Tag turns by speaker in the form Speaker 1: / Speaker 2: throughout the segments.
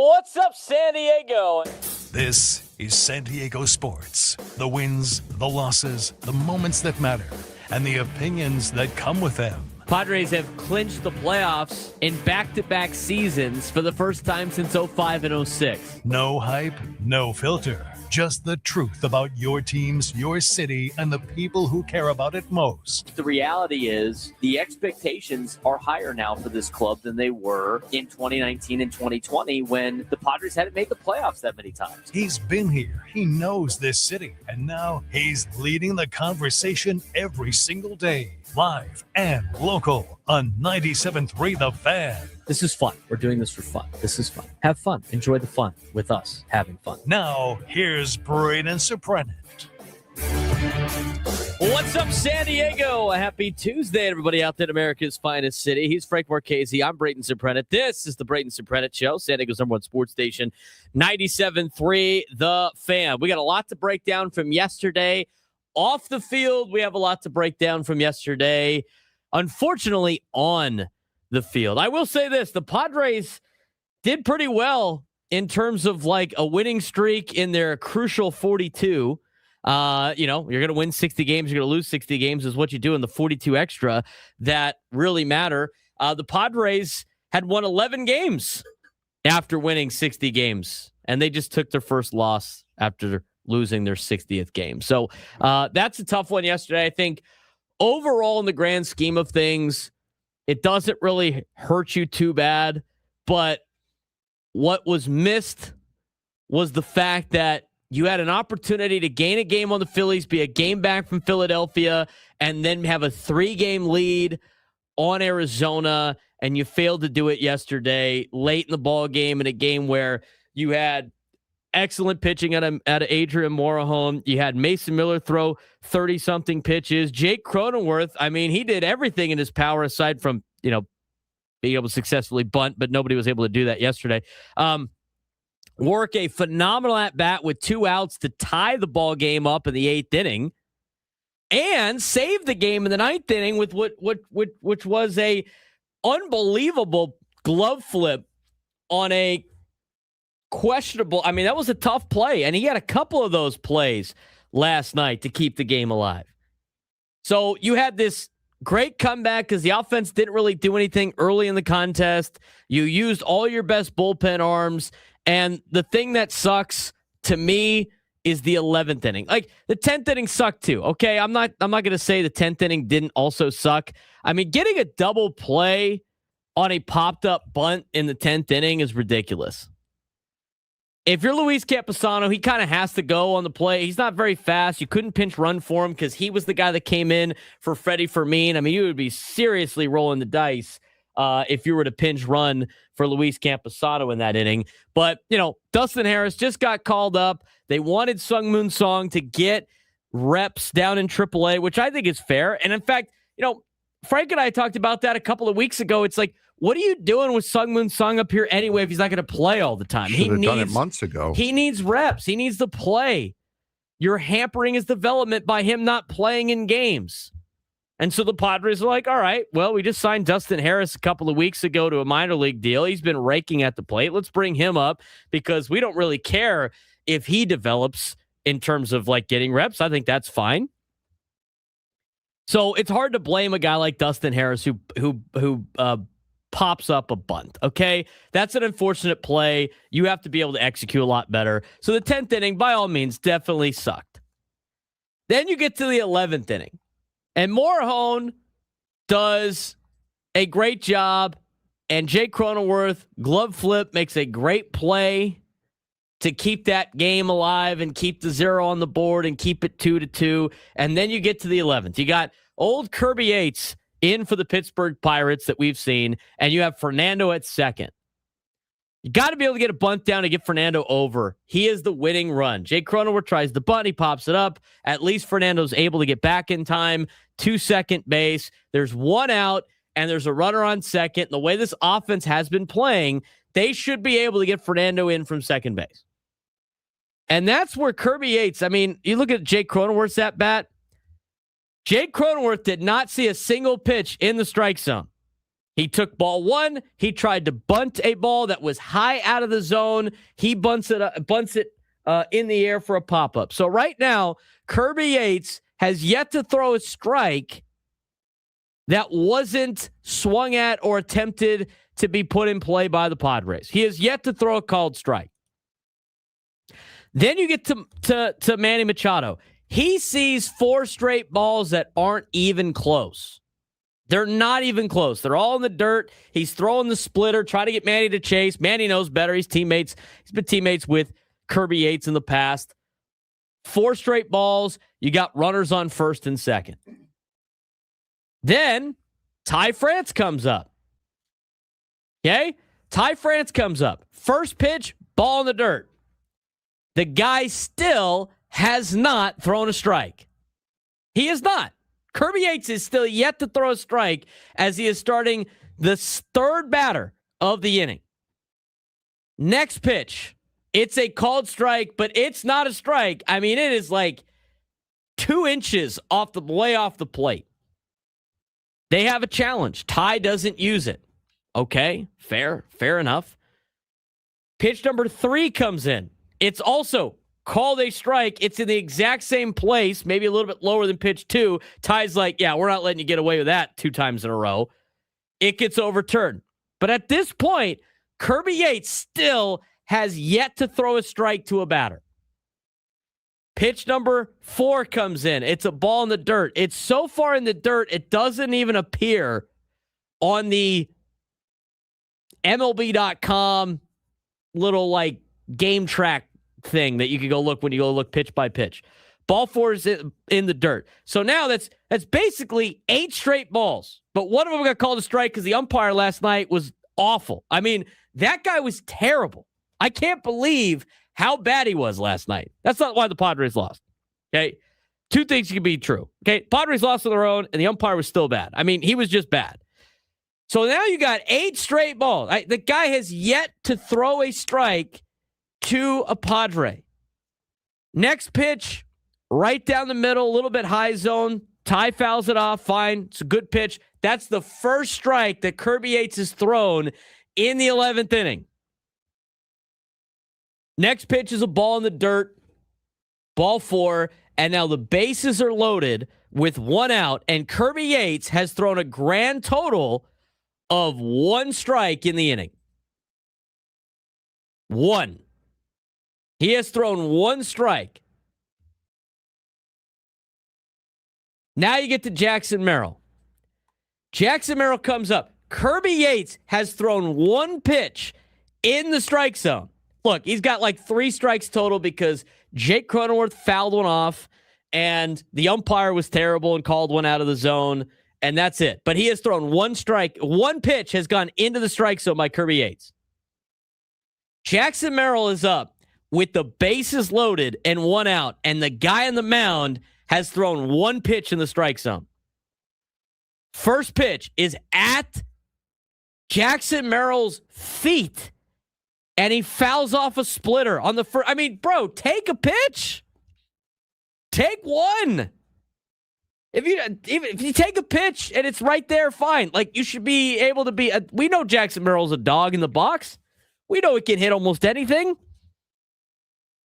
Speaker 1: What's up, San Diego?
Speaker 2: This is San Diego sports. The wins, the losses, the moments that matter, and the opinions that come with them.
Speaker 1: Padres have clinched the playoffs in back-to-back seasons for the first time since 05 and 06.
Speaker 2: No hype, no filter. Just the truth about your teams, your city, and the people who care about it most.
Speaker 1: The reality is the expectations are higher now for this club than they were in 2019 and 2020 when the Padres hadn't made the playoffs that many times.
Speaker 2: He's been here. He knows this city. And now he's leading the conversation every single day. Live and local on 97.3 The Fan.
Speaker 1: This is fun. We're doing this for fun. This is fun. Have fun. Enjoy the fun with us having fun.
Speaker 2: Now, here's Braden Surprenant.
Speaker 1: What's up, San Diego? A happy Tuesday, everybody out there in America's finest city. He's Frank Marchese. I'm Braden Surprenant. This is the Braden Surprenant Show, San Diego's #1 sports station, 97.3 The Fan. We got a lot to break down from yesterday. Off the field, we have a lot to break down from yesterday. Unfortunately, on the field, I will say this. The Padres did pretty well in terms of like a winning streak in their crucial 42. You're going to win 60 games. You're going to lose 60 games is what you do in the 42 extra that really matter. The Padres had won 11 games after winning 60 games, and they just took their first loss after losing their 60th game. So that's a tough one yesterday. I think overall in the grand scheme of things, it doesn't really hurt you too bad. But what was missed was the fact that you had an opportunity to gain a game on the Phillies, be a game back from Philadelphia, and then have a 3-game lead on Arizona, and you failed to do it yesterday, late in the ball game, in a game where you had excellent pitching out of Adrian Morejon. You had Mason Miller throw 30-something pitches. Jake Cronenworth, I mean, he did everything in his power aside from, being able to successfully bunt, but nobody was able to do that yesterday. Work a phenomenal at-bat with 2 outs to tie the ball game up in the 8th inning and save the game in the 9th inning with which was a unbelievable glove flip on a questionable. I mean, that was a tough play, and he had a couple of those plays last night to keep the game alive. So you had this great comeback because the offense didn't really do anything early in the contest. You used all your best bullpen arms, and the thing that sucks to me is the 11th inning. Like, the 10th inning sucked too. Okay, I'm not going to say the 10th inning didn't also suck. I mean, getting a double play on a popped up bunt in the 10th inning is ridiculous. If you're Luis Campusano, he kind of has to go on the play. He's not very fast. You couldn't pinch run for him because he was the guy that came in for Freddie Fermin. I mean, you would be seriously rolling the dice if you were to pinch run for Luis Campusano in that inning. But, Dustin Harris just got called up. They wanted Sungmoon Song to get reps down in AAA, which I think is fair. And in fact, Frank and I talked about that a couple of weeks ago. It's like, what are you doing with Sungmoon Song up here anyway if he's not going to play all the time?
Speaker 3: Should have done it months ago.
Speaker 1: He needs reps. He needs to play. You're hampering his development by him not playing in games. And so the Padres are like, all right, well, we just signed Dustin Harris a couple of weeks ago to a minor league deal. He's been raking at the plate. Let's bring him up because we don't really care if he develops in terms of like getting reps. I think that's fine. So it's hard to blame a guy like Dustin Harris who pops up a bunt. Okay, that's an unfortunate play. You have to be able to execute a lot better. So the 10th inning, by all means, definitely sucked. Then you get to the 11th inning, and Morejon does a great job, and Jake Cronenworth glove flip makes a great play to keep that game alive and keep the 0 on the board and keep it 2-2. And then you get to the 11th. You got old Kirby Yates in for the Pittsburgh Pirates that we've seen, and you have Fernando at second. You got to be able to get a bunt down to get Fernando over. He is the winning run. Jake Cronenworth tries the bunt. He pops it up. At least Fernando's able to get back in time to second base. There's 1 out, and there's a runner on second. The way this offense has been playing, they should be able to get Fernando in from second base. And that's where Kirby Yates, I mean, you look at Jake Cronenworth's at bat. Jake Cronenworth did not see a single pitch in the strike zone. He took ball one. He tried to bunt a ball that was high out of the zone. He bunts it in the air for a pop-up. So right now, Kirby Yates has yet to throw a strike that wasn't swung at or attempted to be put in play by the Padres. He has yet to throw a called strike. Then you get to Manny Machado. He sees 4 straight balls that aren't even close. They're not even close. They're all in the dirt. He's throwing the splitter, trying to get Manny to chase. Manny knows better. He's been teammates with Kirby Yates in the past. 4 straight balls. You got runners on first and second. Then Ty France comes up. Okay? Ty France comes up. First pitch, ball in the dirt. The guy still has not thrown a strike. He has not. Kirby Yates is still yet to throw a strike as he is starting the third batter of the inning. Next pitch. It's a called strike, but it's not a strike. I mean, it is like 2 inches way off the plate. They have a challenge. Ty doesn't use it. Okay, fair enough. Pitch number 3 comes in. It's also called a strike. It's in the exact same place, maybe a little bit lower than pitch 2. Ty's like, yeah, we're not letting you get away with that 2 times in a row. It gets overturned. But at this point, Kirby Yates still has yet to throw a strike to a batter. Pitch number 4 comes in. It's a ball in the dirt. It's so far in the dirt, it doesn't even appear on the MLB.com little like game track thing that you can go look when you go look pitch by pitch. Ball 4 is in the dirt. So now that's basically 8 straight balls. But one of them got called a strike because the umpire last night was awful. I mean, that guy was terrible. I can't believe how bad he was last night. That's not why the Padres lost. Okay? 2 things can be true. Okay? Padres lost on their own, and the umpire was still bad. I mean, he was just bad. So now you got 8 straight balls. The guy has yet to throw a strike to a Padre. Next pitch, right down the middle, a little bit high zone. Ty fouls it off. Fine. It's a good pitch. That's the first strike that Kirby Yates has thrown in the 11th inning. Next pitch is a ball in the dirt. Ball 4. And now the bases are loaded with 1 out. And Kirby Yates has thrown a grand total of 1 strike in the inning. 1. He has thrown 1 strike. Now you get to Jackson Merrill. Jackson Merrill comes up. Kirby Yates has thrown 1 pitch in the strike zone. Look, he's got like 3 strikes total because Jake Cronenworth fouled one off and the umpire was terrible and called one out of the zone, and that's it. But he has thrown 1 strike. 1 pitch has gone into the strike zone by Kirby Yates. Jackson Merrill is up with the bases loaded and 1 out, and the guy on the mound has thrown 1 pitch in the strike zone. First pitch is at Jackson Merrill's feet, and he fouls off a splitter on the first. I mean, bro, take a pitch. Take 1. If you take a pitch and it's right there, fine. Like, you should be able to be. We know Jackson Merrill's a dog in the box. We know he can hit almost anything.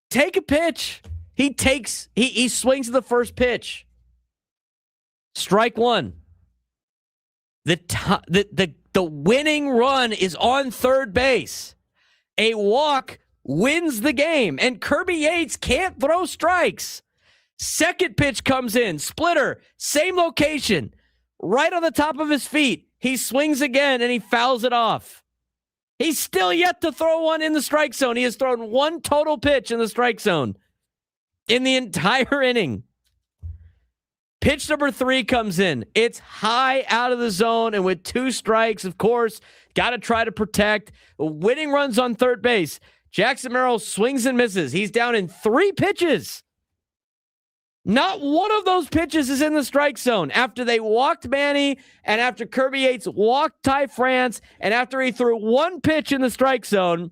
Speaker 1: Take a pitch. He swings the first pitch. Strike 1. The winning run is on third base. A walk wins the game, and Kirby Yates can't throw strikes. Second pitch comes in, splitter, same location, right on the top of his feet. He swings again, and he fouls it off. He's still yet to throw one in the strike zone. He has thrown 1 total pitch in the strike zone in the entire inning. Pitch number 3 comes in. It's high out of the zone, and with 2 strikes, of course, got to try to protect. Winning runs on third base. Jackson Merrill swings and misses. He's down in 3 pitches. Not one of those pitches is in the strike zone. After they walked Manny, and after Kirby Yates walked Ty France, and after he threw 1 pitch in the strike zone,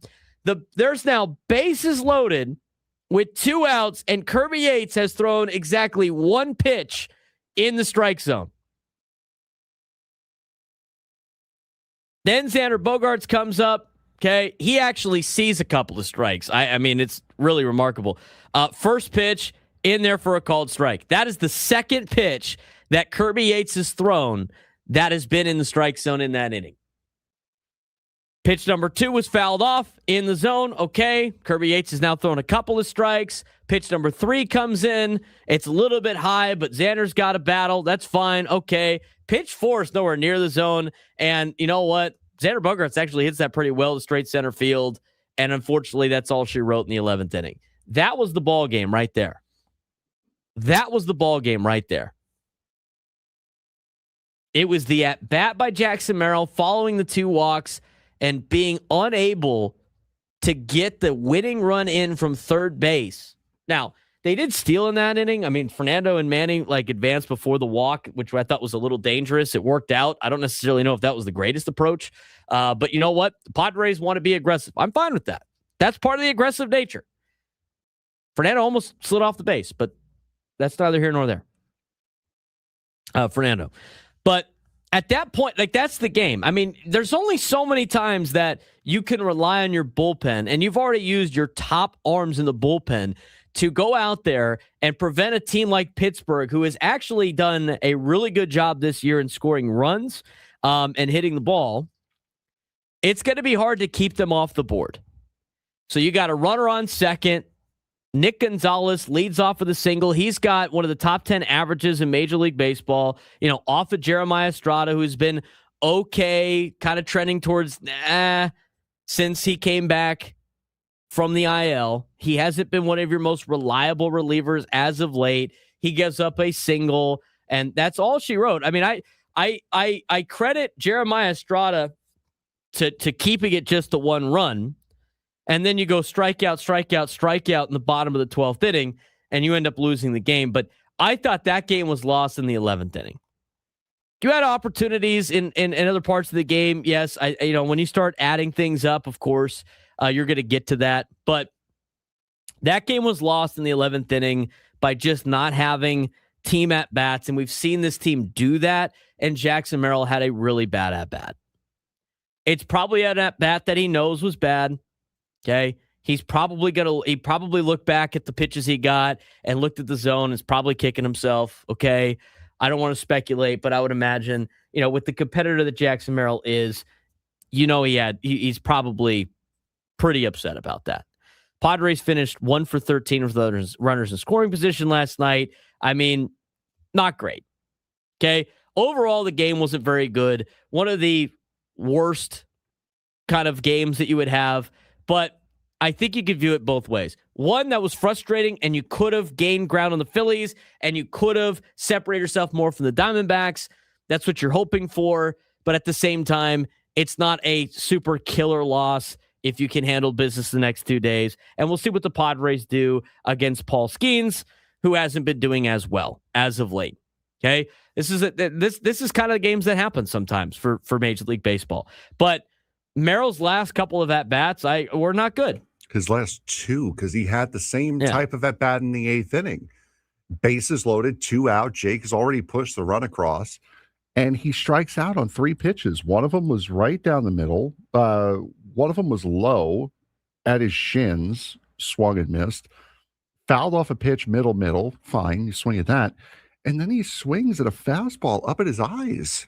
Speaker 1: there's now bases loaded with 2 outs, and Kirby Yates has thrown exactly 1 pitch in the strike zone. Then Xander Bogaerts comes up. Okay, he actually sees a couple of strikes. I mean, it's really remarkable. First pitch in there for a called strike. That is the second pitch that Kirby Yates has thrown that has been in the strike zone in that inning. Pitch number 2 was fouled off in the zone. Okay, Kirby Yates has now thrown a couple of strikes. Pitch number 3 comes in. It's a little bit high, but Xander's got a battle. That's fine. Okay. Pitch 4 is nowhere near the zone. And you know what? Xander Bogaerts actually hits that pretty well to straight center field. And unfortunately, that's all she wrote in the 11th inning. That was the ball game right there. That was the ball game right there. It was the at-bat by Jackson Merrill following the 2 walks and being unable to get the winning run in from third base. Now, they did steal in that inning. I mean, Fernando and Manny advanced before the walk, which I thought was a little dangerous. It worked out. I don't necessarily know if that was the greatest approach. But you know what? The Padres want to be aggressive. I'm fine with that. That's part of the aggressive nature. Fernando almost slid off the base, but that's neither here nor there. Fernando. But at that point, that's the game. I mean, there's only so many times that you can rely on your bullpen, and you've already used your top arms in the bullpen to go out there and prevent a team like Pittsburgh, who has actually done a really good job this year in scoring runs and hitting the ball. It's going to be hard to keep them off the board. So you got a runner on second. Nick Gonzalez leads off with a single. He's got one of the top 10 averages in Major League Baseball, off of Jeremiah Estrada, who's been okay, kind of trending towards since he came back from the IL. He hasn't been one of your most reliable relievers as of late. He gives up a single, and that's all she wrote. I mean, I credit Jeremiah Estrada to keeping it just to 1 run. And then you go strikeout in the bottom of the 12th inning, and you end up losing the game. But I thought that game was lost in the 11th inning. You had opportunities in other parts of the game. Yes, when you start adding things up, of course, you're going to get to that. But that game was lost in the 11th inning by just not having team at-bats, and we've seen this team do that, and Jackson Merrill had a really bad at-bat. It's probably an at-bat that he knows was bad. Okay, he probably looked back at the pitches he got and looked at the zone and is probably kicking himself. Okay, I don't want to speculate, but I would imagine, with the competitor that Jackson Merrill is, he's probably pretty upset about that. Padres finished 1 for 13 with runners in scoring position last night. I mean, not great. Okay, overall the game wasn't very good. One of the worst kind of games that you would have. But I think you could view it both ways. One, that was frustrating, and you could have gained ground on the Phillies, and you could have separated yourself more from the Diamondbacks. That's what you're hoping for. But at the same time, it's not a super killer loss if you can handle business the next 2 days. And we'll see what the Padres do against Paul Skenes, who hasn't been doing as well as of late. Okay? This is kind of the games that happen sometimes for Major League Baseball. But Merrill's last couple of at-bats were not good.
Speaker 3: His last 2, because he had the same type of at-bat in the 8th inning. Bases loaded, 2 out. Jake has already pushed the run across, and he strikes out on 3 pitches. One of them was right down the middle. One of them was low at his shins, swung and missed. Fouled off a pitch, middle. Fine, you swing at that. And then he swings at a fastball up at his eyes.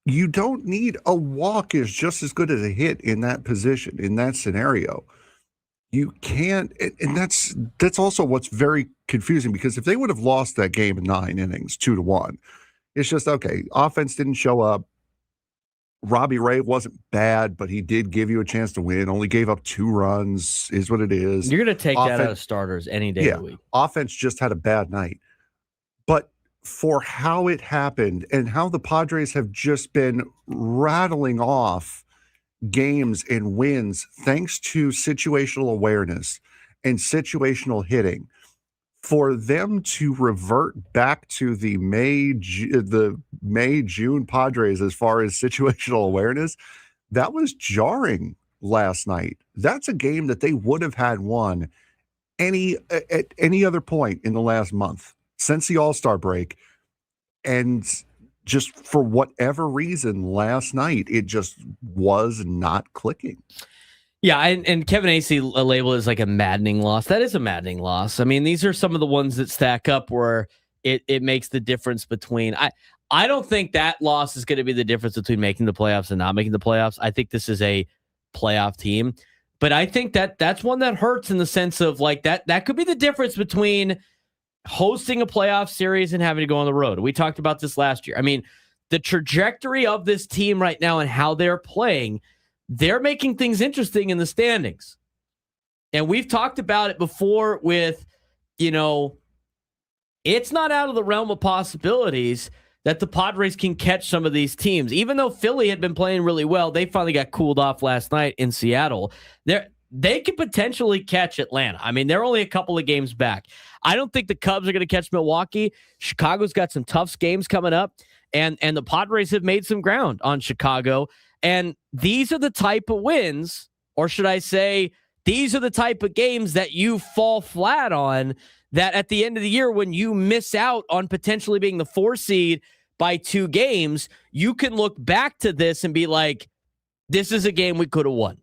Speaker 3: You don't need a walk is just as good as a hit in that position, in that scenario. You can't, and that's also what's very confusing, because if they would have lost that game in 9 innings, 2-1, it's just, okay, offense didn't show up. Robbie Ray wasn't bad, but he did give you a chance to win, only gave up 2 runs, is what it is.
Speaker 1: You're going to take that out of starters any day of the week.
Speaker 3: Offense just had a bad night. But for how it happened and how the Padres have just been rattling off games and wins thanks to situational awareness and situational hitting, for them to revert back to the May-June Padres as far as situational awareness, that was jarring last night. That's a game that they would have had won at any other point in the last month since the All-Star break. And just for whatever reason last night, it just was not clicking.
Speaker 1: Yeah, and Kevin Acee labeled as like a maddening loss. That is a maddening loss. I mean, these are some of the ones that stack up where it makes the difference between. I don't think that loss is going to be the difference between making the playoffs and not making the playoffs. I think this is a playoff team, but I think that's one that hurts in the sense of like that could be the difference between hosting a playoff series and having to go on the road. We talked about this last year. I mean, the trajectory of this team right now and how they're playing, they're making things interesting in the standings. And we've talked about it before with, it's not out of the realm of possibilities that the Padres can catch some of these teams. Even though Philly had been playing really well, they finally got cooled off last night in Seattle. They could potentially catch Atlanta. I mean, they're only a couple of games back. I don't think the Cubs are going to catch Milwaukee. Chicago's got some tough games coming up, and the Padres have made some ground on Chicago. And these are the type of wins, or should I say, these are the type of games that you fall flat on, that at the end of the year, when you miss out on potentially being the 4 seed by 2 games, you can look back to this and be like, this is a game we could have won.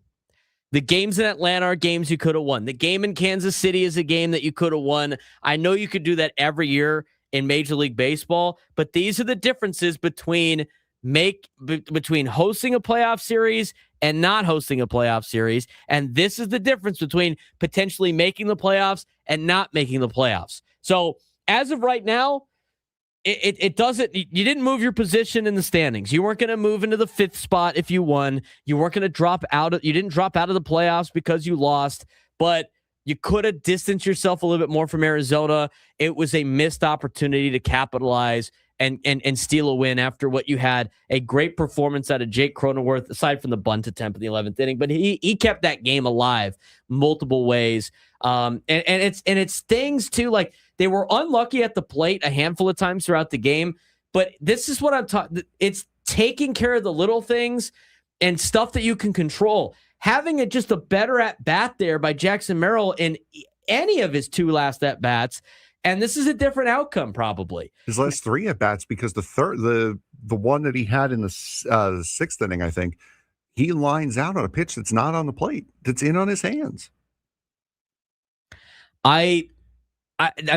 Speaker 1: The games in Atlanta are games you could have won. The game in Kansas City is a game that you could have won. I know you could do that every year in Major League Baseball, but these are the differences between hosting a playoff series and not hosting a playoff series. And this is the difference between potentially making the playoffs and not making the playoffs. So as of right now, it doesn't, you didn't move your position in the standings. You weren't going to move into the 5th spot if you won. You weren't going to you didn't drop out of the playoffs because you lost, but you could have distanced yourself a little bit more from Arizona. It was a missed opportunity to capitalize and steal a win after what you had a great performance out of Jake Cronenworth, aside from the bunt attempt in the 11th inning. But he kept that game alive multiple ways. And it stings too. Like, they were unlucky at the plate a handful of times throughout the game. But this is what I'm talking. It's taking care of the little things and stuff that you can control. Having just a better at bat there by Jackson Merrill in any of his 2 last at bats. And this is a different outcome, probably.
Speaker 3: His last 3 at bats, because the one that he had in the 6th inning, I think, he lines out on a pitch that's not on the plate, that's in on his hands. I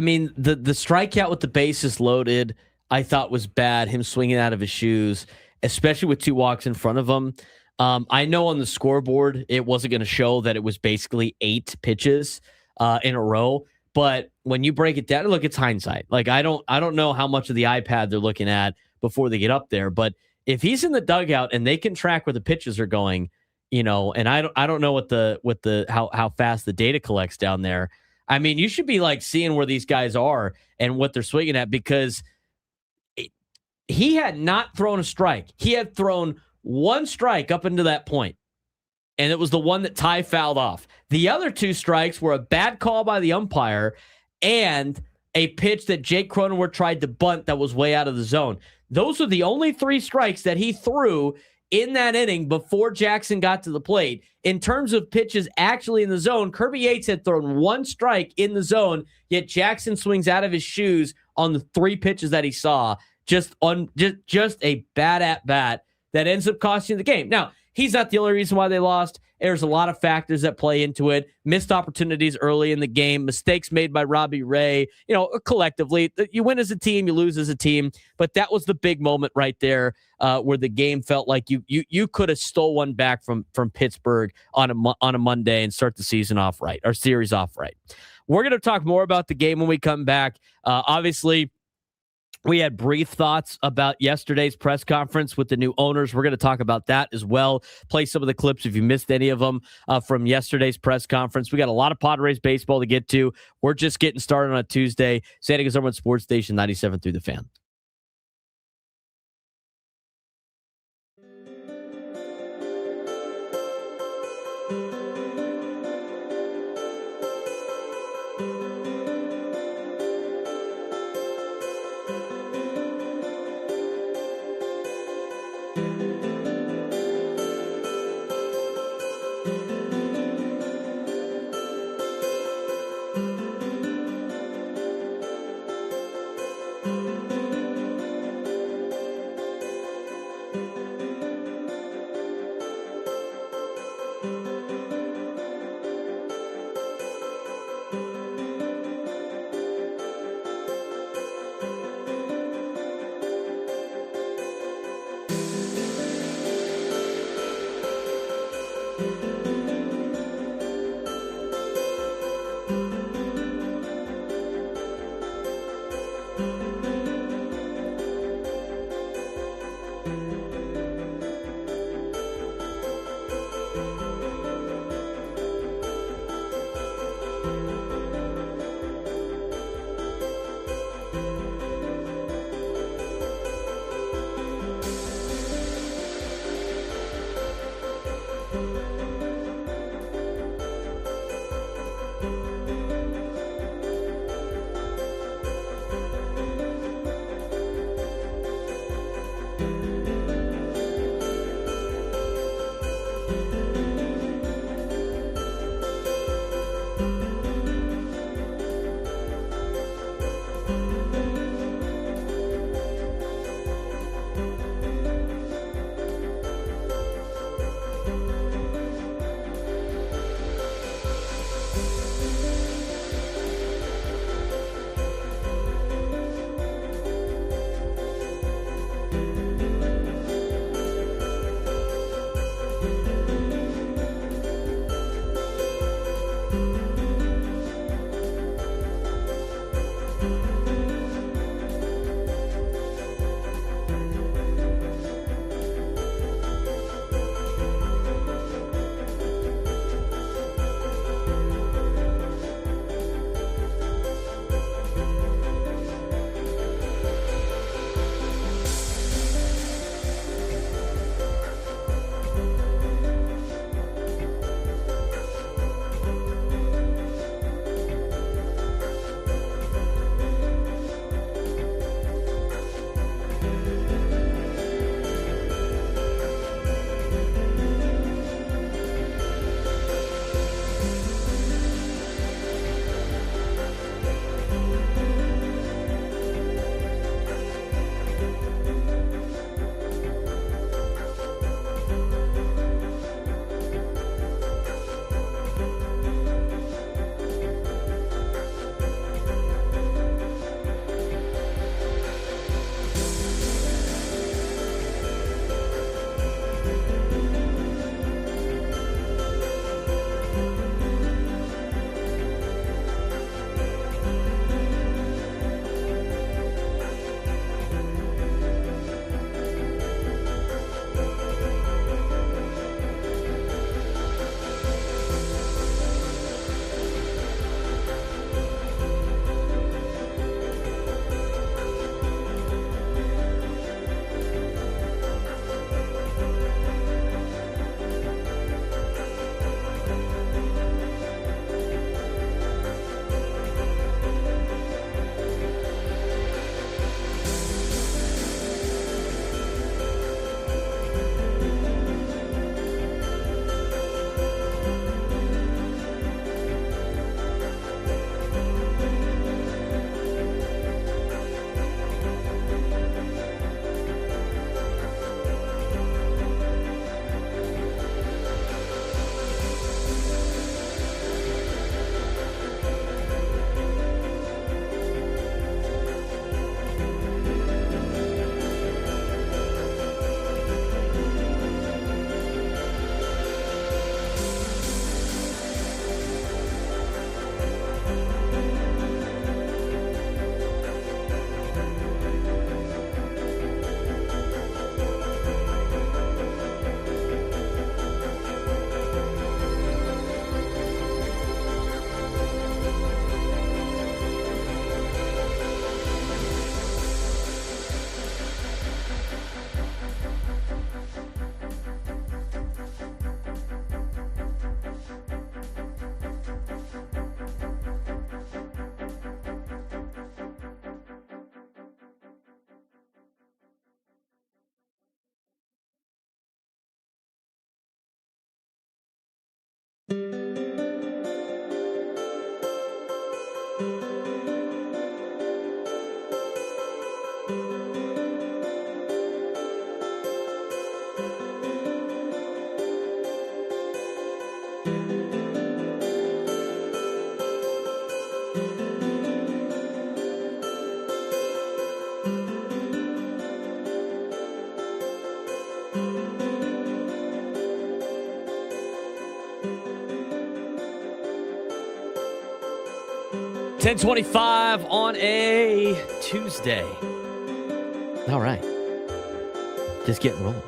Speaker 3: mean, the strikeout with the bases loaded, I thought was bad. Him swinging out of his shoes, especially with 2 walks in front of him. I know on the scoreboard it wasn't going to show that it was basically 8 pitches in a row. But when you break it down, look, it's hindsight. Like, I don't know how much of the iPad they're looking at before they get up there. But if he's in the dugout and they can track where the pitches are going, and I don't know how fast the data collects down there. I mean, you should be like seeing where these guys are and what they're swinging at, because he had not thrown a strike. He had thrown 1 strike up into that point. And it was the one that Ty fouled off. The other 2 strikes were a bad call by the umpire and a pitch that Jake Cronenworth tried to bunt that was way out of the zone. Those are the only 3 strikes that he threw in that inning before Jackson got to the plate. In terms of pitches actually in the zone, Kirby Yates had thrown 1 strike in the zone, yet Jackson swings out of his shoes on the 3 pitches that he saw. Just a bad at bat that ends up costing the game. Now, he's not the only reason why they lost. There's a lot of factors that play into it. Missed opportunities early in the game, mistakes made by Robbie Ray. Collectively, you win as a team, you lose as a team. But that was the big moment right there, where the game felt like you could have stole one back from Pittsburgh on a Monday and start the season off right, or series off right. We're going to talk more about the game when we come back. Obviously, we had brief thoughts about yesterday's press conference with the new owners. We're going to talk about that as well. Play some of the clips if you missed any of them from yesterday's press conference. We got a lot of Padres baseball to get to. We're just getting started on a Tuesday. San Diego's #1 sports station, 97.3 The Fan.
Speaker 1: 10:25 on a Tuesday. All right. Just getting rolling.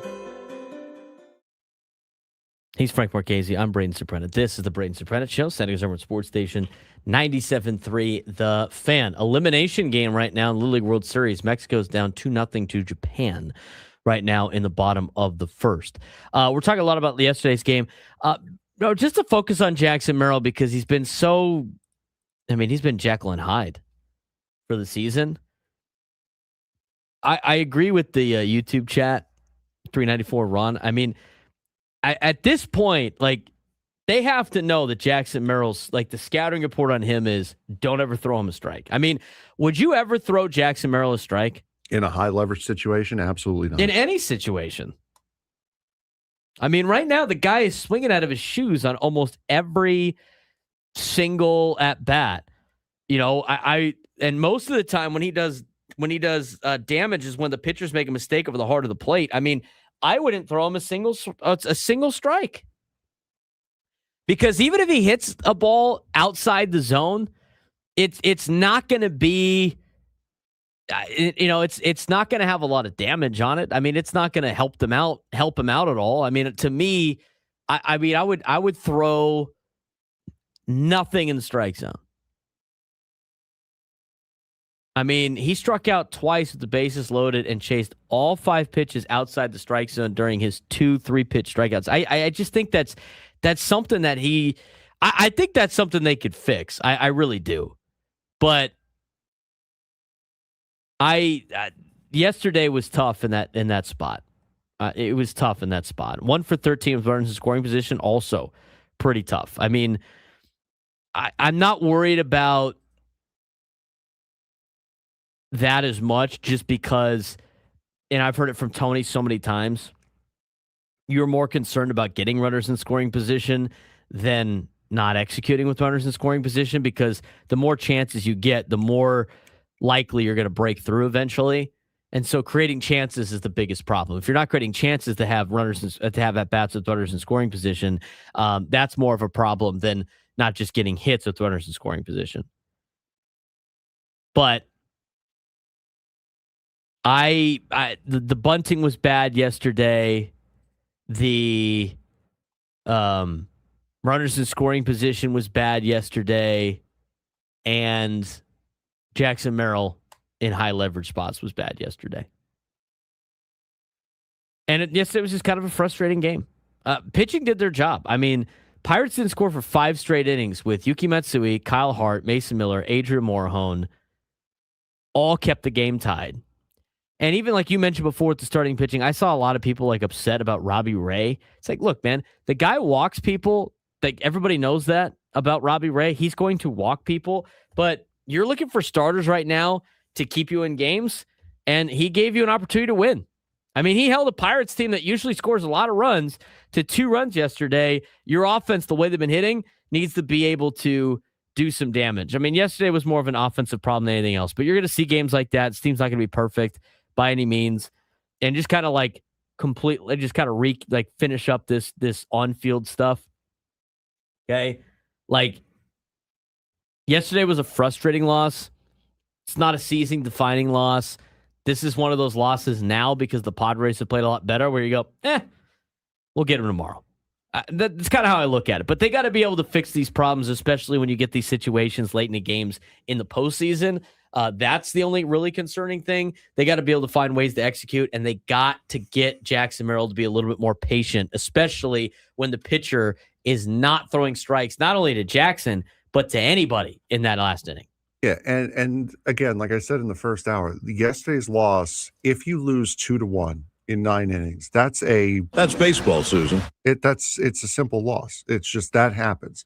Speaker 1: He's Frank Marchese. I'm Braden Surprenant. This is the Braden Surprenant Show, San Diego Summer Sports Station 97.3 The Fan. Elimination game right now in Little League World Series. Mexico's down 2-0 to Japan right now in the bottom of the first. We're talking a lot about yesterday's game. No, just to focus on Jackson Merrill because he's been so... he's been Jekyll and Hyde for the season. I agree with the YouTube chat, 394 Ron. At this point, they have to know that Jackson Merrill's, the scouting report on him is don't ever throw him a strike. Would you ever throw Jackson Merrill a strike?
Speaker 3: In a high leverage situation? Absolutely not.
Speaker 1: In any situation. Right now, the guy is swinging out of his shoes on almost every single at bat. And most of the time when he does damage is when the pitchers make a mistake over the heart of the plate. I wouldn't throw him a single strike because even if he hits a ball outside the zone, it's not going to be, it's not going to have a lot of damage on it. It's not going to help him out at all. To me, I would throw nothing in the strike zone. He struck out twice with the bases loaded and chased all 5 pitches outside the strike zone during his 2 3-pitch strikeouts. I just think that's something that I think that's something they could fix. I really do. But yesterday was tough in that spot. It was tough in that spot. 1 for 13 with runners in scoring position, also pretty tough. I'm not worried about that as much just because, and I've heard it from Tony so many times, you're more concerned about getting runners in scoring position than not executing with runners in scoring position because the more chances you get, the more likely you're going to break through eventually. And so creating chances is the biggest problem. If you're not creating chances to have at bats with runners in scoring position, that's more of a problem than not just getting hits with runners in scoring position. But the bunting was bad yesterday. The runners in scoring position was bad yesterday. And Jackson Merrill in high leverage spots was bad yesterday. And it was just kind of a frustrating game. Pitching did their job. Pirates didn't score for 5 straight innings with Yuki Matsui, Kyle Hart, Mason Miller, Adrian Morahone. All kept the game tied. And even like you mentioned before with the starting pitching, I saw a lot of people upset about Robbie Ray. It's look, man, the guy walks people. Everybody knows that about Robbie Ray. He's going to walk people, but you're looking for starters right now to keep you in games, and he gave you an opportunity to win. He held a Pirates team that usually scores a lot of runs to 2 runs yesterday. Your offense, the way they've been hitting, needs to be able to do some damage. Yesterday was more of an offensive problem than anything else, but you're going to see games like that. This team's not going to be perfect by any means, and just kind of finish up this on-field stuff. Okay. Yesterday was a frustrating loss. It's not a season-defining loss. This is one of those losses now because the Padres have played a lot better where you go, we'll get them tomorrow. That's kind of how I look at it. But they got to be able to fix these problems, especially when you get these situations late in the games in the postseason. That's the only really concerning thing. They got to be able to find ways to execute, and they got to get Jackson Merrill to be a little bit more patient, especially when the pitcher is not throwing strikes, not only to Jackson, but to anybody in that last inning.
Speaker 3: Yeah, and again, like I said in the first hour, yesterday's loss, if you lose 2-1 in 9 innings, that's baseball, Susan. It's a simple loss. It's just that happens.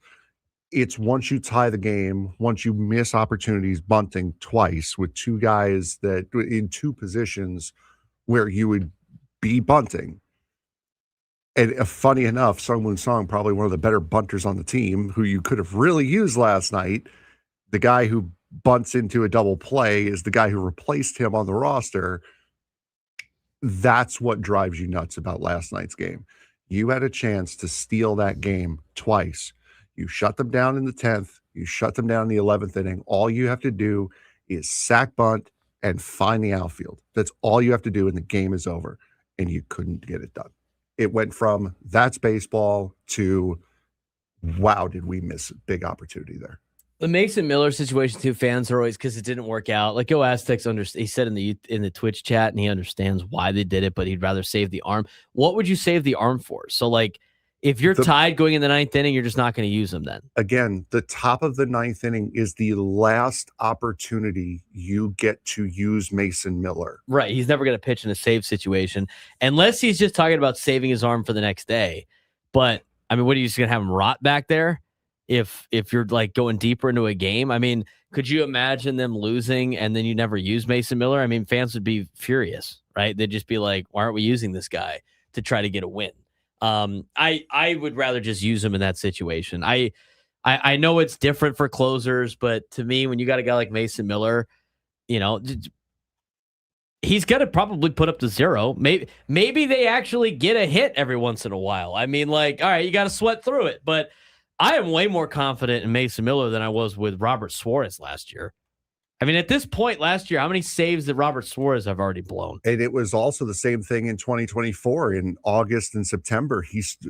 Speaker 3: It's once you tie the game, once you miss opportunities bunting twice with 2 guys that in 2 positions where you would be bunting. And funny enough, Sungwoo Song, probably one of the better bunters on the team, who you could have really used last night. The guy who bunts into a double play is the guy who replaced him on the roster. That's what drives you nuts about last night's game. You had a chance to steal that game twice. You shut them down in the 10th. You shut them down in the 11th inning. All you have to do is sack bunt and find the outfield. That's all you have to do, and the game is over. And you couldn't get it done. It went from that's baseball to wow, did we miss a big opportunity there?
Speaker 1: The Mason Miller situation too, fans are always, because it didn't work out. Like Go Aztecs, he said in the Twitch chat, and he understands why they did it, but he'd rather save the arm. What would you save the arm for? So like, if you're tied going in the 9th inning, you're just not going to use them then.
Speaker 3: Again, the top of the 9th inning is the last opportunity you get to use Mason Miller.
Speaker 1: Right. He's never going to pitch in a save situation unless he's just talking about saving his arm for the next day. But I mean, what are you just going to have him rot back there if you're like going deeper into a game? I mean, could you imagine them losing and then you never use Mason Miller? I mean, fans would be furious, right? They'd just be like, why aren't we using this guy to try to get a win? I would rather just use him in that situation. I know it's different for closers, but to me, when you got a guy like Mason Miller, you know, he's going to probably put up to 0. Maybe they actually get a hit every once in a while. I mean, like, all right, you got to sweat through it. But I am way more confident in Mason Miller than I was with Robert Suarez last year. I mean, at this point last year, how many saves did Robert Suarez have already blown?
Speaker 3: And it was also the same thing in 2024. In August and September,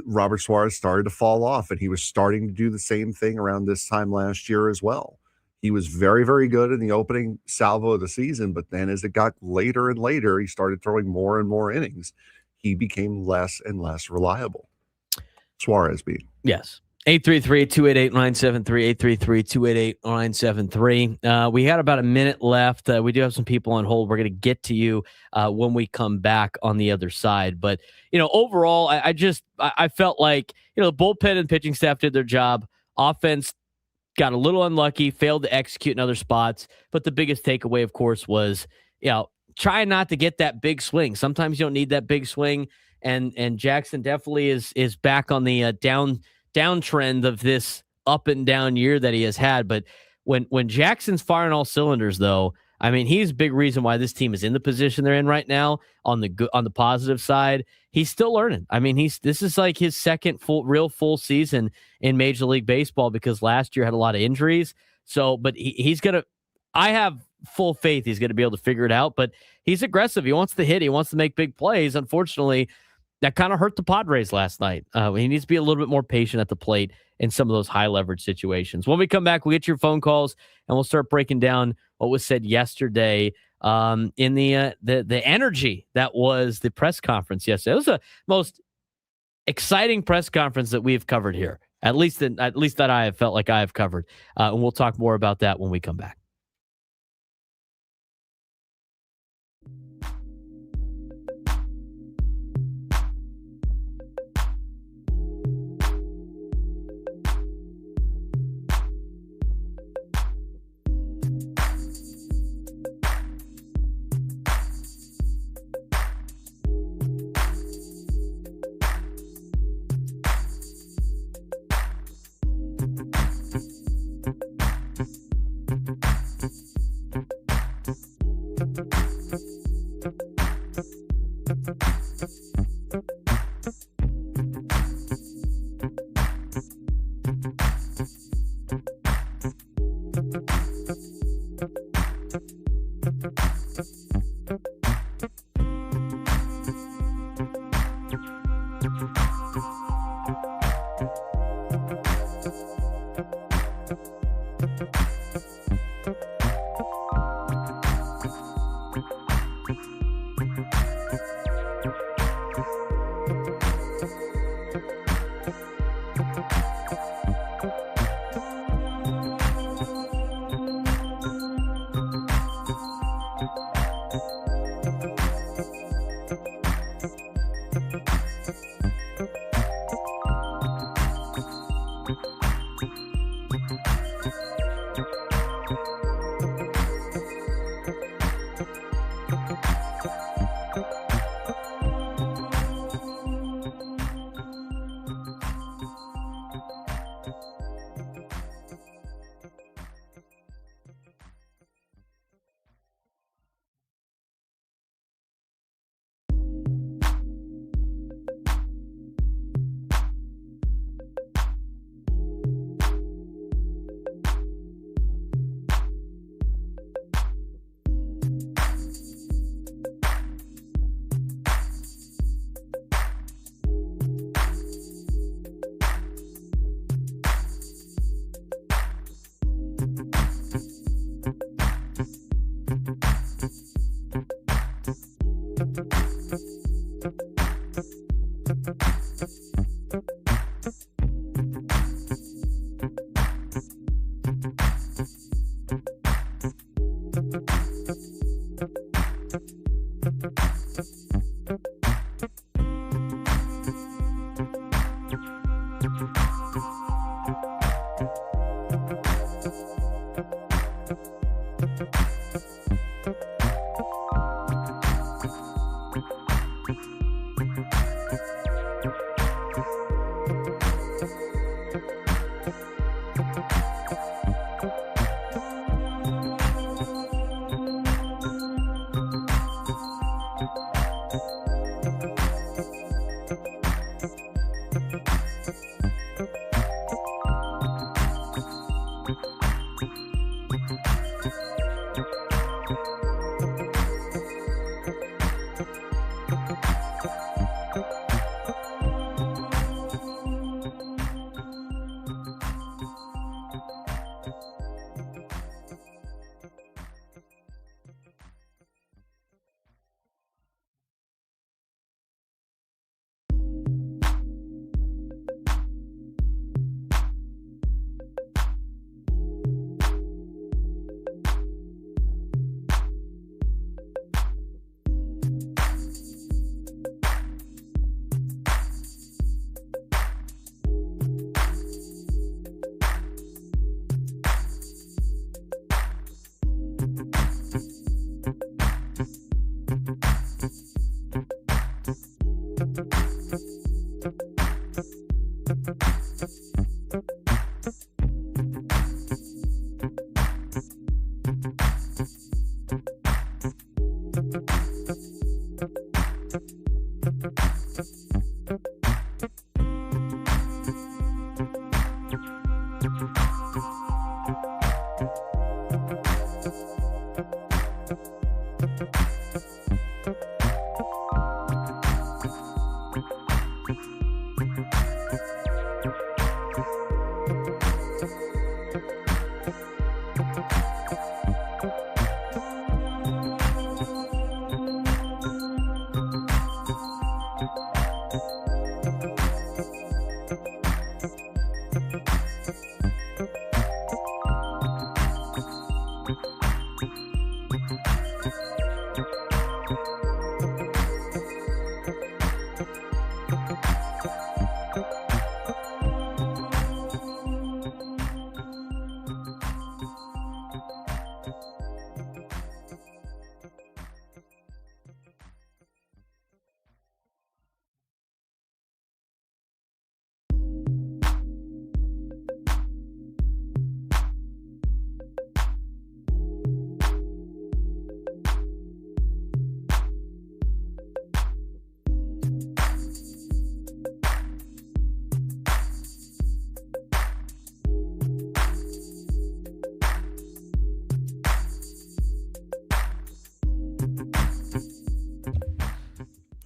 Speaker 3: Robert Suarez started to fall off, and he was starting to do the same thing around this time last year as well. He was very, very good in the opening salvo of the season, but then as it got later and later, he started throwing more and more innings. He became less and less reliable. Suarez being.
Speaker 1: Yes. 833-288-973, 833-288-973. We had about a minute left. We do have some people on hold. We're going to get to you when we come back on the other side. But, you know, overall, I felt like, you know, the bullpen and pitching staff did their job. Offense got a little unlucky, failed to execute in other spots. But the biggest takeaway, of course, was, you know, try not to get that big swing. Sometimes you don't need that big swing. And Jackson definitely is back on the downtrend of this up and down year that he has had. But when Jackson's firing all cylinders, though, I mean, he's a big reason why this team is in the position they're in right now. On the positive side, he's still learning. I mean, this is like his second full season in Major League Baseball, because last year had a lot of injuries. So, but he's gonna. I have full faith he's gonna be able to figure it out. But he's aggressive. He wants to hit. He wants to make big plays. Unfortunately, that kind of hurt the Padres last night. He needs to be a little bit more patient at the plate in some of those high leverage situations. When we come back, we'll get your phone calls and we'll start breaking down what was said yesterday in the energy that was the press conference yesterday. It was the most exciting press conference that we've covered here, at least that I have felt like I have covered. And we'll talk more about that when we come back.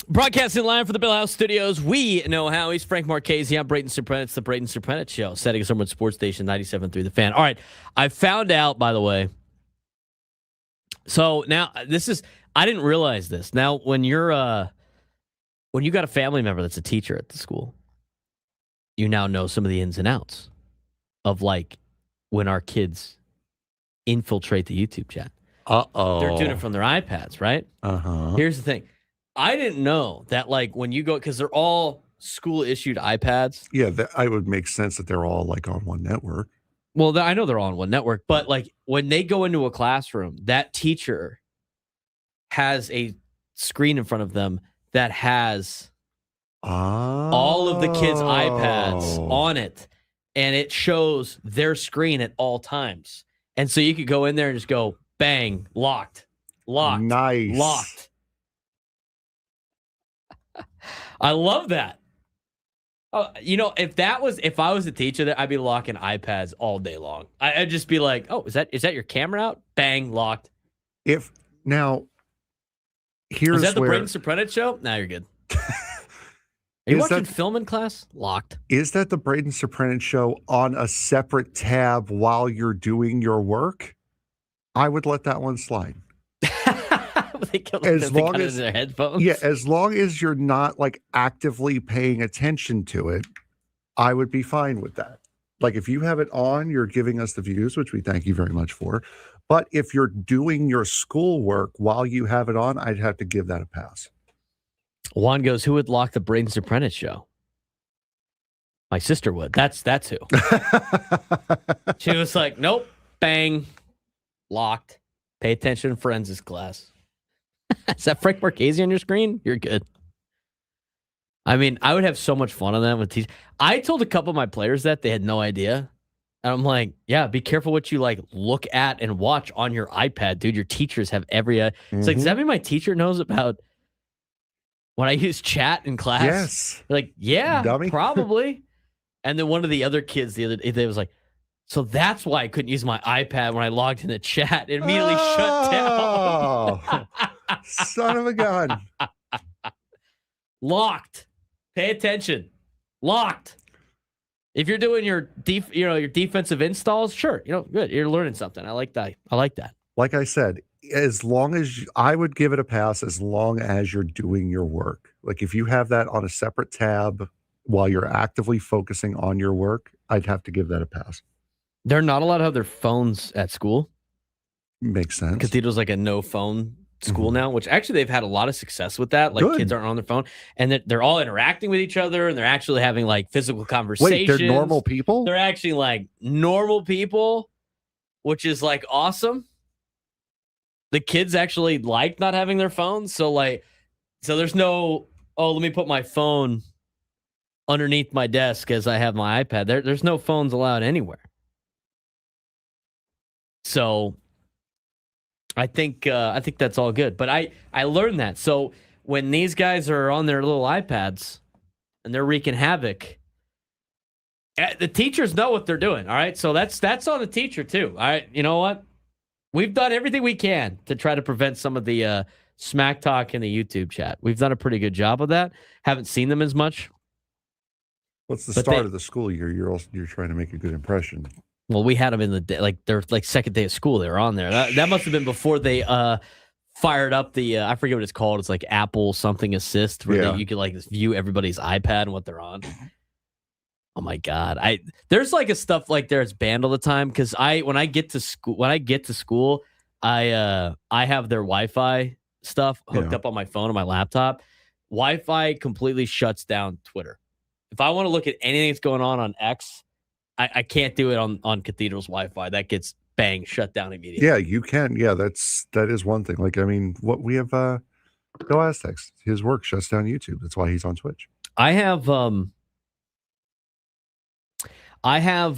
Speaker 1: Broadcasting live from the Bill House Studios, we know how. He's Frank Marchese. I'm Braden Surprenant. It's the Braden Surprenant Show, setting us on Sports Station 97.3 The Fan. All right, I found out, by the way. So now this is, I didn't realize this. Now, when you got a family member that's a teacher at the school, you now know some of the ins and outs of like when our kids infiltrate the YouTube chat.
Speaker 3: Uh-oh.
Speaker 1: They're doing it from their iPads, right?
Speaker 3: Uh-huh.
Speaker 1: Here's the thing. I didn't know that, like, when you go, because they're all school-issued iPads.
Speaker 3: Yeah, I would make sense that they're all, like, on one network.
Speaker 1: Well, I know they're all on one network, but, like, when they go into a classroom, that teacher has a screen in front of them that has all of the kids' iPads on it, and it shows their screen at all times. And so you could go in there and just go, bang, locked,
Speaker 3: nice,
Speaker 1: locked. I love that. If I was a teacher, I'd be locking iPads all day long. I'd just be like, "Oh, is that your camera out? Bang, locked."
Speaker 3: Here's
Speaker 1: is that the
Speaker 3: where,
Speaker 1: Braden Surprenant Show? Now you're good. Are you watching film in class? Locked.
Speaker 3: Is that the Braden Surprenant Show on a separate tab while you're doing your work? I would let that one slide.
Speaker 1: they got it in their headphones.
Speaker 3: Yeah, as long as you're not like actively paying attention to it, I would be fine with that. Like if you have it on, you're giving us the views, which we thank you very much for. But if you're doing your schoolwork while you have it on, I'd have to give that a pass.
Speaker 1: Juan goes, who would lock the Braden Surprenant show? My sister would. That's who. She was like, nope, bang, locked. Pay attention in forensics class. Is that Frank Marchese on your screen? You're good. I mean, I would have so much fun on that with teachers. I told a couple of my players that they had no idea. And I'm like, yeah, be careful what you like look at and watch on your iPad, dude. Your teachers have every. It's like, does that mean my teacher knows about when I use chat in class?
Speaker 3: Yes.
Speaker 1: Like, yeah,
Speaker 3: dummy.
Speaker 1: Probably. And then one of the other kids the other day was like, so that's why I couldn't use my iPad when I logged in the chat. It immediately shut down.
Speaker 3: Son of a gun.
Speaker 1: Locked. Pay attention. Locked. If you're doing your defensive installs, sure, good. You're learning something. I like that.
Speaker 3: Like I said, as long as I would give it a pass, as long as you're doing your work. Like if you have that on a separate tab while you're actively focusing on your work, I'd have to give that a pass.
Speaker 1: They're not allowed to have their phones at school.
Speaker 3: Makes sense.
Speaker 1: Cathedral's like a no phone school now, which actually they've had a lot of success with that. Like
Speaker 3: Good.
Speaker 1: Kids aren't on their phone and they're all interacting with each other and they're actually having like physical conversations.
Speaker 3: Wait, they're normal people?
Speaker 1: They're actually like normal people, which is like awesome. The kids actually like not having their phones. So there's no, let me put my phone underneath my desk as I have my iPad. There's no phones allowed anywhere. So I think that's all good. But I learned that. So when these guys are on their little iPads and they're wreaking havoc, the teachers know what they're doing. All right. So that's on the teacher too. All right. You know what? We've done everything we can to try to prevent some of the smack talk in the YouTube chat. We've done a pretty good job of that. Haven't seen them as much.
Speaker 3: What's the start of the school year? You're trying to make a good impression.
Speaker 1: Well, we had them in the day, their second day of school. They were on there. That must have been before they fired up the I forget what it's called. It's like Apple something assist where you can view everybody's iPad and what they're on. Oh my God. There's a stuff like there it's banned all the time because when I get to school, I have their Wi-Fi stuff hooked up on my phone and my laptop. Wi-Fi completely shuts down Twitter. If I want to look at anything that's going on X, I can't do it on Cathedral's Wi-Fi. That gets shut down immediately.
Speaker 3: Yeah, you can. Yeah, that is one thing. What we have Bill Aztecs, his work shuts down YouTube. That's why he's on Twitch.
Speaker 1: I have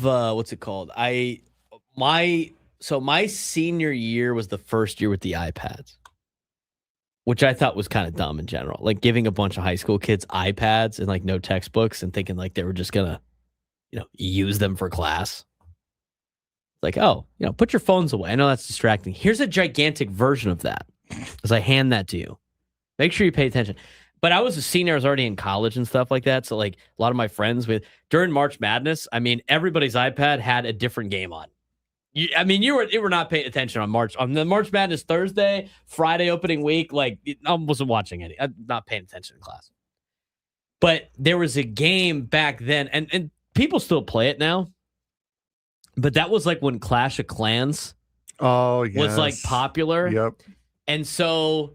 Speaker 1: what's it called? My senior year was the first year with the iPads, which I thought was kind of dumb in general. Like giving a bunch of high school kids iPads and no textbooks and thinking they were just gonna use them for class. Put your phones away. I know that's distracting. Here's a gigantic version of that as I hand that to you. Make sure you pay attention. But I was a senior. I was already in college and stuff like that. So a lot of my friends during March Madness, everybody's iPad had a different game on. You were not paying attention on the March Madness Thursday, Friday opening week. I wasn't watching any. I'm not paying attention in class. But there was a game back then, and people still play it now, but that was when Clash of Clans was popular.
Speaker 3: Yep.
Speaker 1: And so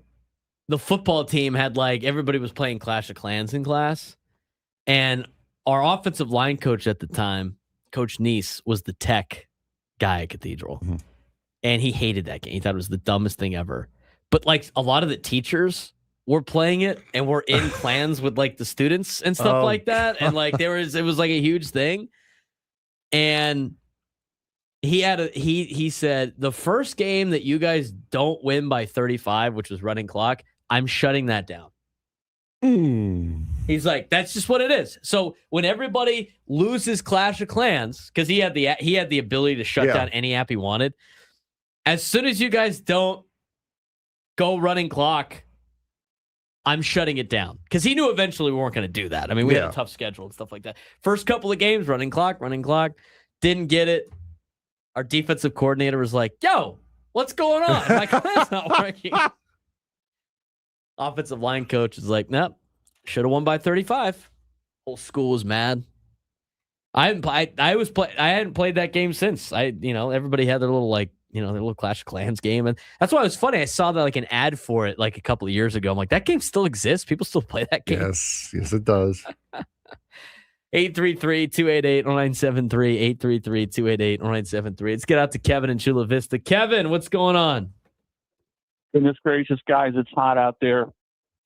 Speaker 1: the football team had everybody was playing Clash of Clans in class. And our offensive line coach at the time, Coach Neese, was the tech guy at Cathedral. Mm-hmm. And he hated that game. He thought it was the dumbest thing ever. But a lot of the teachers were playing it and were in clans with the students and stuff like that. And it was a huge thing. And he said, the first game that you guys don't win by 35, which was running clock, I'm shutting that down. He's like, that's just what it is. So when everybody loses Clash of Clans, because he had the ability to shut down any app he wanted, as soon as you guys don't go running clock, I'm shutting it down. Because he knew eventually we weren't going to do that. We had a tough schedule and stuff like that. First couple of games, running clock. Didn't get it. Our defensive coordinator was like, yo, what's going on? That's not working. Offensive line coach is like, nope, should have won by 35. Whole school was mad. I hadn't played that game since. Everybody had their little their little Clash of Clans game, and that's why it was funny. I saw that an ad for it a couple of years ago. I'm like, that game still exists. People still play that game.
Speaker 3: Yes, it does.
Speaker 1: 833-288-0973. 833-288-0973. Let's get out to Kevin in Chula Vista. Kevin, what's going on?
Speaker 4: Goodness gracious, guys, it's hot out there.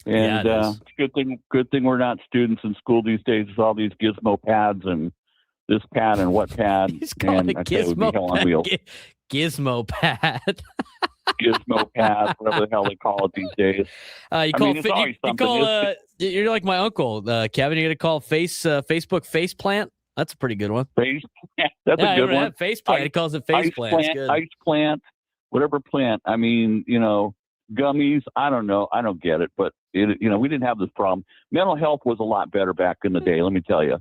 Speaker 4: And it's a good thing we're not students in school these days with all these gizmo pads and this pad and what pad.
Speaker 1: He's calling it gizmo pad. Gizmo pad.
Speaker 4: Gizmo pad, whatever the hell they call it these days.
Speaker 1: You're like my uncle, Kevin. You're going to call Facebook face plant? That's a pretty good one.
Speaker 4: That's a good one.
Speaker 1: Face plant. He calls it face plant.
Speaker 4: Ice plant, whatever plant. I mean, gummies. I don't know. I don't get it. But, we didn't have this problem. Mental health was a lot better back in the day, let me tell you.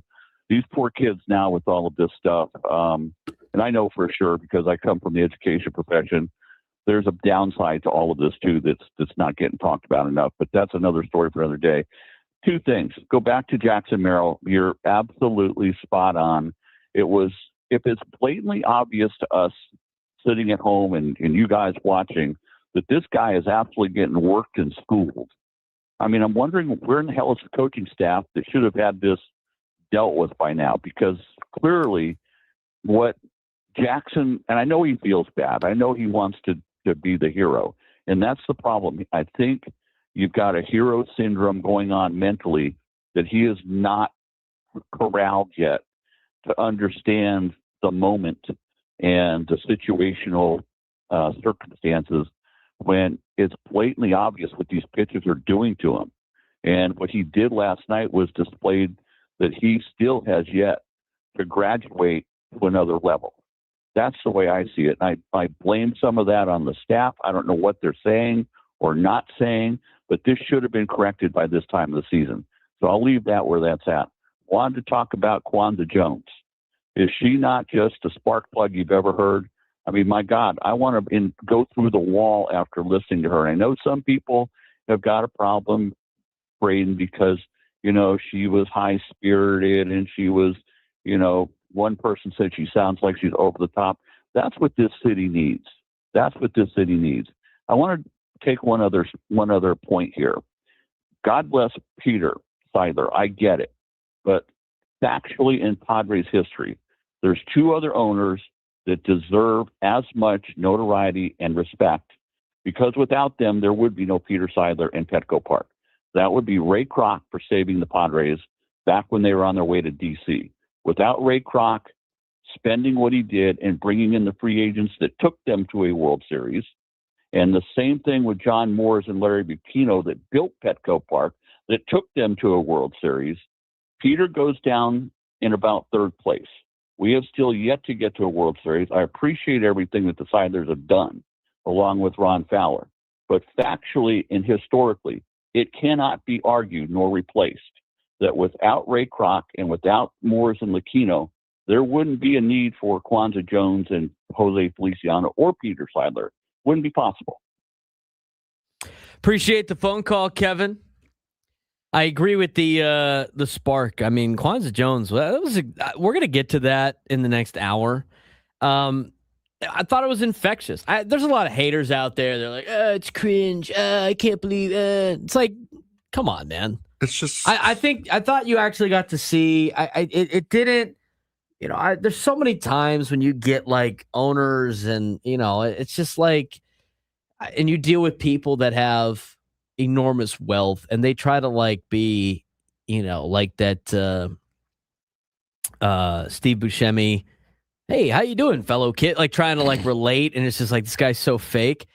Speaker 4: These poor kids now with all of this stuff, and I know for sure because I come from the education profession, there's a downside to all of this too that's not getting talked about enough, but that's another story for another day. Two things. Go back to Jackson Merrill. You're absolutely spot on. If it's blatantly obvious to us sitting at home and you guys watching that this guy is absolutely getting worked and schooled, I mean, I'm wondering where in the hell is the coaching staff that should have had this dealt with by now, because clearly what Jackson, and I know he feels bad. I know he wants to be the hero. And that's the problem. I think you've got a hero syndrome going on mentally that he is not corralled yet to understand the moment and the situational circumstances when it's blatantly obvious what these pitchers are doing to him. And what he did last night was displayed that he still has yet to graduate to another level. That's the way I see it. And I blame some of that on the staff. I don't know what they're saying or not saying, but this should have been corrected by this time of the season. So I'll leave that where that's at. Wanted to talk about Kwanza Jones. Is she not just a spark plug you've ever heard? I mean, my God, I want to go through the wall after listening to her. And I know some people have got a problem, Braden, because, she was high-spirited and she was, one person said she sounds like she's over the top. That's what this city needs. I want to take one other point here. God bless Peter Seidler. I get it. But factually in Padres history, there's two other owners that deserve as much notoriety and respect, because without them, there would be no Peter Seidler and Petco Park. That would be Ray Kroc for saving the Padres back when they were on their way to D.C. Without Ray Kroc spending what he did and bringing in the free agents that took them to a World Series, and the same thing with John Moores and Larry Bucchino that built Petco Park that took them to a World Series, Peter goes down in about third place. We have still yet to get to a World Series. I appreciate everything that the Seidlers have done, along with Ron Fowler. But factually and historically, it cannot be argued nor replaced that without Ray Kroc and without Moores and Lucchino, there wouldn't be a need for Kwanza Jones and José Feliciano or Peter Seidler. Wouldn't be possible.
Speaker 1: Appreciate the phone call, Kevin. I agree with the spark. I mean, Kwanza Jones, we're going to get to that in the next hour. I thought it was infectious. There's a lot of haters out there. They're like, it's cringe. I can't believe it. It's like, come on, man.
Speaker 3: It's just,
Speaker 1: I thought you actually got to see, it didn't, there's so many times when you get like owners and, it's just like, and you deal with people that have enormous wealth and they try to like be, like that, Steve Buscemi, hey, how you doing, fellow kid? Like trying to like relate. And it's just like, this guy's so fake.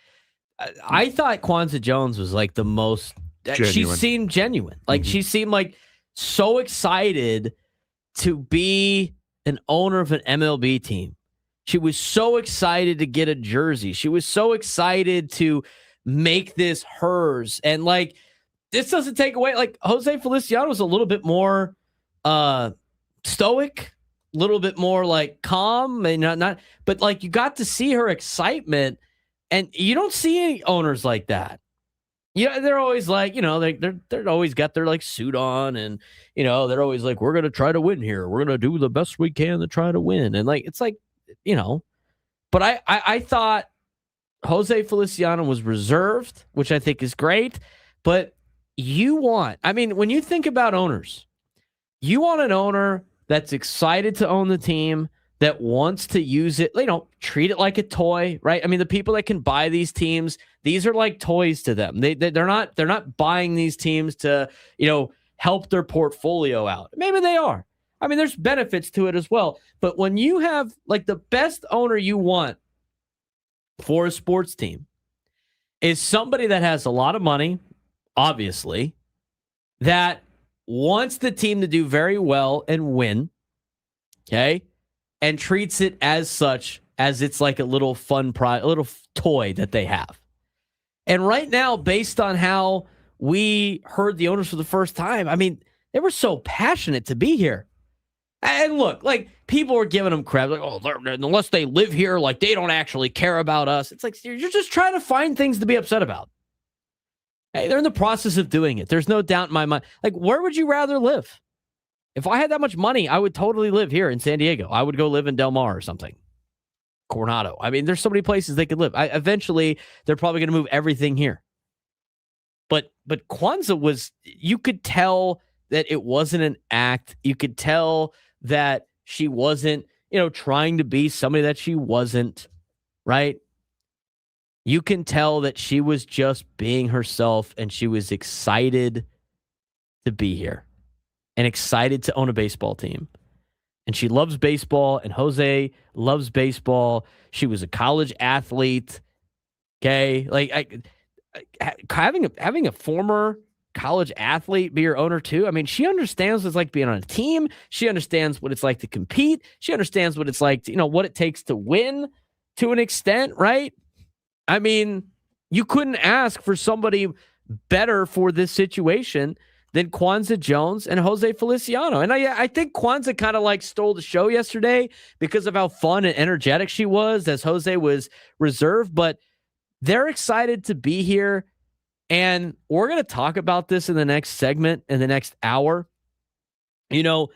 Speaker 1: I thought Kwanza Jones was like the most, she seemed genuine. Like she seemed like so excited to be an owner of an MLB team. She was so excited to get a jersey. She was so excited to make this hers. And like, this doesn't take away, like José Feliciano was a little bit more stoic, a little bit more like calm and not, but like you got to see her excitement and you don't see any owners like that. they're always like, they're always got their like suit on, and they're always like, we're gonna try to win here. We're gonna do the best we can to try to win, and like it's like, But I thought Jose Feliciano was reserved, which I think is great. But when you think about owners, you want an owner that's excited to own the team, that wants to use it, treat it like a toy, right? I mean, the people that can buy these teams, these are like toys to them. They're not buying these teams to, help their portfolio out. Maybe they are. I mean, there's benefits to it as well. But when you have like the best owner you want for a sports team is somebody that has a lot of money, obviously, that wants the team to do very well and win, okay? And treats it as such, as it's like a little fun a little toy that they have. And right now, based on how we heard the owners for the first time, I mean, they were so passionate to be here. And look, like, people were giving them crap, like, unless they live here, like, they don't actually care about us. It's like, you're just trying to find things to be upset about. Hey, they're in the process of doing it. There's no doubt in my mind. Like, where would you rather live? If I had that much money, I would totally live here in San Diego. I would go live in Del Mar or something. Coronado. I mean, there's so many places they could live. Eventually, they're probably going to move everything here. But Kwanza you could tell that it wasn't an act. You could tell that she wasn't, trying to be somebody that she wasn't, right? You can tell that she was just being herself, and she was excited to be here and excited to own a baseball team. And she loves baseball, and Jose loves baseball. She was a college athlete. Okay. Like, having a former college athlete be your owner too. I mean, she understands what it's like being on a team. She understands what it's like to compete. She understands what it's like to, what it takes to win to an extent, right? I mean, you couldn't ask for somebody better for this situation than Kwanza Jones and Jose Feliciano. And I think Kwanza kind of like stole the show yesterday because of how fun and energetic she was, as Jose was reserved. But they're excited to be here. And we're going to talk about this in the next segment, in the next hour. Kevin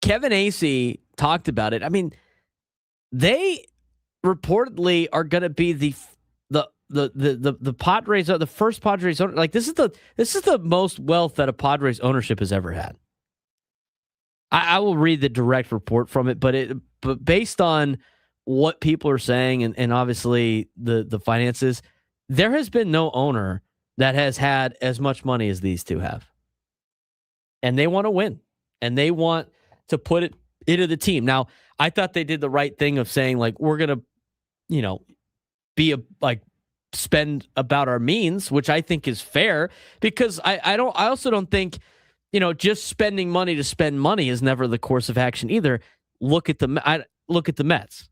Speaker 1: Acee talked about it. I mean, they reportedly are going to be the Padres, the first Padres owner. Like, this is the most wealth that a Padres ownership has ever had. I will read the direct report from it, but based on what people are saying and obviously the finances, there has been no owner that has had as much money as these two have. And they want to win. And they want to put it into the team. Now, I thought they did the right thing of saying, like, we're going to, spend about our means, which I think is fair, because I also don't think, just spending money to spend money is never the course of action either. Look at the Mets.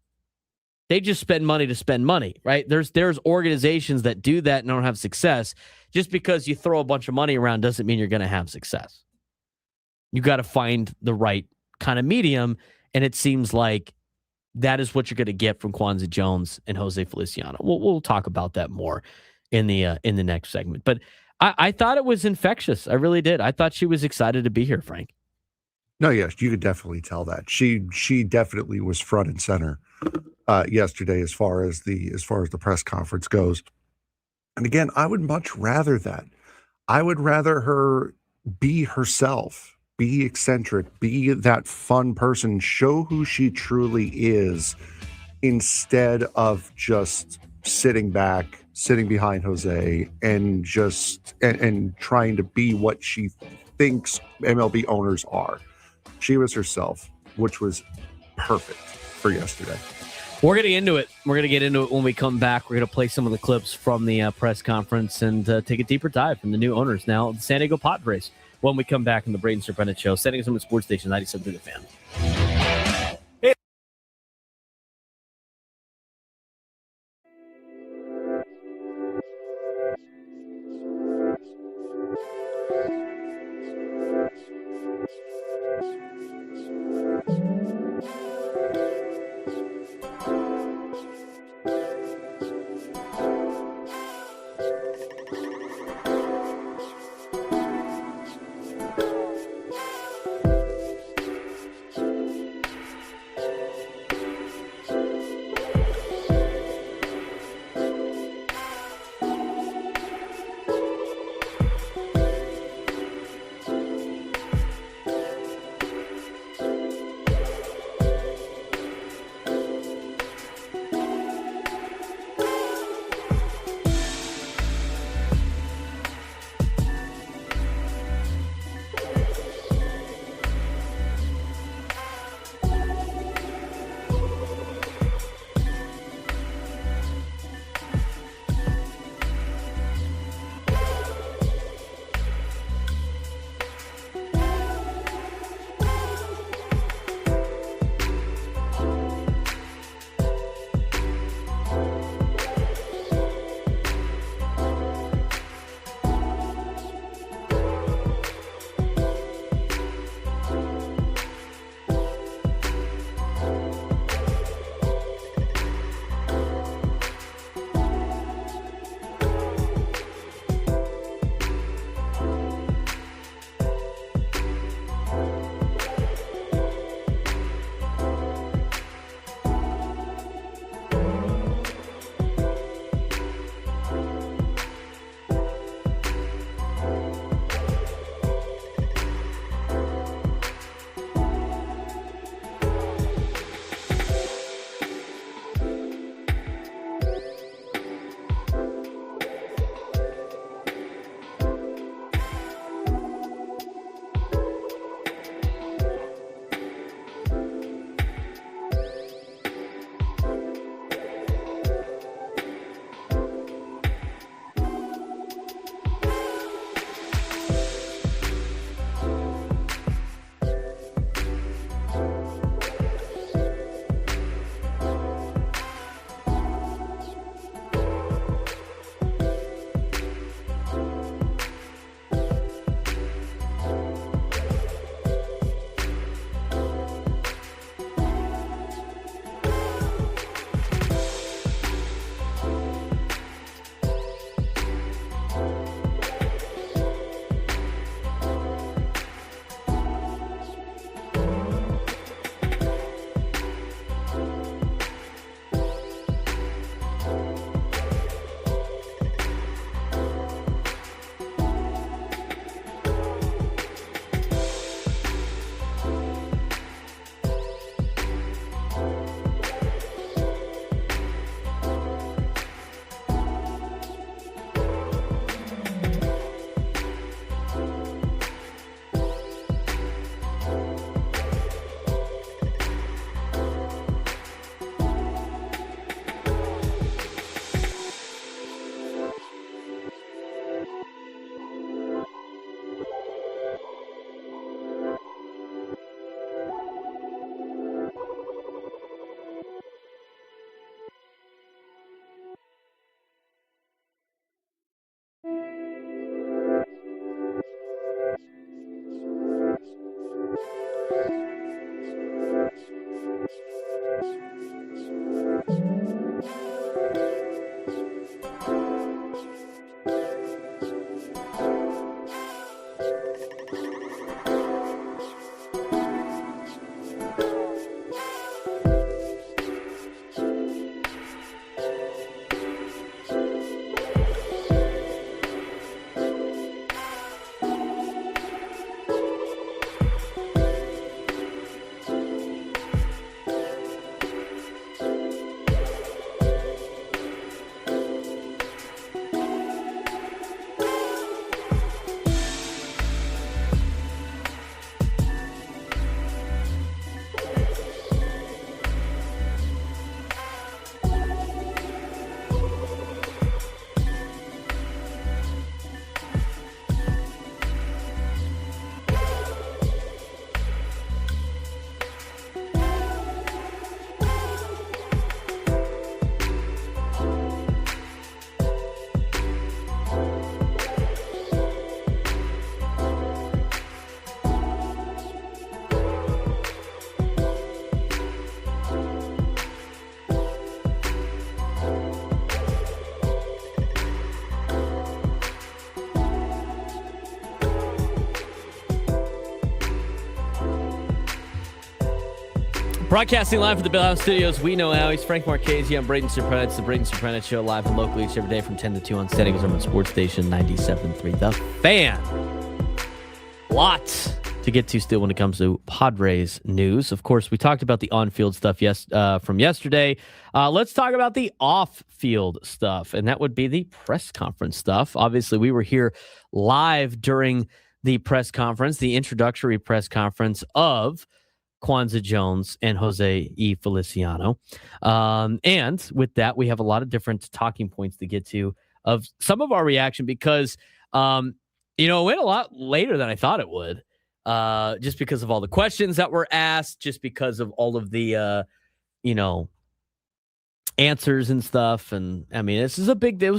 Speaker 1: They just spend money to spend money, right? There's organizations that do that and don't have success. Just because you throw a bunch of money around doesn't mean you're going to have success. You got to find the right kind of medium, and it seems like that is what you're going to get from Kwanza Jones and Jose Feliciano. We'll talk about that more in the next segment. But I thought it was infectious. I really did. I thought she was excited to be here, Frank.
Speaker 3: No, yes, you could definitely tell that. She definitely was front and center yesterday as far as the press conference goes. And again, I would much rather that. I would rather her be herself, be eccentric, be that fun person, show who she truly is, instead of just sitting back, sitting behind Jose, and just and trying to be what she thinks MLB owners are. She was herself, which was perfect for yesterday.
Speaker 1: We're going to get into it. We're going to get into it when we come back. We're going to play some of the clips from the press conference and take a deeper dive from the new owners now, the San Diego Padres, when we come back in the Braden Surprenant Show. San Diego Sports Station 97.3 The Fan. Broadcasting live from the Bill House Studios, we know how. He's Frank Marchese. I'm Braden Surprenant. It's the Braden Surprenant Show, live and locally each every day from 10 to 2 on Standing Room Sports Station 97.3. The Fan. Lots to get to still when it comes to Padres news. Of course, we talked about the on-field stuff from yesterday. Let's talk about the off-field stuff, and that would be the press conference stuff. Obviously, we were here live during the press conference, the introductory press conference of Kwanza Jones and José E. Feliciano. And with that, we have a lot of different talking points to get to of some of our reaction because, it went a lot later than I thought it would, just because of all the questions that were asked, just because of all of the, answers and stuff. And I mean, it was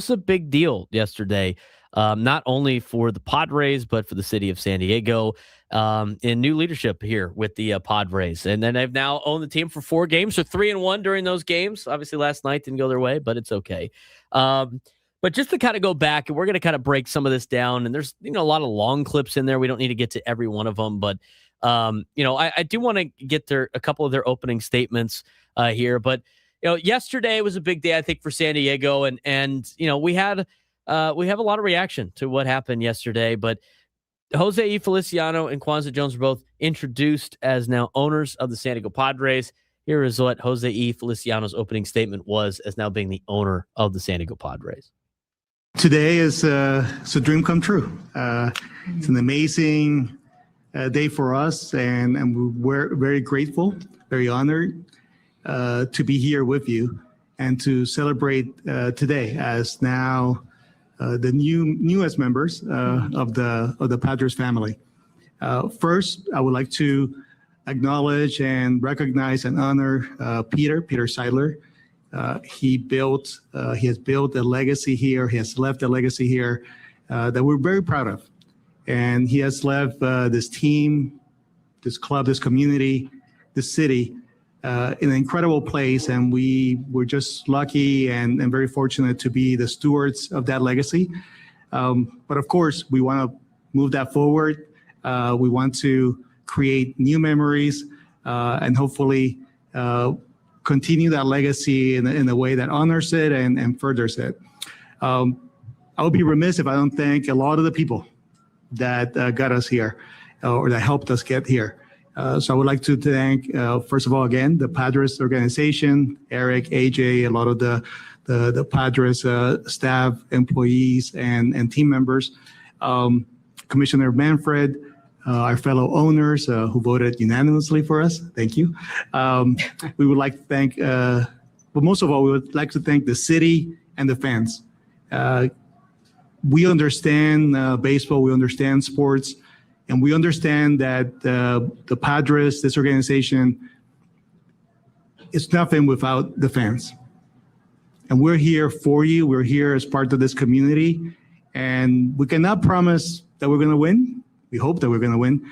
Speaker 1: a big deal yesterday, not only for the Padres, but for the city of San Diego. In new leadership here with the Padres. And then they've now owned the team for 4 games, so 3-1 during those games. Obviously, last night didn't go their way, but it's okay. But just to kind of go back, and we're going to kind of break some of this down, and there's a lot of long clips in there. We don't need to get to every one of them, but I do want to get a couple of their opening statements here. But yesterday was a big day, I think, for San Diego, and we have a lot of reaction to what happened yesterday, but José E. Feliciano and Kwanza Jones were both introduced as now owners of the San Diego Padres. Here is what José E. Feliciano's opening statement was as now being the owner of the San Diego Padres.
Speaker 5: Today is it's a dream come true. It's an amazing day for us, and we're very grateful, very honored to be here with you and to celebrate today as now the newest members of the Padres family. First, I would like to acknowledge and recognize and honor Peter Seidler. He has built a legacy here. He has left a legacy here that we're very proud of, and he has left this team, this club, this community, this city in an incredible place, and we were just lucky and very fortunate to be the stewards of that legacy. But of course, we want to move that forward. We want to create new memories and hopefully continue that legacy in a way that honors it and furthers it. I would be remiss if I don't thank a lot of the people that got us here or that helped us get here. So I would like to thank, first of all, again, the Padres organization, Eric, AJ, a lot of the Padres staff, employees, and team members, Commissioner Manfred, our fellow owners who voted unanimously for us. Thank you. We would like to thank, but most of all, we would like to thank the city and the fans. We understand baseball, we understand sports, and we understand that the Padres, this organization, is nothing without the fans. And we're here for you. We're here as part of this community. And we cannot promise that we're going to win. We hope that we're going to win.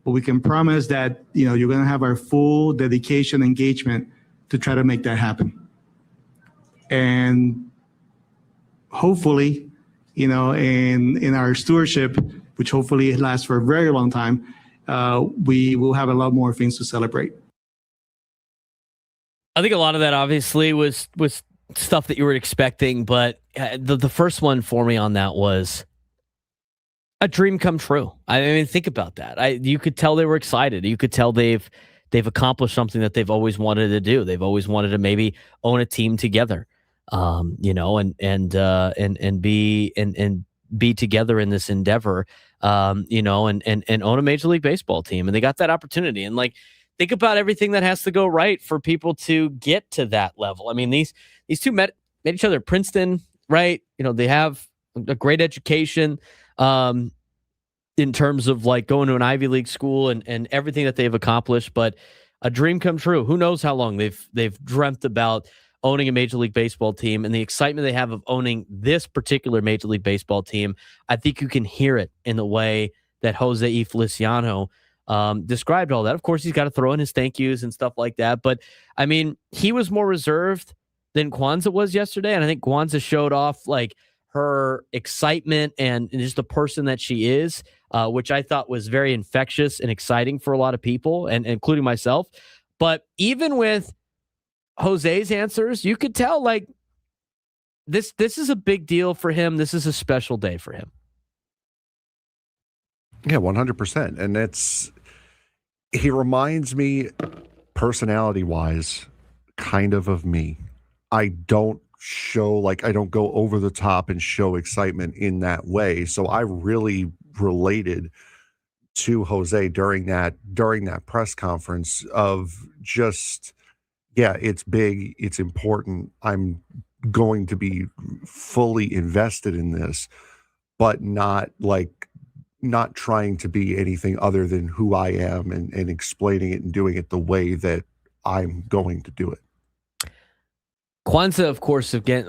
Speaker 5: But we can promise that you're going to have our full dedication, engagement to try to make that happen. And hopefully, in our stewardship, which hopefully lasts for a very long time, we will have a lot more things to celebrate.
Speaker 1: I think a lot of that obviously was stuff that you were expecting, but the first one for me on that was a dream come true. I mean, think about that. You could tell they were excited. You could tell they've accomplished something that they've always wanted to do. They've always wanted to maybe own a team together, and be together in this endeavor, and own a Major League Baseball team. And they got that opportunity. And like, think about everything that has to go right for people to get to that level. I mean, these two met each other at Princeton, right? They have a great education. In terms of like going to an Ivy League school and everything that they've accomplished, but a dream come true. Who knows how long they've dreamt about owning a Major League Baseball team, and the excitement they have of owning this particular Major League Baseball team. I think you can hear it in the way that José E. Feliciano described all that. Of course, he's got to throw in his thank yous and stuff like that, but I mean, he was more reserved than Kwanza was yesterday, and I think Kwanza showed off like her excitement and just the person that she is, which I thought was very infectious and exciting for a lot of people, and including myself. But even with Jose's answers, you could tell like this is a big deal for him. This is a special day for him.
Speaker 3: Yeah, 100%. And he reminds me personality-wise kind of me. I don't go over the top and show excitement in that way. So I really related to Jose during that press conference of just, yeah, it's big, it's important. I'm going to be fully invested in this, but not trying to be anything other than who I am and explaining it and doing it the way that I'm going to do it.
Speaker 1: Kwanza, of course, again,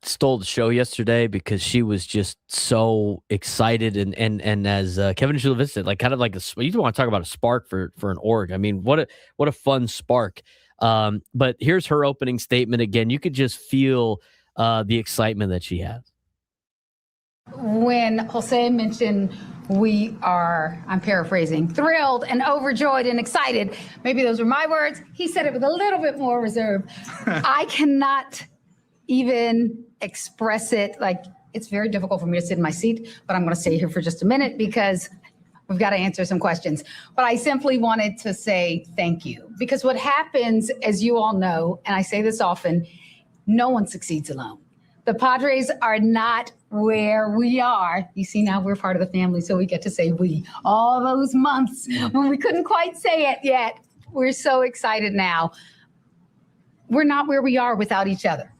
Speaker 1: stole the show yesterday because she was just so excited and as Kevin Shulevitz said, kind of like you want to talk about a spark for an org. I mean, what a fun spark. But here's her opening statement again. You could just feel the excitement that she has.
Speaker 6: When Jose mentioned we are, I'm paraphrasing, thrilled and overjoyed and excited, maybe those were my words, he said it with a little bit more reserve. I cannot even express it. It's very difficult for me to sit in my seat, but I'm going to stay here for just a minute because we've got to answer some questions. But I simply wanted to say thank you, because what happens, as you all know, and I say this often, no one succeeds alone. The Padres are not where we are. You see, now we're part of the family, so we get to say we. All those months when we couldn't quite say it yet, we're so excited now. We're not where we are without each other.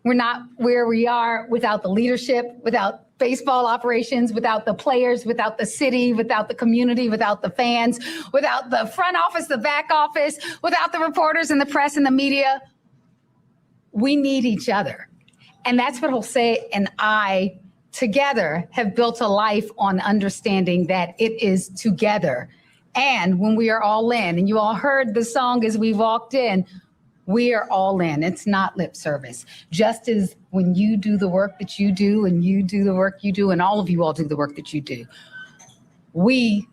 Speaker 6: We're not where we are without the leadership, without baseball operations, without the players, without the city, without the community, without the fans, without the front office, the back office, without the reporters and the press and the media. We need each other. And that's what Jose and I together have built a life on, understanding that it is together. And when we are all in, and you all heard the song as we walked in, we are all in. It's not lip service. Just as when you do the work that you do, and you do the work you do, and all of you all do the work that you do, we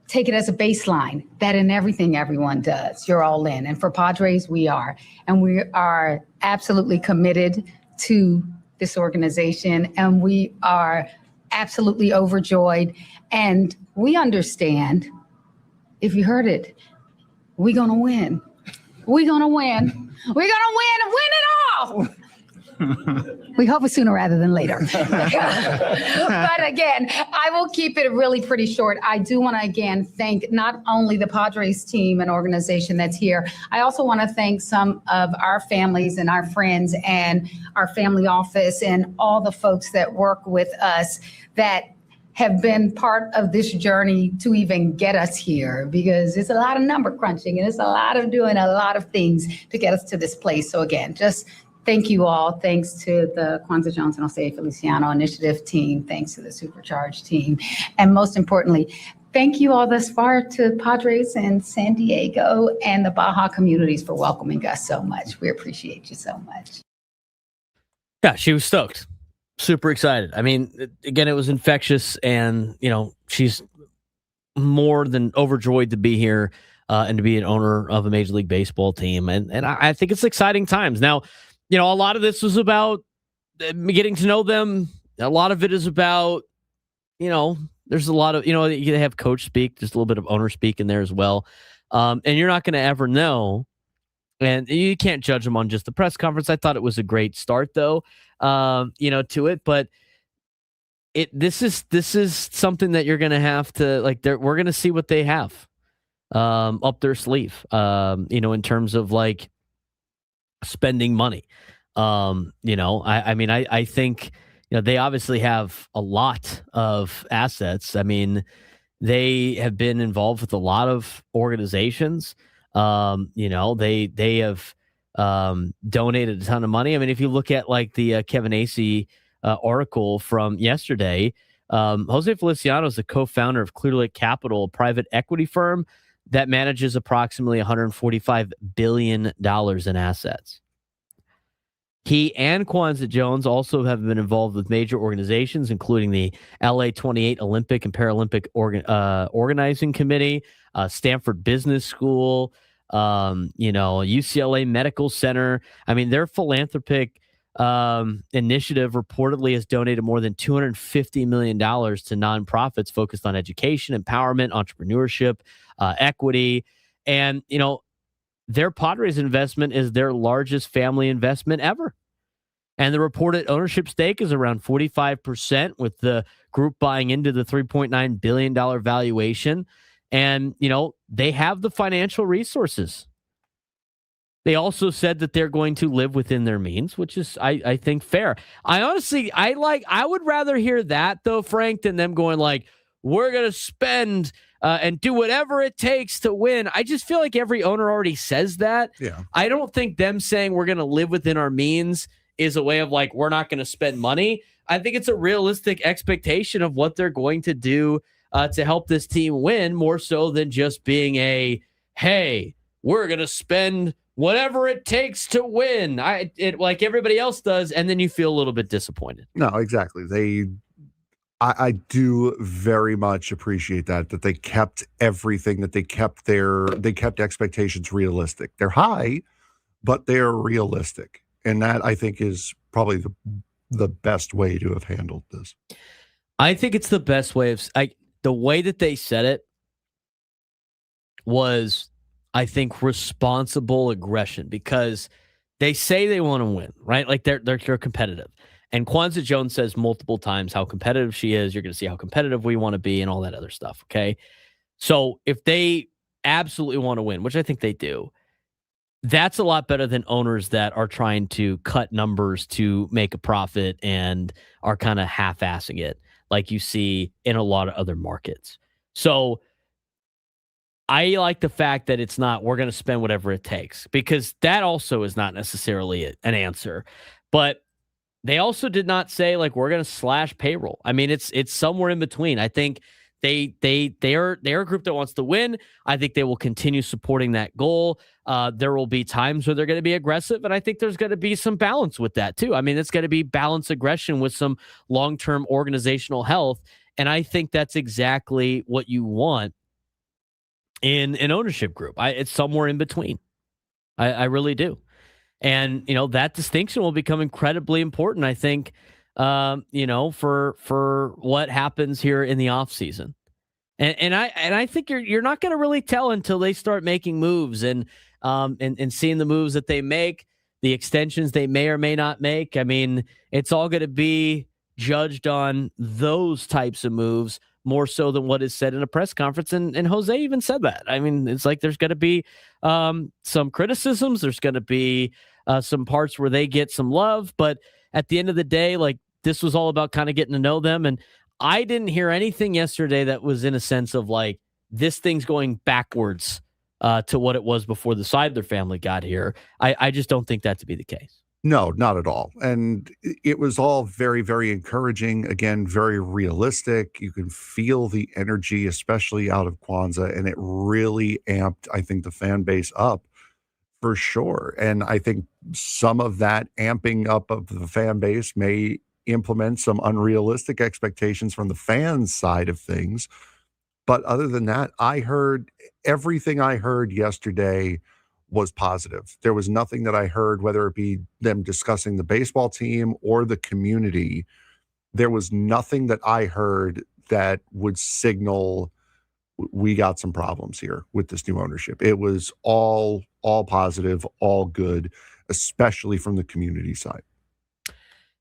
Speaker 6: take it as a baseline that in everything everyone does, you're all in. And for Padres, we are. And we are absolutely committed to this organization, and we are absolutely overjoyed, and we understand, if you heard it, we're gonna win. We're gonna win. We're gonna win and win it all. We hope it's sooner rather than later. But again, I will keep it really pretty short. I do want to again thank not only the Padres team and organization that's here, I also want to thank some of our families and our friends and our family office and all the folks that work with us that have been part of this journey to even get us here, because it's a lot of number crunching and it's a lot of doing a lot of things to get us to this place. So again, just thank you all. Thanks to the Kwanza Jones and José Feliciano Initiative team. Thanks to the Supercharged team. And most importantly, thank you all thus far to Padres and San Diego and the Baja communities for welcoming us so much. We appreciate you so much.
Speaker 1: Yeah, she was stoked. Super excited. I mean, again, it was infectious, and, she's more than overjoyed to be here. and to be an owner of a Major League Baseball team. And I think it's exciting times. Now, a lot of this was about getting to know them. A lot of it is about, there's a lot of, you have coach speak. There's a little bit of owner speak in there as well. And you're not going to ever know. And you can't judge them on just the press conference. I thought it was a great start, though, to it. But this is something that you're going to have to, we're going to see what they have up their sleeve, in terms of spending money. I think, they obviously have a lot of assets. I mean, they have been involved with a lot of organizations. They have donated a ton of money. I mean, if you look at the Kevin Acee article from yesterday, Jose Feliciano is the co-founder of Clear Lake Capital, a private equity firm that manages approximately $145 billion in assets. He and Kwanza Jones also have been involved with major organizations, including the LA 28 Olympic and Paralympic Organizing Committee, Stanford Business School, UCLA Medical Center. I mean, their philanthropic initiative reportedly has donated more than $250 million to nonprofits focused on education, empowerment, entrepreneurship, equity. And, their Padres investment is their largest family investment ever. And the reported ownership stake is around 45%, with the group buying into the $3.9 billion valuation. And, they have the financial resources. They also said that they're going to live within their means, which is, I think, fair. I honestly, I would rather hear that, though, Frank, than them going we're going to spend and do whatever it takes to win. I just feel like every owner already says that.
Speaker 3: Yeah.
Speaker 1: I don't think them saying we're going to live within our means is a way of we're not going to spend money. I think it's a realistic expectation of what they're going to do to help this team win, more so than just being hey, we're going to spend whatever it takes to win. Like everybody else does, and then you feel a little bit disappointed.
Speaker 3: No, exactly. I do very much appreciate that they kept everything, that they kept expectations realistic. They're high, but they're realistic. And that, I think, is probably the best way to have handled this.
Speaker 1: I think it's the best way of the way that they said it was, I think, responsible aggression, because they say they want to win, right? They're competitive. And Kwanza Jones says multiple times how competitive she is. You're going to see how competitive we want to be and all that other stuff, okay? So if they absolutely want to win, which I think they do, that's a lot better than owners that are trying to cut numbers to make a profit and are kind of half-assing it, like you see in a lot of other markets. So I like the fact that it's not, we're going to spend whatever it takes, because that also is not necessarily an answer. But they also did not say we're going to slash payroll. I mean, it's somewhere in between. I think they're a group that wants to win. I think they will continue supporting that goal. There will be times where they're going to be aggressive, and I think there's going to be some balance with that too. I mean, it's going to be balanced aggression with some long-term organizational health, and I think that's exactly what you want in an ownership group. It's somewhere in between. I really do. And, that distinction will become incredibly important, I think, for what happens here in the offseason. And I think you're not going to really tell until they start making moves and seeing the moves that they make, the extensions they may or may not make. I mean, it's all going to be judged on those types of moves more so than what is said in a press conference. And Jose even said that. I mean, it's there's going to be some criticisms. There's going to be some parts where they get some love. But at the end of the day, this was all about kind of getting to know them. And I didn't hear anything yesterday that was in a sense of this thing's going backwards to what it was before the Seidler family got here. I just don't think that to be the case.
Speaker 3: No, not at all. And it was all very, very encouraging. Again, very realistic. You can feel the energy, especially out of Kwanza, and it really amped, I think, the fan base up for sure. And I think some of that amping up of the fan base may implement some unrealistic expectations from the fans' side of things. But other than that, everything I heard yesterday was positive. There was nothing that I heard, whether it be them discussing the baseball team or the community. There was nothing that I heard that would signal we got some problems here with this new ownership. It was all positive, all good, especially from the community side.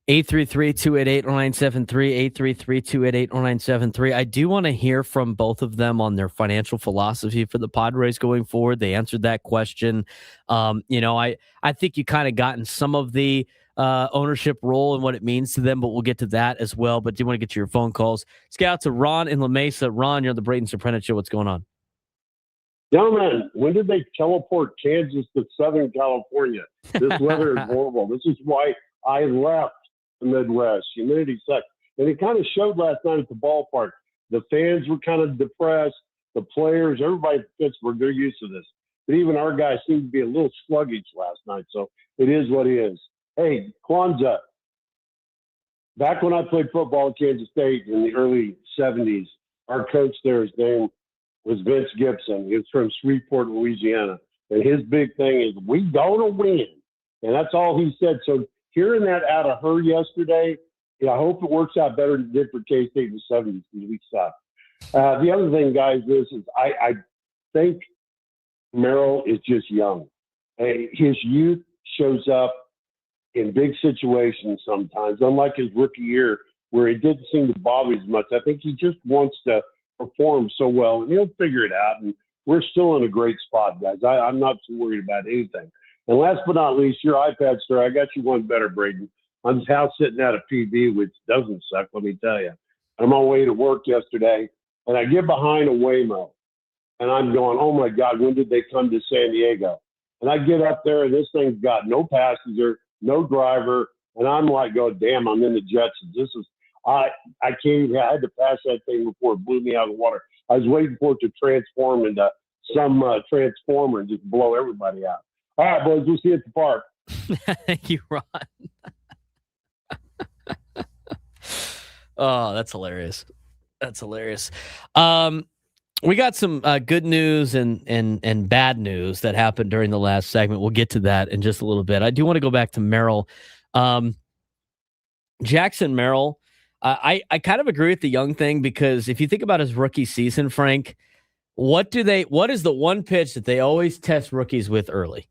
Speaker 1: 833-288-0973, 833-288-0973. I do want to hear from both of them on their financial philosophy for the Padres going forward. They answered that question. I think you kind of gotten some of the ownership role and what it means to them, but we'll get to that as well. But do you want to get to your phone calls? Let's get out to Ron in La Mesa. Ron, you're on the Braden Surprenant Show. What's going on?
Speaker 7: Gentlemen, when did they teleport Kansas to Southern California? This weather is horrible. This is why I left the Midwest. Humidity sucks. And it kind of showed last night at the ballpark. The fans were kind of depressed. The players, everybody in Pittsburgh, they're used to this. But even our guys seemed to be a little sluggish last night. So it is what it is. Hey, Kwanza, back when I played football at Kansas State in the early 70s, our coach there, his name was Vince Gibson. He was from Shreveport, Louisiana. And his big thing is, we going to win. And that's all he said. So hearing that out of her yesterday, I hope it works out better than it did for K-State in the 70s because we suck. The other thing, guys, is I think Merrill is just young. His youth shows up in big situations sometimes, unlike his rookie year where it didn't seem to bother as much. I think he just wants to perform so well, and he'll figure it out. And we're still in a great spot, guys. I'm not too worried about anything. And last but not least, your iPad story, I got you one better, Braden. I'm house sitting at a PB, which doesn't suck, let me tell you. I'm on my way to work yesterday, and I get behind a Waymo, and I'm going, oh, my God, when did they come to San Diego? And I get up there, and this thing's got no passenger, no driver, and I'm like, oh, damn, I'm in the Jetsons. This is I can't even, I had to pass that thing before it blew me out of the water. I was waiting for it to transform into some transformer and just blow everybody out. All right, boys, we'll see you at the park.
Speaker 1: Thank you, Ron. Oh, that's hilarious. That's hilarious. We got some good news and bad news that happened during the last segment. We'll get to that in just a little bit. I do want to go back to Merrill. Jackson Merrill, I kind of agree with the young thing because if you think about his rookie season, Frank, what is the one pitch that they always test rookies with early?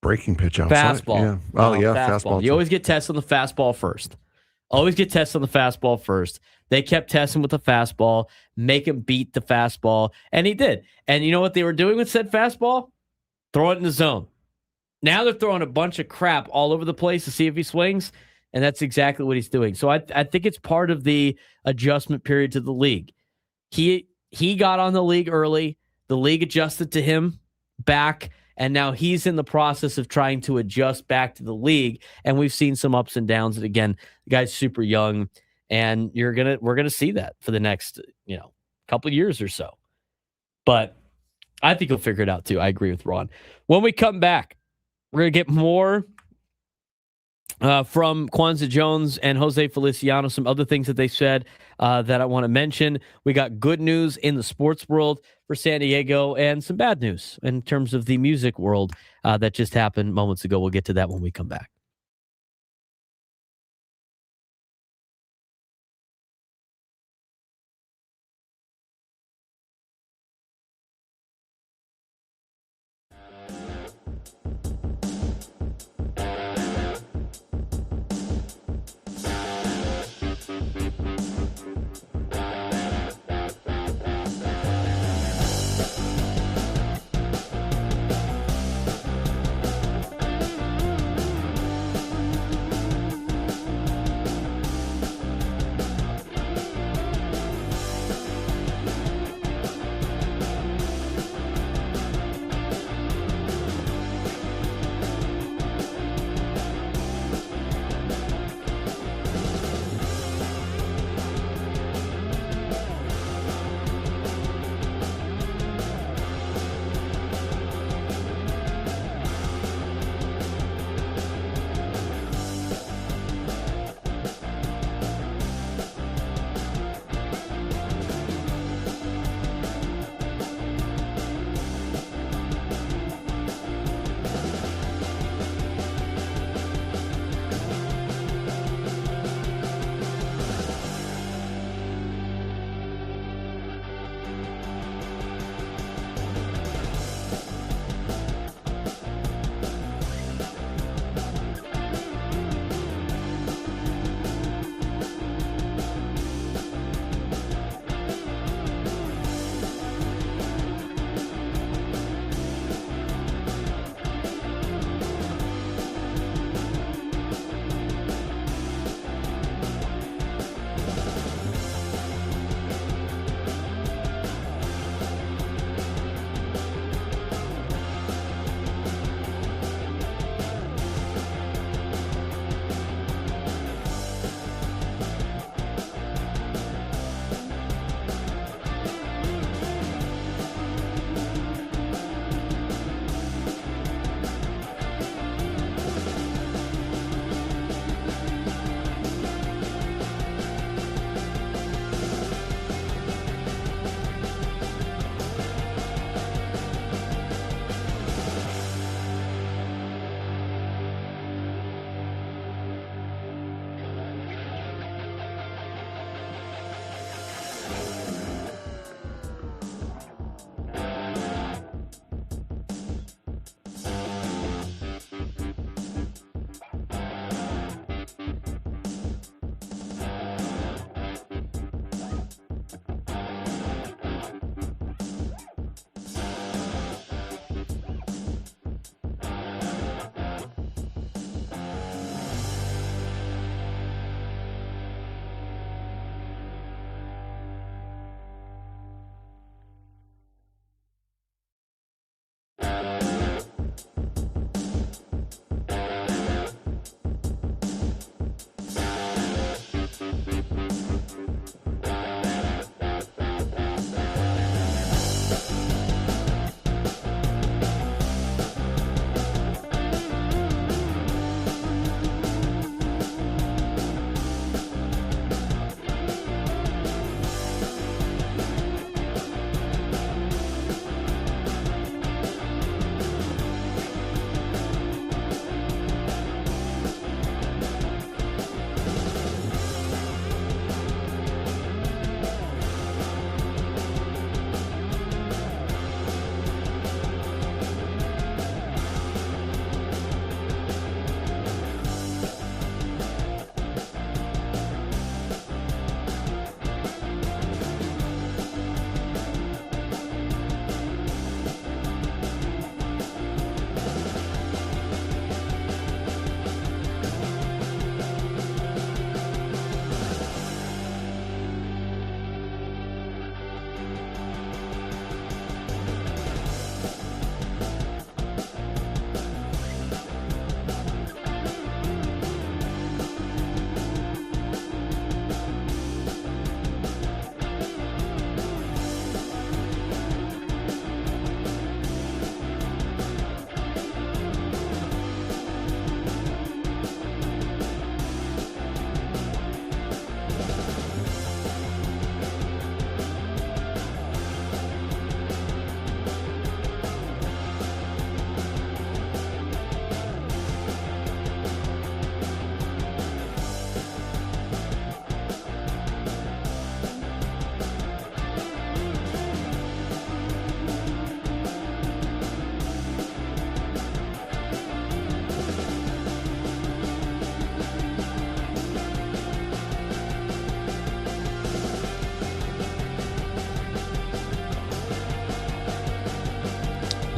Speaker 3: Breaking pitch outside.
Speaker 1: Fastball.
Speaker 3: Yeah. Oh, yeah, fastball.
Speaker 1: You always get tested on the fastball first. Always get tested on the fastball first. They kept testing with the fastball, make him beat the fastball, and he did. And you know what they were doing with said fastball? Throw it in the zone. Now they're throwing a bunch of crap all over the place to see if he swings, and that's exactly what he's doing. So I think it's part of the adjustment period to the league. He got on the league early. The league adjusted to him back, and now he's in the process of trying to adjust back to the league. And we've seen some ups and downs. And again, the guy's super young, and we're gonna see that for the next couple years or so. But I think he'll figure it out too. I agree with Ron. When we come back, we're gonna get more from Kwanza Jones and José Feliciano, some other things that they said that I want to mention. We got good news in the sports world for San Diego and some bad news in terms of the music world that just happened moments ago. We'll get to that when we come back.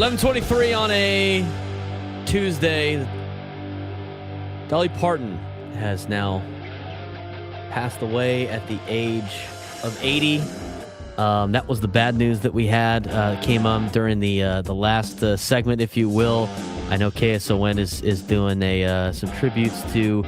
Speaker 1: 11:23 on a Tuesday. Dolly Parton has now passed away at the age of 80. That was the bad news that we had. Came during the last segment, if you will. I know KSON is doing some tributes to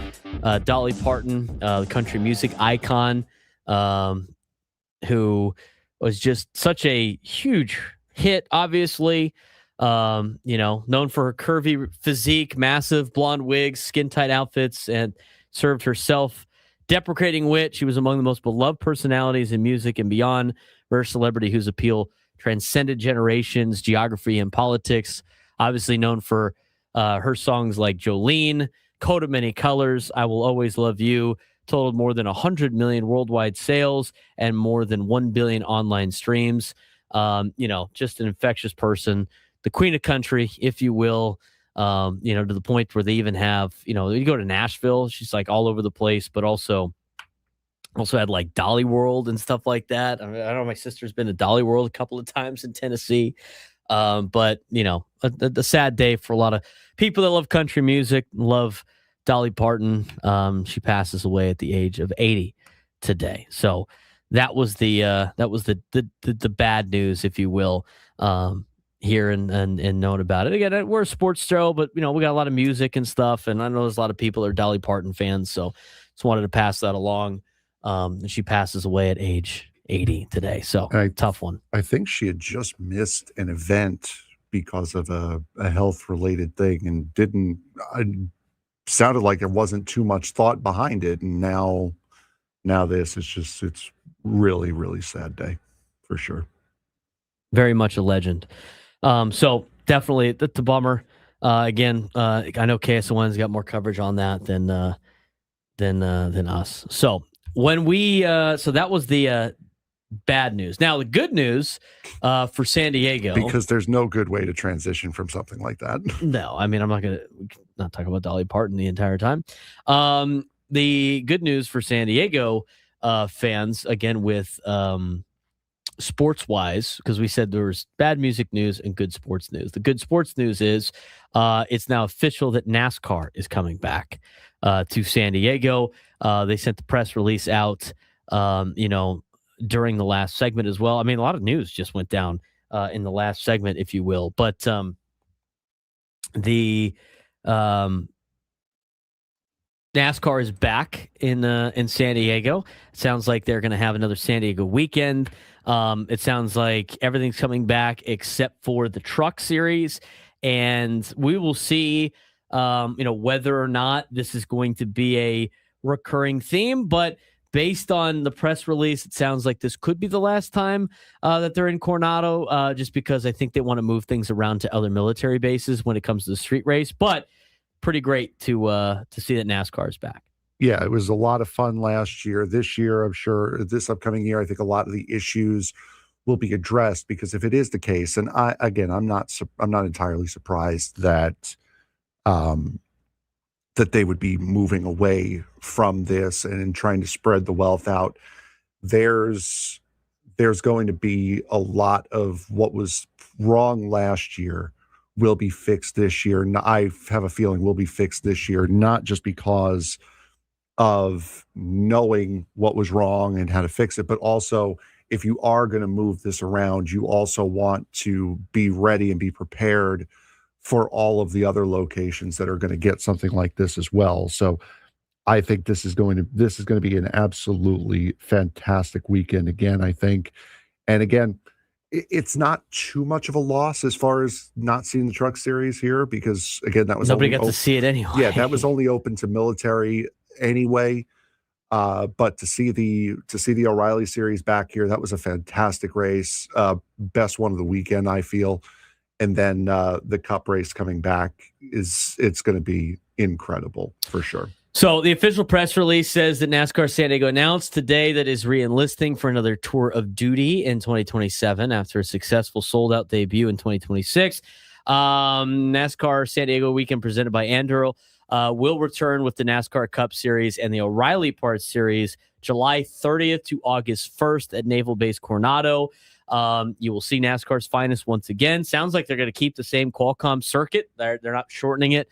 Speaker 1: Dolly Parton, the country music icon, who was just such a huge hit, obviously. Known for her curvy physique, massive blonde wigs, skin-tight outfits, and served her self-deprecating wit. She was among the most beloved personalities in music and beyond. Her celebrity whose appeal transcended generations, geography, and politics. Obviously known for her songs like Jolene, Coat of Many Colors, I Will Always Love You, totaled more than 100 million worldwide sales and more than 1 billion online streams. Just an infectious person. The queen of country, if you will, to the point where they even have, you go to Nashville, she's like all over the place, but also had like Dolly World and stuff like that. I know my sister's been to Dolly World a couple of times in Tennessee. But a sad day for a lot of people that love country music, love Dolly Parton. She passes away at the age of 80 today. So that was the bad news, if you will. Here and known about it. Again, we're a sports show, but we got a lot of music and stuff, and I know there's a lot of people that are Dolly Parton fans, so just wanted to pass that along. And she passes away at age 80 today, so tough one.
Speaker 3: I think she had just missed an event because of a health-related thing, and sounded like there wasn't too much thought behind it, and now this is just, it's really, really sad day for sure.
Speaker 1: Very much a legend. So definitely that's a bummer. Again, I know KSON's got more coverage on that than us. So when so that was the bad news. Now the good news for San Diego,
Speaker 3: because there's no good way to transition from something like that.
Speaker 1: No, I mean I'm not talk about Dolly Parton the entire time. The good news for San Diego fans, again with sports wise, because we said there was bad music news and good sports news. The good sports news is it's now official that NASCAR is coming back to San Diego. They sent the press release out, during the last segment as well. I mean, a lot of news just went down in the last segment, if you will. But the NASCAR is back in San Diego. It sounds like they're going to have another San Diego weekend. It sounds like everything's coming back except for the truck series, and we will see, whether or not this is going to be a recurring theme. But based on the press release, it sounds like this could be the last time that they're in Coronado, just because I think they want to move things around to other military bases when it comes to the street race. But pretty great to see that NASCAR is back.
Speaker 3: Yeah, it was a lot of fun last year. This year, I'm sure this upcoming year, I think a lot of the issues will be addressed, because if it is the case, and I'm not entirely surprised that that they would be moving away from this and trying to spread the wealth out. There's going to be a lot of what was wrong last year will be fixed this year. And I have a feeling will be fixed this year, not just because of knowing what was wrong and how to fix it, but also if you are going to move this around, you also want to be ready and be prepared for all of the other locations that are going to get something like this as well. So I think this is going to be an absolutely fantastic weekend again, I think. And again, it's not too much of a loss as far as not seeing the truck series here, because again, that was
Speaker 1: nobody got to see it anyway.
Speaker 3: Yeah, that was only open to military anyway. But to see the O'Reilly series back here, that was a fantastic race. Best one of the weekend, I feel. And then the Cup race coming back it's going to be incredible for sure.
Speaker 1: So the official press release says that NASCAR San Diego announced today that is re-enlisting for another tour of duty in 2027 after a successful sold-out debut in 2026. NASCAR San Diego weekend presented by Anduril will return with the NASCAR Cup Series and the O'Reilly Parts Series July 30th to August 1st at Naval Base Coronado. You will see NASCAR's finest once again. Sounds like they're going to keep the same Qualcomm circuit. They're not shortening it.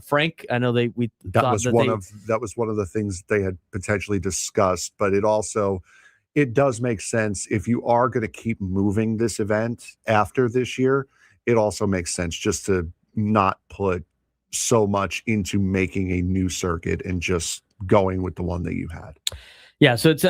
Speaker 1: Frank, I know that was one
Speaker 3: of the things they had potentially discussed, but it does make sense if you are going to keep moving this event after this year. It also makes sense just to not put so much into making a new circuit and just going with the one that you had.
Speaker 1: Yeah, so it's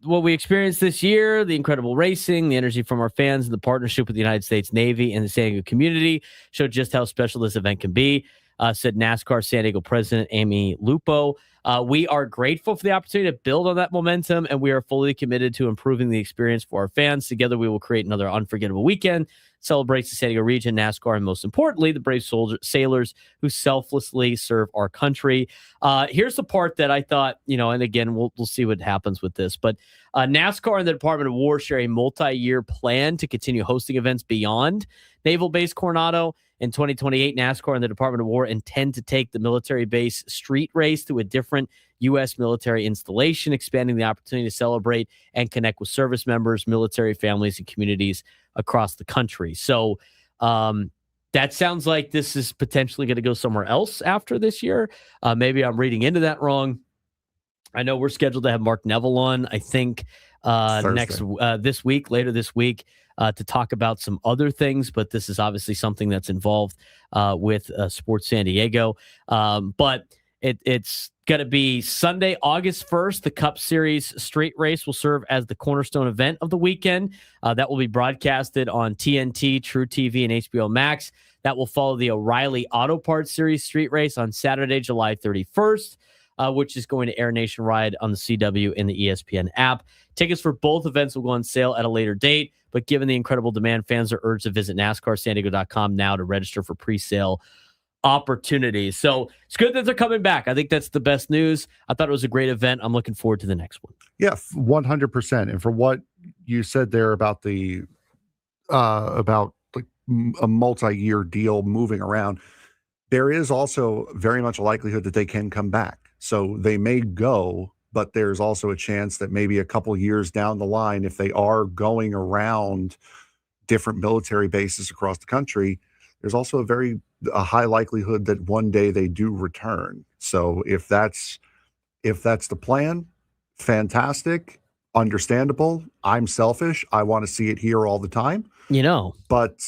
Speaker 1: what we experienced this year, the incredible racing, the energy from our fans, and the partnership with the United States Navy and the San Diego community showed just how special this event can be, said NASCAR San Diego President Amy Lupo. We are grateful for the opportunity to build on that momentum, and we are fully committed to improving the experience for our fans. Together, we will create another unforgettable weekend, celebrates the San Diego region, NASCAR, and most importantly, the brave sailors who selflessly serve our country. Here's the part that I thought, and again, we'll see what happens with this, but NASCAR and the Department of War share a multi-year plan to continue hosting events beyond Naval Base Coronado. In 2028, NASCAR and the Department of War intend to take the military base street race to a different U.S. military installation, expanding the opportunity to celebrate and connect with service members, military families, and communities across the country. So that sounds like this is potentially going to go somewhere else after this year. Maybe I'm reading into that wrong. I know we're scheduled to have Mark Neville on, I think, later this week, to talk about some other things, but this is obviously something that's involved with Sports San Diego. But it's going to be Sunday, August 1st. The Cup Series street race will serve as the cornerstone event of the weekend. That will be broadcasted on TNT, True TV, and HBO Max. That will follow the O'Reilly Auto Parts Series street race on Saturday, July 31st. Which is going to air nationwide on the CW and the ESPN app. Tickets for both events will go on sale at a later date, but given the incredible demand, fans are urged to visit NASCARSandiego.com now to register for pre-sale opportunities. So it's good that they're coming back. I think that's the best news. I thought it was a great event. I'm looking forward to the next one.
Speaker 3: Yeah, 100%. And for what you said there about the about like a multi-year deal moving around, there is also very much a likelihood that they can come back. So they may go, but there's also a chance that maybe a couple years down the line, if they are going around different military bases across the country, there's also a high likelihood that one day they do return. So if that's the plan, fantastic, understandable. I'm selfish. I want to see it here all the time. But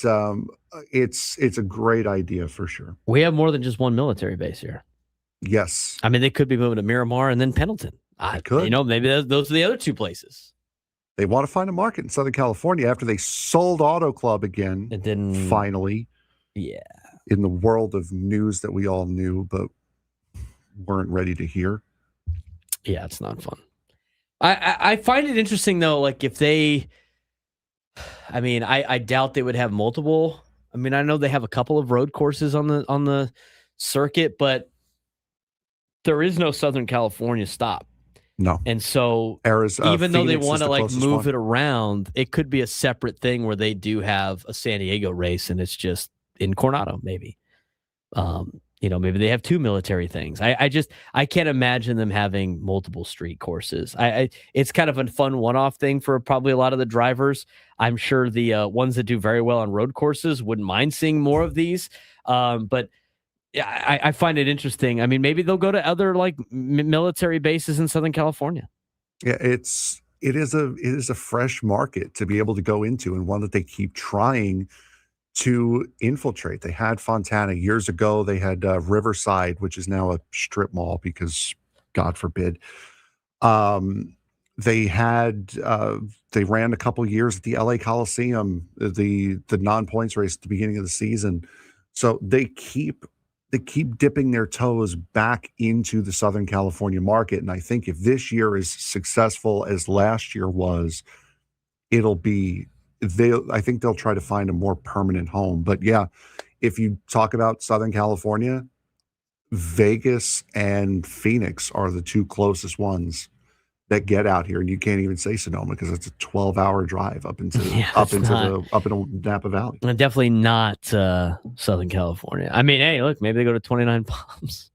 Speaker 3: it's a great idea for sure.
Speaker 1: We have more than just one military base here.
Speaker 3: Yes.
Speaker 1: I mean, they could be moving to Miramar and then Pendleton.
Speaker 3: Could.
Speaker 1: Maybe those are the other two places.
Speaker 3: They want to find a market in Southern California after they sold Auto Club again.
Speaker 1: And then
Speaker 3: finally.
Speaker 1: Yeah.
Speaker 3: In the world of news that we all knew, but weren't ready to hear.
Speaker 1: Yeah, it's not fun. I find it interesting, though, like if they... I mean, I doubt they would have multiple. I mean, I know they have a couple of road courses on the circuit, but there is no Southern California stop.
Speaker 3: No.
Speaker 1: And so even though they want to like move it around, it could be a separate thing where they do have a San Diego race and it's just in Coronado, maybe. Maybe they have two military things. I can't imagine them having multiple street courses. It's kind of a fun one-off thing for probably a lot of the drivers. I'm sure the ones that do very well on road courses wouldn't mind seeing more of these. But yeah, I find it interesting. I mean, maybe they'll go to other like military bases in Southern California.
Speaker 3: Yeah, it is a fresh market to be able to go into, and one that they keep trying to infiltrate. They had Fontana years ago. They had Riverside, which is now a strip mall because God forbid. They ran a couple years at the LA Coliseum, the non-points race at the beginning of the season. So they keep dipping their toes back into the Southern California market. And I think if this year is successful as last year was, I think they'll try to find a more permanent home. But yeah, if you talk about Southern California, Vegas and Phoenix are the two closest ones that get out here, and you can't even say Sonoma because it's a 12-hour drive up into Napa Valley.
Speaker 1: Definitely not Southern California. I mean, hey, look, maybe they go to 29 Palms.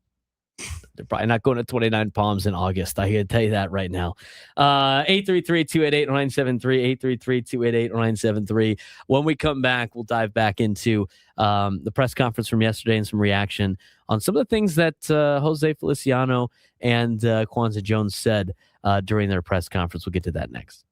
Speaker 1: They're probably not going to 29 Palms in August. I can tell you that right now. 833-288-0973, 833-288-0973. When we come back, we'll dive back into the press conference from yesterday and some reaction on some of the things that José Feliciano and Kwanza Jones said during their press conference. We'll get to that next.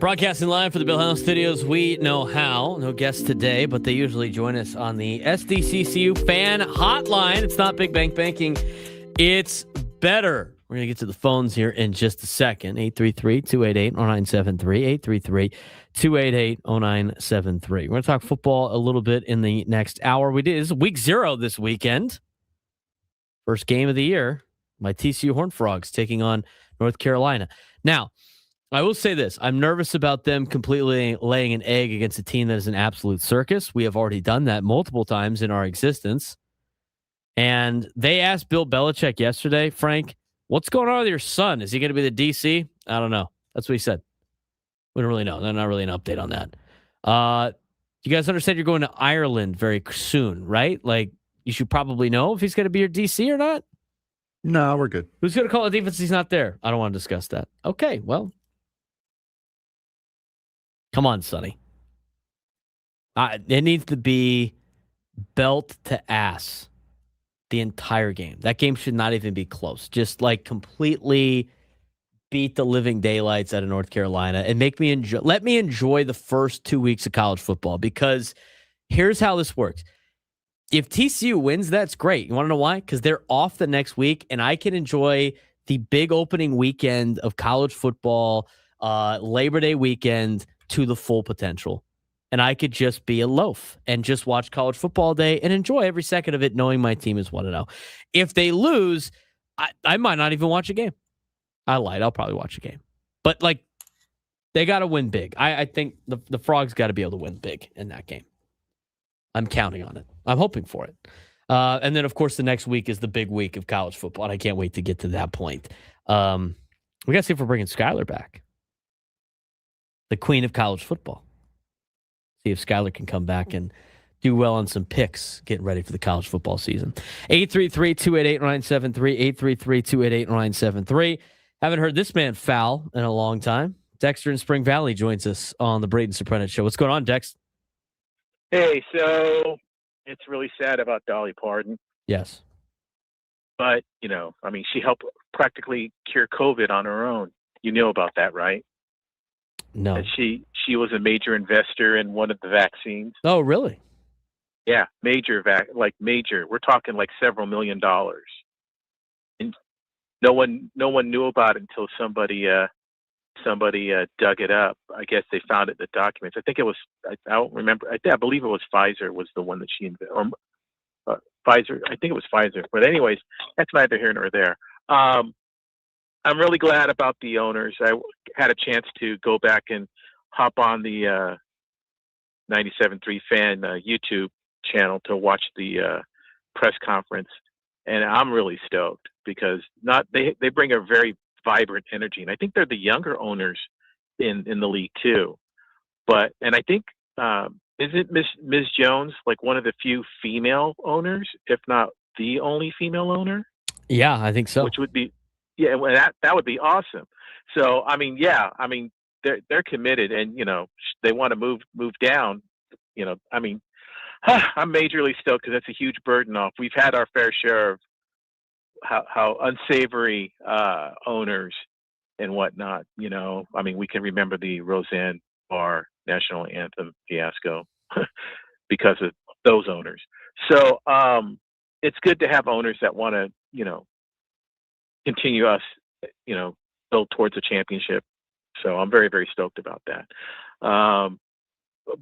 Speaker 1: Broadcasting live for the Bill House Studios. We know how. No guests today, but they usually join us on the SDCCU fan hotline. It's not Big Bank Banking. It's better. We're going to get to the phones here in just a second. 833-288-0973. 833-288-0973. We're going to talk football a little bit in the next hour. This is week 0 this weekend. First game of the year. My TCU Horned Frogs taking on North Carolina. Now, I will say this. I'm nervous about them completely laying an egg against a team that is an absolute circus. We have already done that multiple times in our existence. And they asked Bill Belichick yesterday, Frank, what's going on with your son? Is he going to be the DC? I don't know. That's what he said. We don't really know. There's not really an update on that. You guys understand you're going to Ireland very soon, right? Like, you should probably know if he's going to be your DC or not.
Speaker 3: No, we're good.
Speaker 1: Who's going to call the defense? He's not there. I don't want to discuss that. Okay, well. Come on, Sonny. It needs to be belt to ass the entire game. That game should not even be close. Just like completely beat the living daylights out of North Carolina and let me enjoy the first 2 weeks of college football, because here's how this works. If TCU wins, that's great. You want to know why? Because they're off the next week, and I can enjoy the big opening weekend of college football, Labor Day weekend, to the full potential. And I could just be a loaf and just watch college football day and enjoy every second of it, knowing my team is 1-0. If they lose, I might not even watch a game. I lied. I'll probably watch a game. But, like, they got to win big. I think the Frogs got to be able to win big in that game. I'm counting on it. I'm hoping for it. And then, of course, the next week is the big week of college football, and I can't wait to get to that point. We got to see if we're bringing Skylar back. The queen of college football. See if Skylar can come back and do well on some picks, getting ready for the college football season. 833-288-0973, 833-288-0973. Haven't heard this man foul in a long time. Dexter in Spring Valley joins us on the Braden Surprenant Show. What's going on, Dex?
Speaker 8: Hey, so it's really sad about Dolly Parton.
Speaker 1: Yes.
Speaker 8: But, she helped practically cure COVID on her own. You know about that, right?
Speaker 1: No.
Speaker 8: And she was a major investor in one of the vaccines.
Speaker 1: Oh, really?
Speaker 8: Yeah, major. We're talking like several $1 million. And no one knew about it until somebody dug it up. I guess they found it in the documents. I think it was. I don't remember. I believe it was Pfizer was the one that she invented. Or Pfizer. I think it was Pfizer. But anyways, that's neither here nor there. I'm really glad about the owners. I had a chance to go back and hop on the 97.3 fan YouTube channel to watch the press conference, and I'm really stoked because they bring a very vibrant energy, and I think they're the younger owners in the league too. And I think isn't Ms. Jones like one of the few female owners, if not the only female owner?
Speaker 1: Yeah, I think so.
Speaker 8: Which would be. Yeah, well, that would be awesome. So, they're committed, and they want to move down. I'm majorly stoked because that's a huge burden off. We've had our fair share of how unsavory owners and whatnot. We can remember the Roseanne Barr national anthem fiasco because of those owners. So, it's good to have owners that want to, continue us, build towards a championship. So I'm very, very stoked about that.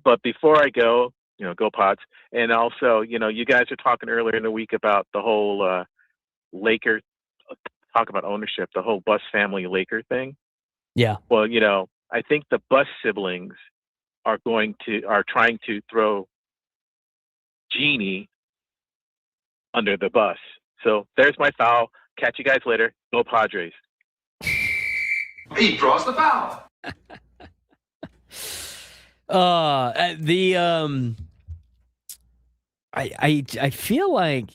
Speaker 8: But before I go, go Pods. And also, you guys are talking earlier in the week about the whole Laker, talk about ownership, the whole Buss family Laker thing.
Speaker 1: Yeah.
Speaker 8: Well, I think the Buss siblings are trying to throw Jeannie under the bus. So there's my foul. Catch you guys later. Go Padres.
Speaker 9: He draws the foul.
Speaker 1: I feel like,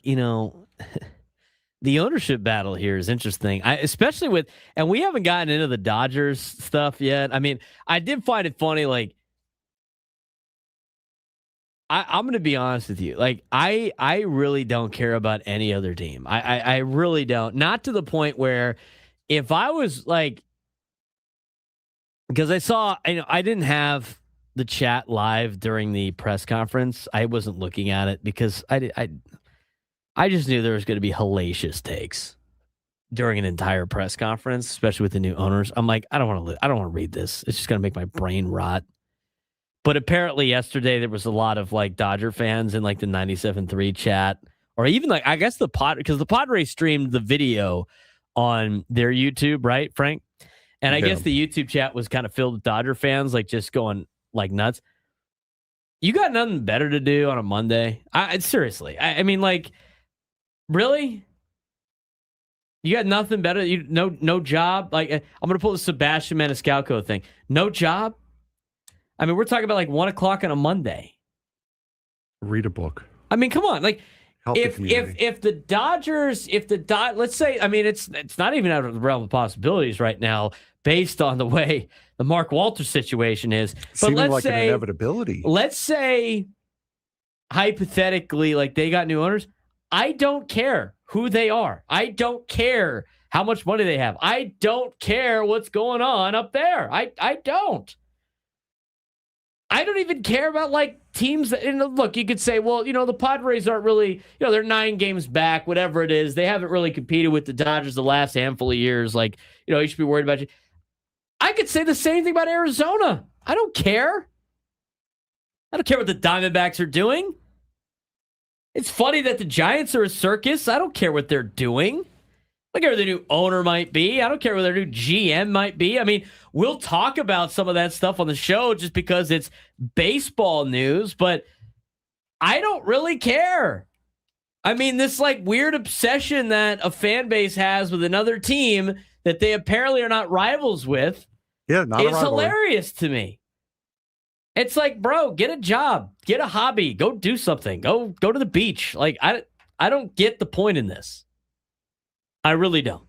Speaker 1: the ownership battle here is interesting. Especially with, and we haven't gotten into the Dodgers stuff yet. I did find it funny, like, I'm going to be honest with you. Like, I really don't care about any other team. I really don't. Not to the point where if I was like because I didn't have the chat live during the press conference. I wasn't looking at it because I just knew there was going to be hellacious takes during an entire press conference, especially with the new owners. I'm like, I don't want to read this. It's just going to make my brain rot. But apparently yesterday there was a lot of like Dodger fans in like the 97.3 chat, or even like, I guess because the Padres streamed the video on their YouTube, right, Frank? And I guess the YouTube chat was kind of filled with Dodger fans, like just going like nuts. You got nothing better to do on a Monday? Seriously. I mean, like, really? You got nothing better? No job? Like, I'm going to pull the Sebastian Maniscalco thing. No job? I mean, we're talking about like 1 o'clock on a Monday.
Speaker 3: Read a book.
Speaker 1: I mean, come on. Like, if the Dodgers, let's say, I mean, it's not even out of the realm of possibilities right now based on the way the Mark Walters situation is. But
Speaker 3: Seeming like an inevitability.
Speaker 1: Let's say, hypothetically, like they got new owners. I don't care who they are. I don't care how much money they have. I don't care what's going on up there. I don't. I don't even care about like teams that, and look, you could say, well, the Padres aren't really, they're 9 games back, whatever it is. They haven't really competed with the Dodgers the last handful of years. Like, you should be worried about you. I could say the same thing about Arizona. I don't care. I don't care what the Diamondbacks are doing. It's funny that the Giants are a circus. I don't care what they're doing. I don't care what their new owner might be. I don't care what their new GM might be. I mean, we'll talk about some of that stuff on the show just because it's baseball news, but I don't really care. I mean, this like weird obsession that a fan base has with another team that they apparently are not rivals with is hilarious to me. It's like, bro, get a job, get a hobby, go do something, go to the beach. Like, I don't get the point in this. I really don't.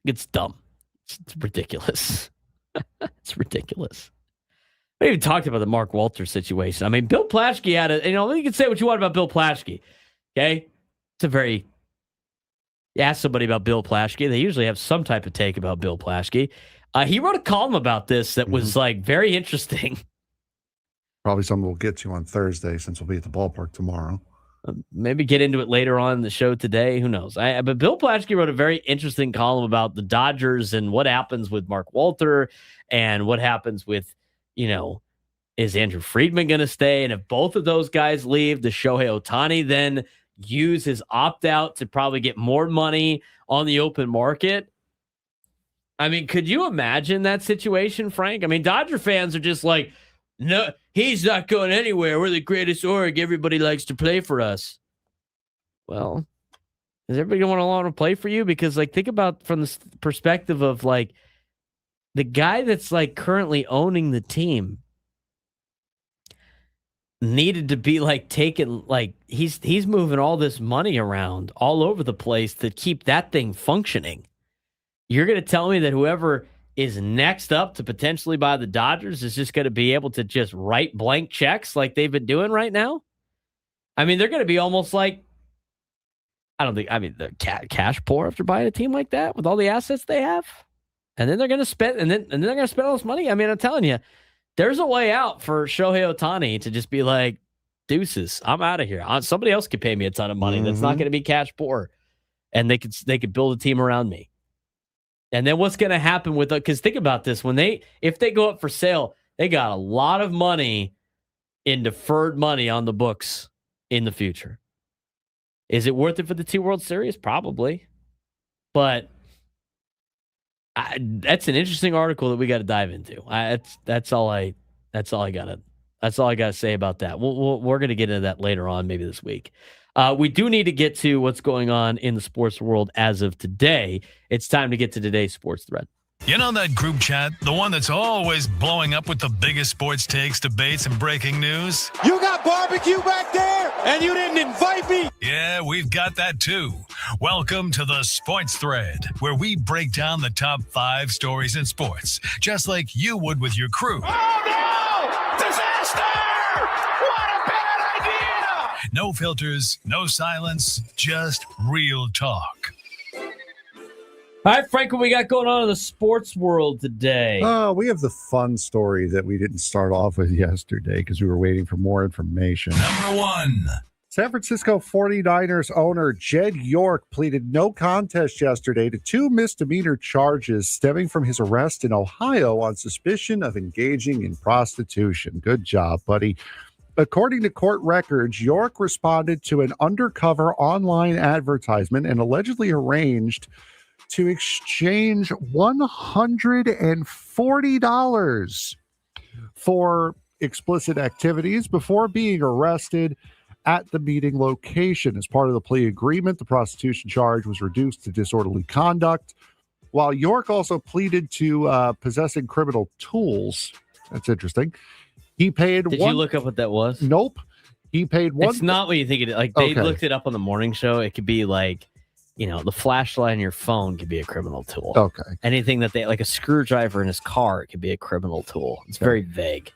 Speaker 1: It's dumb. It's ridiculous. It's ridiculous. We even talked about the Mark Walters situation. I mean, Bill Plaschke had you can say what you want about Bill Plaschke. Okay? You ask somebody about Bill Plaschke, they usually have some type of take about Bill Plaschke. He wrote a column about this that was like very interesting.
Speaker 3: Probably something we'll get to on Thursday since we'll be at the ballpark tomorrow.
Speaker 1: Maybe get into it later on in the show today. Who knows? But Bill Plaschke wrote a very interesting column about the Dodgers and what happens with Mark Walter and what happens with, is Andrew Friedman going to stay? And if both of those guys leave, does Shohei Ohtani then use his opt-out to probably get more money on the open market? I mean, could you imagine that situation, Frank? I mean, Dodger fans are just like, no, he's not going anywhere. We're the greatest org. Everybody likes to play for us. Well, is everybody going to want to play for you? Because, like, think about from the perspective of, like, the guy that's, like, currently owning the team needed to be, like, taken, like, he's moving all this money around all over the place to keep that thing functioning. You're going to tell me that whoever is next up to potentially buy the Dodgers is just going to be able to just write blank checks like they've been doing right now? I mean, they're going to be almost like, the cash poor after buying a team like that with all the assets they have. And then they're going to spend, and then they're going to spend all this money. I mean, I'm telling you, there's a way out for Shohei Ohtani to just be like, deuces, I'm out of here. Somebody else could pay me a ton of money that's not going to be cash poor. And they could build a team around me. And then what's going to happen with it? Because think about this: if they go up for sale, they got a lot of money in deferred money on the books in the future. Is it worth it for the 2 World Series? Probably, but that's an interesting article that we got to dive into. That's all I got to say about that. We're going to get into that later on, maybe this week. We do need to get to what's going on in the sports world as of today. It's time to get to today's sports thread.
Speaker 2: You know that group chat? The one that's always blowing up with the biggest sports takes, debates, and breaking news?
Speaker 10: You got barbecue back there, and you didn't invite me?
Speaker 2: Yeah, we've got that too. Welcome to the Sports Thread, where we break down the top 5 stories in sports, just like you would with your crew.
Speaker 10: Oh, no! Disaster! What a bad idea!
Speaker 2: No filters, no silence, just real talk.
Speaker 1: All right, Frank, what we got going on in the sports world today?
Speaker 3: We have the fun story that we didn't start off with yesterday because we were waiting for more information.
Speaker 2: Number 1.
Speaker 3: San Francisco 49ers owner Jed York pleaded no contest yesterday to 2 misdemeanor charges stemming from his arrest in Ohio on suspicion of engaging in prostitution. Good job, buddy. According to court records, York responded to an undercover online advertisement and allegedly arranged to exchange $140 for explicit activities before being arrested at the meeting location. As part of the plea agreement, the prostitution charge was reduced to disorderly conduct, while York also pleaded to possessing criminal tools. That's interesting. He paid
Speaker 1: Did you look up what that was?
Speaker 3: Nope. He paid one.
Speaker 1: It's not what you think it is. Like, they looked it up on the morning show. It could be like, the flashlight on your phone could be a criminal tool.
Speaker 3: Okay.
Speaker 1: Anything that like a screwdriver in his car, it could be a criminal tool. It's very vague.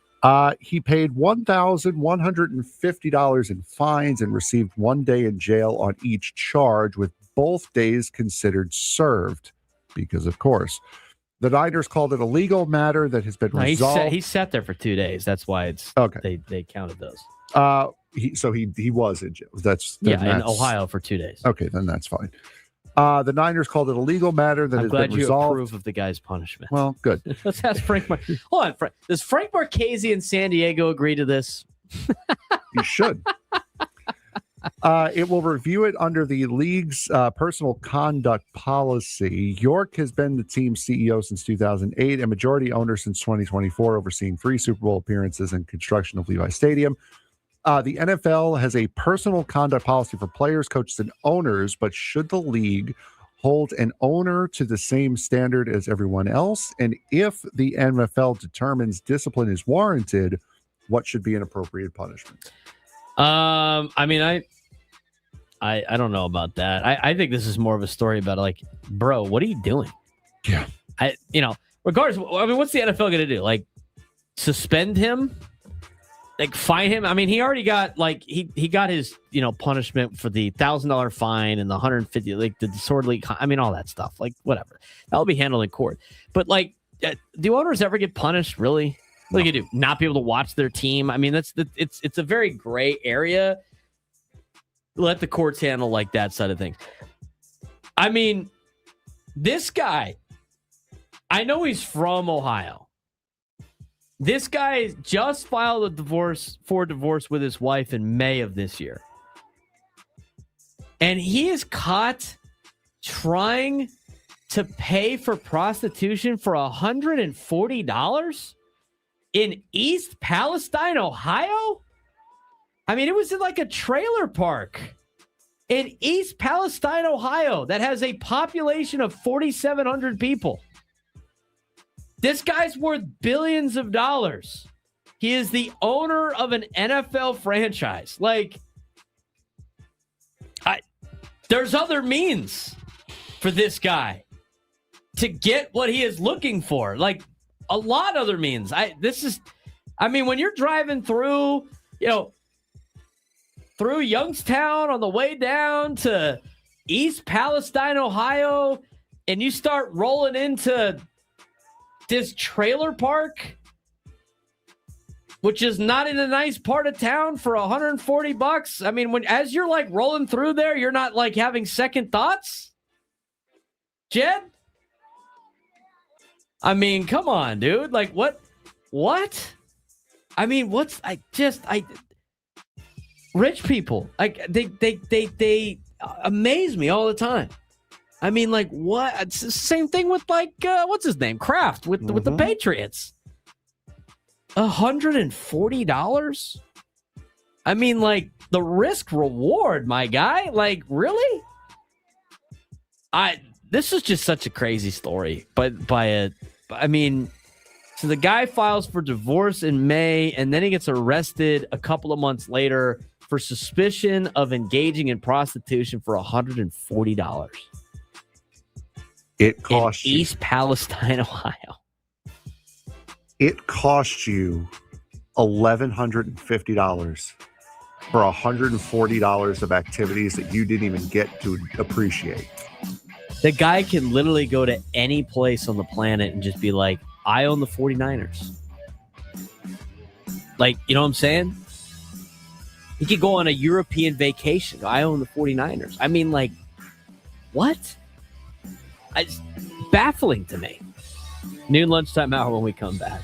Speaker 3: He paid $1,150 in fines and received 1 day in jail on each charge, with both days considered served because, of course, the Niners called it a legal matter that has been resolved.
Speaker 1: He sat there for 2 days. That's why it's
Speaker 3: okay.
Speaker 1: They counted those.
Speaker 3: He was in jail. That's
Speaker 1: in Ohio for 2 days.
Speaker 3: Okay, then that's fine. The Niners called it a legal matter that has been resolved. I'm glad you
Speaker 1: approve of the guy's punishment.
Speaker 3: Well, good.
Speaker 1: Let's ask Frank. Hold on, Frank. Does Frank Marchese in San Diego agree to this?
Speaker 3: You should. It will review it under the league's personal conduct policy. York has been the team's CEO since 2008 and majority owner since 2024, overseeing 3 Super Bowl appearances and construction of Levi Stadium. The NFL has a personal conduct policy for players, coaches, and owners, but should the league hold an owner to the same standard as everyone else? And if the NFL determines discipline is warranted, what should be an appropriate punishment?
Speaker 1: I don't know about that. I think this is more of a story about, like, bro, what are you doing?
Speaker 3: Yeah.
Speaker 1: Regardless, what's the NFL going to do? Like, suspend him? Like, fine him? I mean, he already got, like, he got his, punishment for the $1,000 fine and the $150, like, the disorderly, all that stuff. Like, whatever. That'll be handled in court. But, like, do owners ever get punished, really? What do you do? Not be able to watch their team? I mean, it's a very gray area. Let the courts handle, like, that side of things. I mean, this guy, I know he's from Ohio. This guy just filed a divorce with his wife in May of this year. And he is caught trying to pay for prostitution for $140 in East Palestine, Ohio? I mean, it was in like a trailer park in East Palestine, Ohio, that has a population of 4,700 people. This guy's worth billions of dollars. He is the owner of an NFL franchise. Like, there's other means for this guy to get what he is looking for. Like, a lot other means. When you're driving through, through Youngstown on the way down to East Palestine, Ohio, and you start rolling into this trailer park, which is not in a nice part of town, for $140. I mean, as you're like rolling through there, you're not like having second thoughts, Jed? I mean, come on, dude. Like, what? I mean, rich people, like, they amaze me all the time. I mean, like, what? It's the same thing with, like, what's his name? Kraft with the Patriots. $140? I mean, like, the risk reward, my guy. Like, really? This is just such a crazy story. So the guy files for divorce in May, and then he gets arrested a couple of months later for suspicion of engaging in prostitution for $140.
Speaker 3: It cost you,
Speaker 1: East Palestine, Ohio.
Speaker 3: It cost you $1,150 for $140 of activities that you didn't even get to appreciate.
Speaker 1: The guy can literally go to any place on the planet and just be like, I own the 49ers. Like, you know what I'm saying? He could go on a European vacation. I own the 49ers. I mean, like, what? It's baffling to me. Noon lunchtime hour when we come back.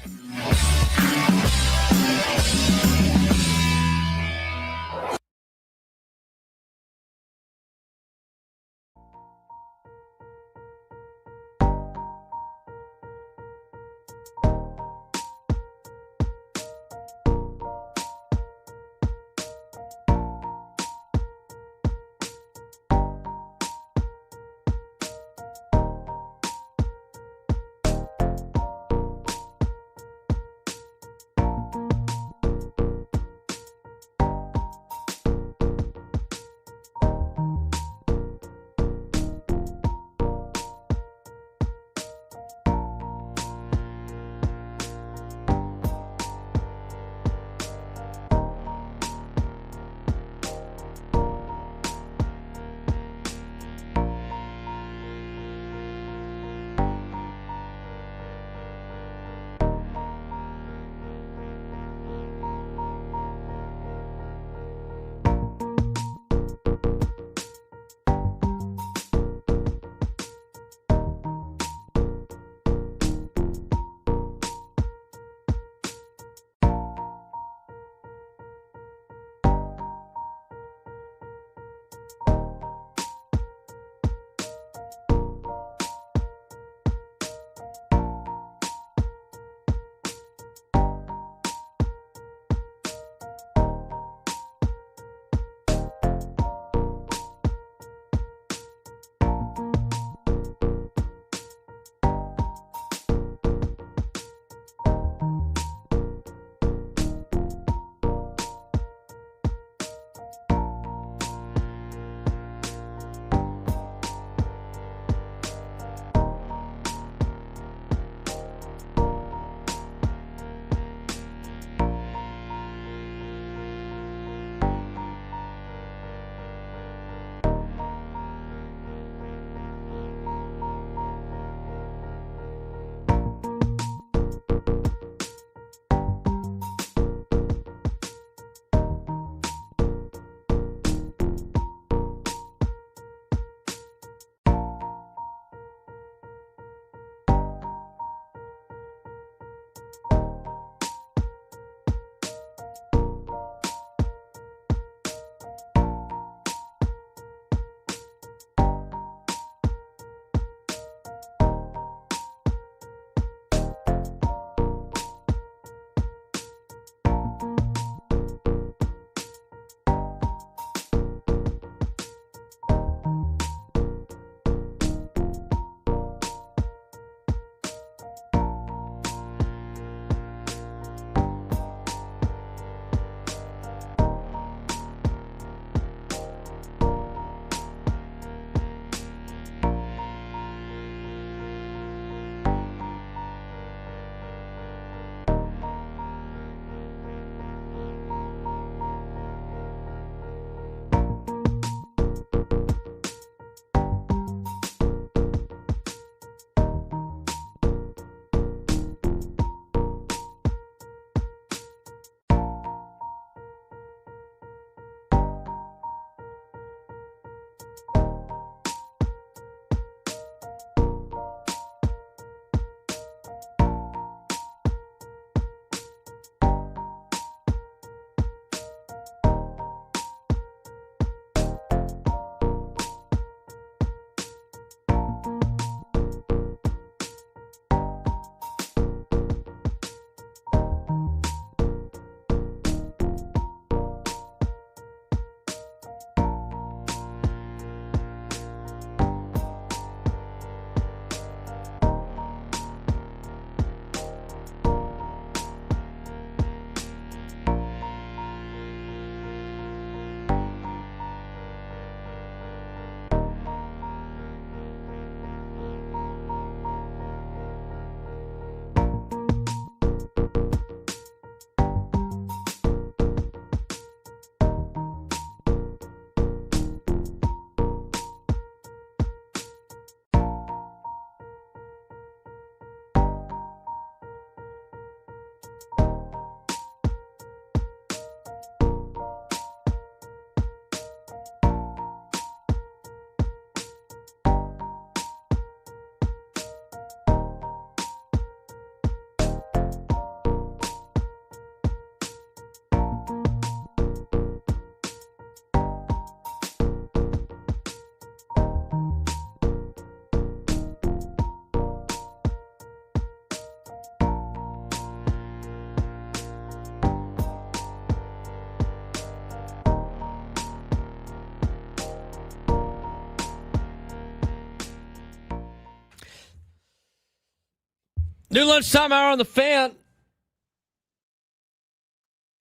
Speaker 1: New lunchtime hour on the Fan.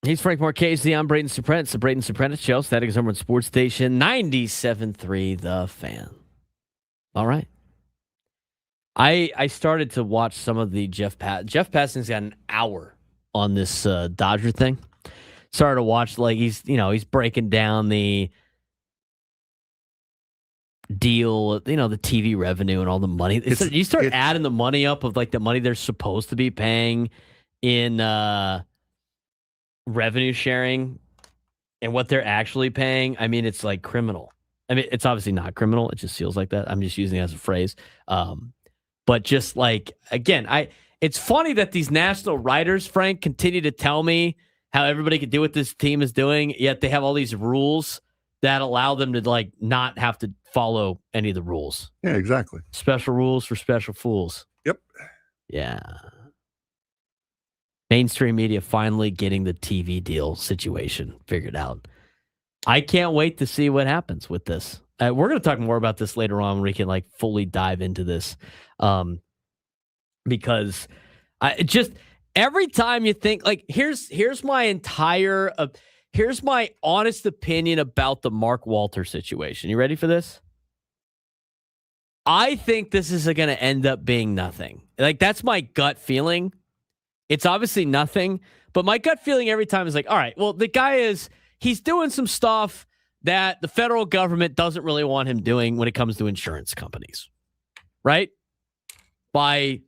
Speaker 1: He's Frank Marchese. I'm Braden Surprenant. It's the Braden Surprenant Show. Static is number one sports station, 97.3 The Fan. All right. I started to watch some of the Jeff Passan's got an hour on this Dodger thing. Started to watch, like, he's breaking down the deal, the TV revenue and all the money. You start adding the money up of, like, the money they're supposed to be paying in revenue sharing and what they're actually paying. I mean, it's like criminal. I mean, it's obviously not criminal. It just feels like that. I'm just using it as a phrase. But just like, again, it's funny that these national writers, Frank, continue to tell me how everybody can do what this team is doing, yet they have all these rules that allow them to, like, not have to follow any of the rules.
Speaker 3: Yeah, exactly.
Speaker 1: Special rules for special fools.
Speaker 3: Yep.
Speaker 1: Yeah. Mainstream media finally getting the TV deal situation figured out. I can't wait to see what happens with this. We're going to talk more about this later on when we can, like, fully dive into this. Because every time you think, like, here's my honest opinion about the Mark Walter situation. You ready for this? I think this is going to end up being nothing. Like, that's my gut feeling. It's obviously nothing, but my gut feeling every time is like, all right, well, the guy he's doing some stuff that the federal government doesn't really want him doing when it comes to insurance companies, right? By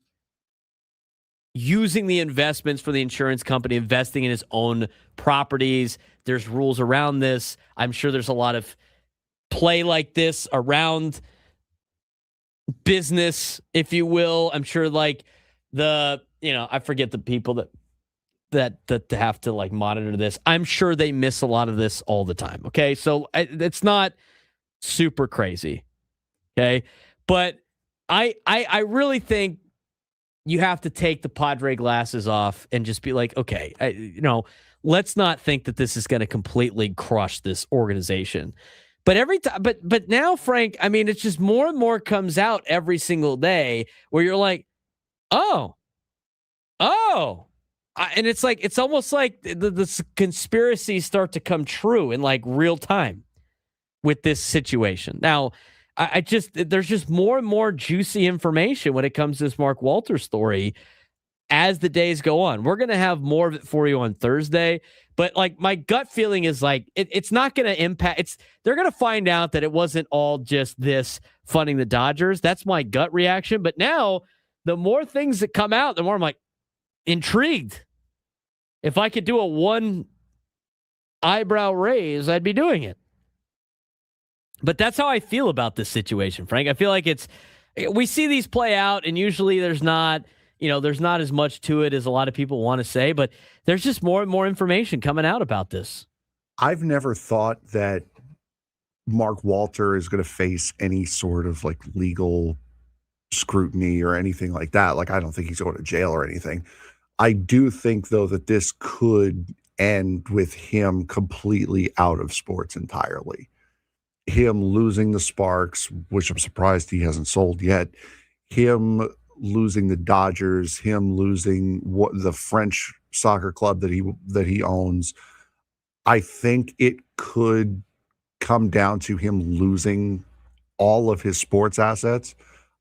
Speaker 1: using the investments for the insurance company, investing in his own properties. There's rules around this. I'm sure there's a lot of play like this around business, if you will. I'm sure, like, I forget the people that have to, like, monitor this. I'm sure they miss a lot of this all the time. Okay. So it's not super crazy. Okay. But I really think you have to take the Padre glasses off and just be like, okay, let's not think that this is going to completely crush this organization. But every time, but now, Frank, I mean, it's just more and more comes out every single day where you're like, oh. And it's like, it's almost like the conspiracies start to come true in, like, real time with this situation. Now, there's just more and more juicy information when it comes to this Mark Walter story as the days go on. We're going to have more of it for you on Thursday, but, like, my gut feeling is, like, it's not going to impact. They're going to find out that it wasn't all just this funding the Dodgers. That's my gut reaction. But now, the more things that come out, the more I'm, like, intrigued. If I could do a one eyebrow raise, I'd be doing it. But that's how I feel about this situation, Frank. I feel like we see these play out, and usually there's not as much to it as a lot of people want to say, but there's just more and more information coming out about this.
Speaker 3: I've never thought that Mark Walter is going to face any sort of, like, legal scrutiny or anything like that. Like, I don't think he's going to jail or anything. I do think, though, that this could end with him completely out of sports entirely. Him losing the Sparks, which I'm surprised he hasn't sold yet. Him losing the Dodgers. Him losing the French soccer club that he owns. I think it could come down to him losing all of his sports assets.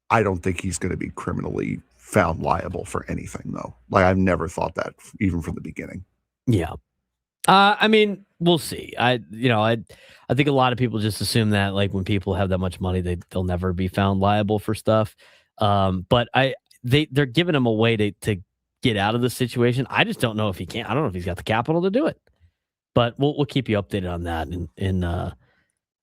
Speaker 3: I don't think he's going to be criminally found liable for anything, though. Like, I've never thought that, even from the beginning.
Speaker 1: Yeah. I mean, we'll see. I think a lot of people just assume that, like, when people have that much money, they'll never be found liable for stuff. But they're giving him a way to get out of the situation. I just don't know if he can. I don't know if he's got the capital to do it. But we'll keep you updated on that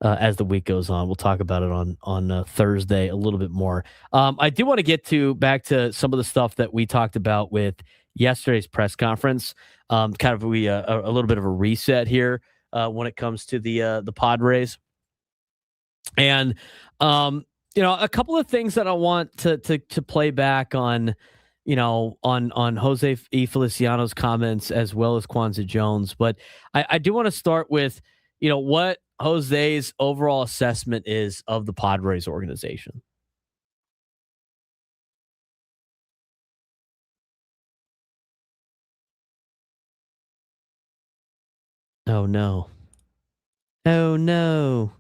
Speaker 1: as the week goes on. We'll talk about it on Thursday a little bit more. I do want to get back to some of the stuff that we talked about with yesterday's press conference. Kind of a little bit of a reset here when it comes to the Padres, and a couple of things that I want to play back on. On José E. Feliciano's comments as well as Kwanza Jones, but I do want to start with what Jose's overall assessment is of the Padres organization. Oh, no. Oh, no.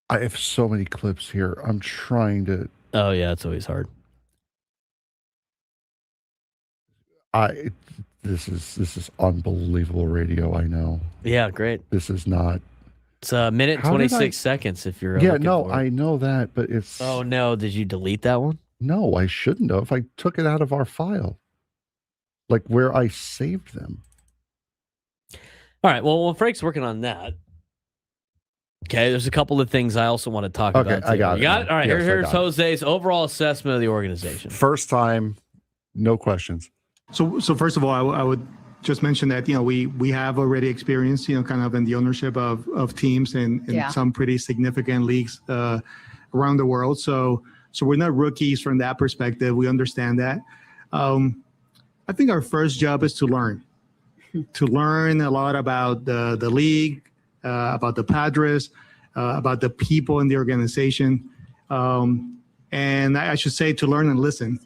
Speaker 3: I have so many clips here. I'm trying to.
Speaker 1: Oh, yeah, it's always hard.
Speaker 3: This is unbelievable radio. I know.
Speaker 1: Yeah, great.
Speaker 3: This is not.
Speaker 1: It's a minute and 26 seconds if you're.
Speaker 3: Yeah, no, I know that, but it's.
Speaker 1: Oh, no. Did you delete that one?
Speaker 3: No, I shouldn't have. I took it out of our file, like where I saved them.
Speaker 1: All right. Well, Frank's working on that. Okay, there's a couple of things I also want to talk about.
Speaker 3: Okay, I got it.
Speaker 1: You got it? All right,
Speaker 3: Yes,
Speaker 1: here's Jose's overall assessment of the organization.
Speaker 3: First time, no questions.
Speaker 5: So first of all, I would just mention that, we have already experienced, kind of in the ownership of teams in some pretty significant leagues around the world. So we're not rookies from that perspective. We understand that. I think our first job is to learn a lot about the league, about the Padres, about the people in the organization. And I should say to learn and listen.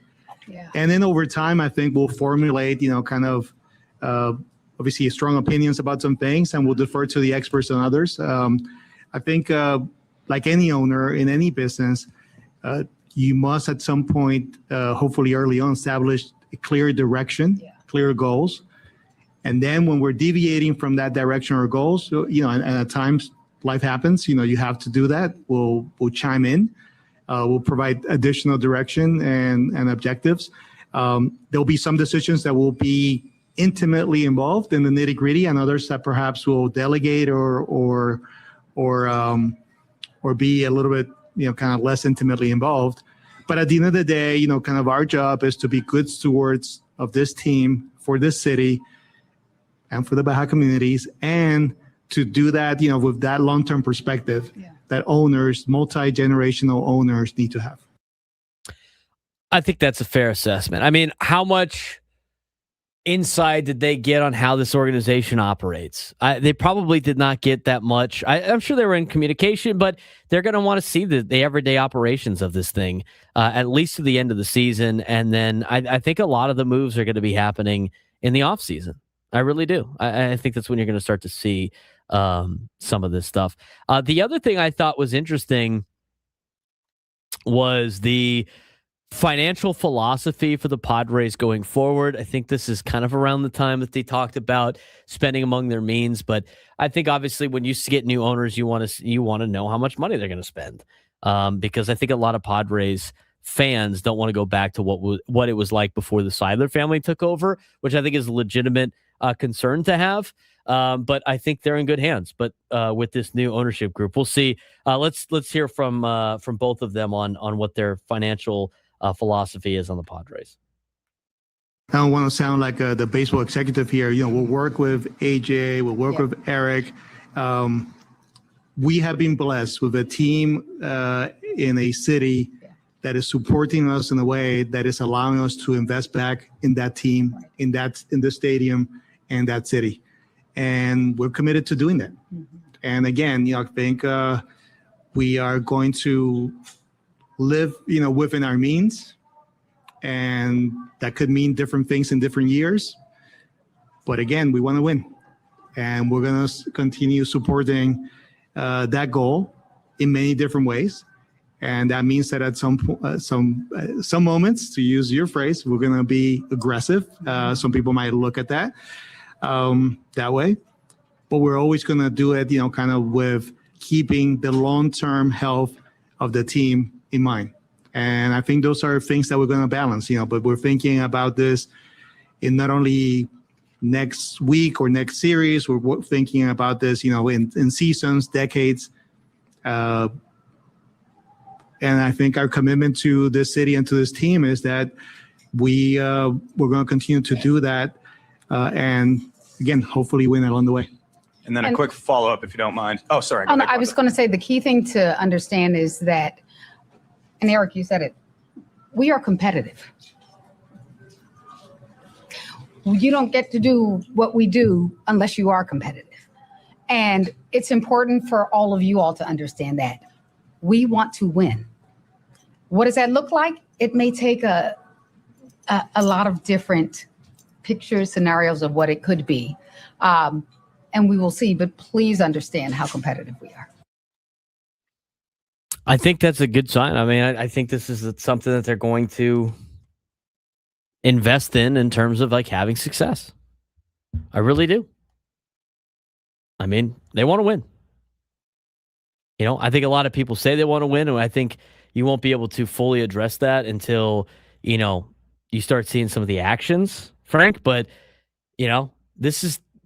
Speaker 5: Yeah. And then over time, I think we'll formulate, kind of obviously strong opinions about some things, and we'll defer to the experts and others. I think like any owner in any business, you must at some point, hopefully early on, establish a clear direction, clear goals. And then when we're deviating from that direction or goals, and at times life happens, you have to do that. We'll chime in. We'll provide additional direction and objectives. There'll be some decisions that will be intimately involved in the nitty gritty, and others that perhaps will delegate or be a little bit, kind of less intimately involved. But at the end of the day, kind of our job is to be good stewards of this team for this city and for the Baja communities, and to do that, with that long-term perspective that owners, multi-generational owners, need to have.
Speaker 1: I think that's a fair assessment. I mean, how much insight did they get on how this organization operates? They probably did not get that much. I'm sure they were in communication, but they're going to want to see the everyday operations of this thing, at least to the end of the season. And then I think a lot of the moves are going to be happening in the offseason. I really do. I think that's when you're going to start to see some of this stuff. The other thing I thought was interesting was the financial philosophy for the Padres going forward. I think this is kind of around the time that they talked about spending among their means, but I think obviously when you get new owners, you want to know how much money they're going to spend, because I think a lot of Padres fans don't want to go back to what it was like before the Seidler family took over, which I think is a legitimate concern to have. But I think they're in good hands. But with this new ownership group, we'll see. Let's hear from both of them on what their financial philosophy is on the Padres.
Speaker 5: I don't want to sound like the baseball executive here. We'll work with AJ, we'll work with Eric. We have been blessed with a team in a city that is supporting us in a way that is allowing us to invest back in that team, in the stadium, and that city. And we're committed to doing that. Mm-hmm. And again, I think we are going to live, within our means. And that could mean different things in different years. But again, we want to win. And we're going to continue supporting that goal in many different ways. And that means that at some moments, to use your phrase, we're going to be aggressive. Some people might look at that way. But we're always going to do it, kind of with keeping the long-term health of the team in mind. And I think those are things that we're going to balance, but we're thinking about this in not only next week or next series, we're thinking about this, in seasons, decades. And I think our commitment to this city and to this team is that we're going to continue to do that. And again, hopefully win along the way.
Speaker 11: And then a quick follow-up, if you don't mind. Oh, sorry.
Speaker 6: No, I was going to say the key thing to understand is that, and Eric, you said it, we are competitive. You don't get to do what we do unless you are competitive. And it's important for all of you all to understand that. We want to win. What does that look like? It may take a lot of different pictures, scenarios of what it could be. and we will see. But please understand how competitive we are.
Speaker 1: I think that's a good sign. I mean, I think this is something that they're going to invest in terms of like having success. I really do. I mean, they want to win. You know, I think a lot of people say they want to win, and I think you won't be able to fully address that until, you know, you start seeing some of the actions, Frank. But, you know,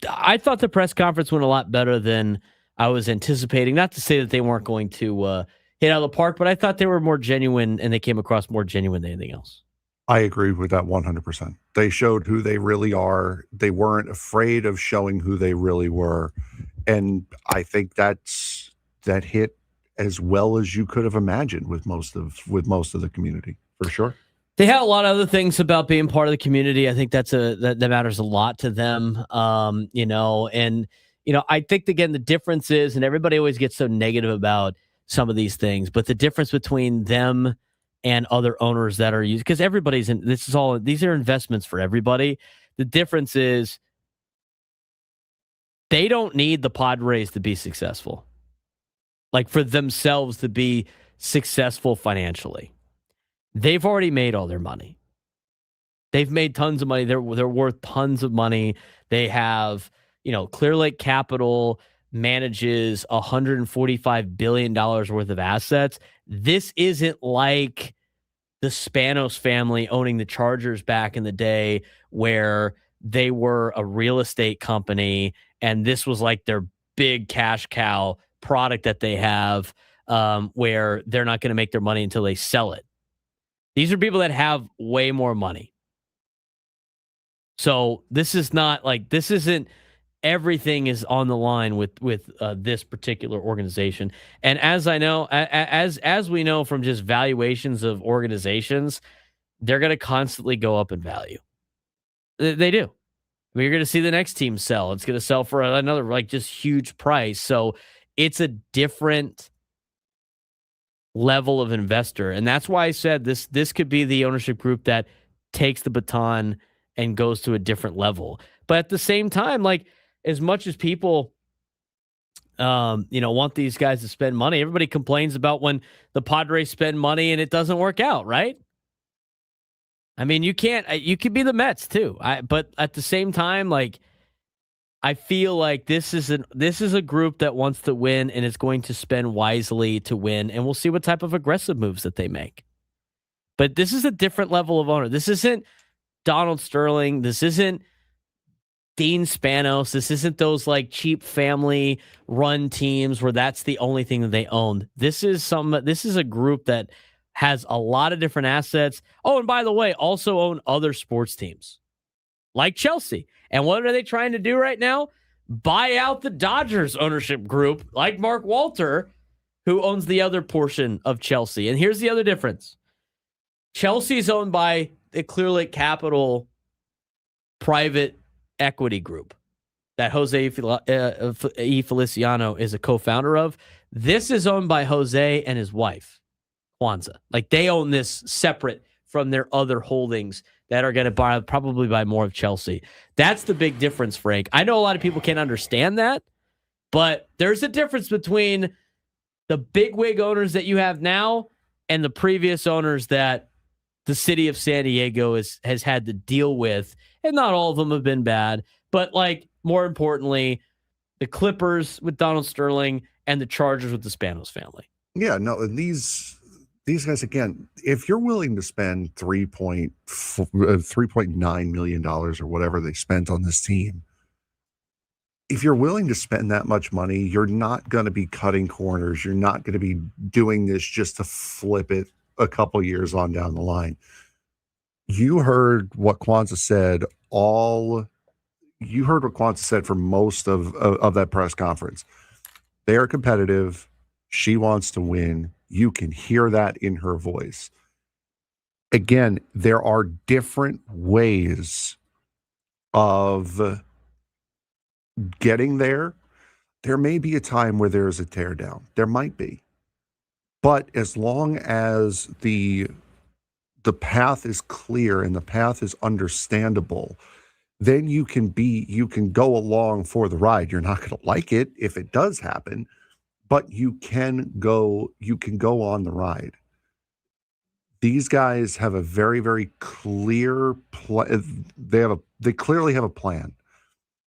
Speaker 1: I thought the press conference went a lot better than I was anticipating. Not to say that they weren't going to hit out of the park, but I thought they were more genuine, and they came across more genuine than anything else.
Speaker 3: I agree with that 100%. They showed who they really are. They weren't afraid of showing who they really were. And I think that hit as well as you could have imagined with most of the community, for sure.
Speaker 1: They had a lot of other things about being part of the community. I think that matters a lot to them. You know, and you know, I think again the difference is, and everybody always gets so negative about some of these things, but the difference between them and other owners that are used, because everybody's in these are investments for everybody. The difference is they don't need the Padres to be successful, like for themselves to be successful financially. They've already made all their money. They've made tons of money. They're worth tons of money. They have, you know, Clear Lake Capital manages $145 billion worth of assets. This isn't like the Spanos family owning the Chargers back in the day where they were a real estate company and this was like their big cash cow product that they have, where they're not going to make their money until they sell it. These are people that have way more money. So this isn't everything is on the line with this particular organization. And as I know, as we know from just valuations of organizations, they're going to constantly go up in value. They do. I mean, you're going to see the next team sell. It's going to sell for another like just huge price. So it's a different level of investor. And that's why I said this could be the ownership group that takes the baton and goes to a different level. But at the same time, like as much as people, want these guys to spend money, everybody complains about when the Padres spend money and it doesn't work out, right? I mean, you could be the Mets too. But at the same time, like, I feel like this is a group that wants to win and is going to spend wisely to win, and we'll see what type of aggressive moves that they make. But this is a different level of owner. This isn't Donald Sterling. This isn't Dean Spanos. This isn't those like cheap family run teams where that's the only thing that they own. This is a group that has a lot of different assets. Oh, and by the way, also own other sports teams like Chelsea. And what are they trying to do right now? Buy out the Dodgers ownership group like Mark Walter, who owns the other portion of Chelsea. And here's the other difference. Chelsea is owned by the Clear Lake Capital private equity group that José E. Feliciano is a co-founder of. This is owned by Jose and his wife, Kwanza. Like they own this separate from their other holdings that are going to probably buy more of Chelsea. That's the big difference, Frank. I know a lot of people can't understand that, but there's a difference between the bigwig owners that you have now and the previous owners that the city of San Diego has had to deal with. And not all of them have been bad, but like more importantly, the Clippers with Donald Sterling and the Chargers with the Spanos family.
Speaker 3: Yeah, no, these guys, again, if you're willing to spend $3.9 million or whatever they spent on this team, if you're willing to spend that much money, you're not going to be cutting corners. You're not going to be doing this just to flip it a couple years on down the line. You heard what Kwanza said. You heard what Kwanza said for most of that press conference. They are competitive. She wants to win. You can hear that in her voice. Again, there are different ways of getting there. There may be a time where there is a teardown. There might be. But as long as the path is clear and the path is understandable, then you can go along for the ride. You're not going to like it if it does happen, but you can go on the ride. These guys have a very, very clear plan. They clearly have a plan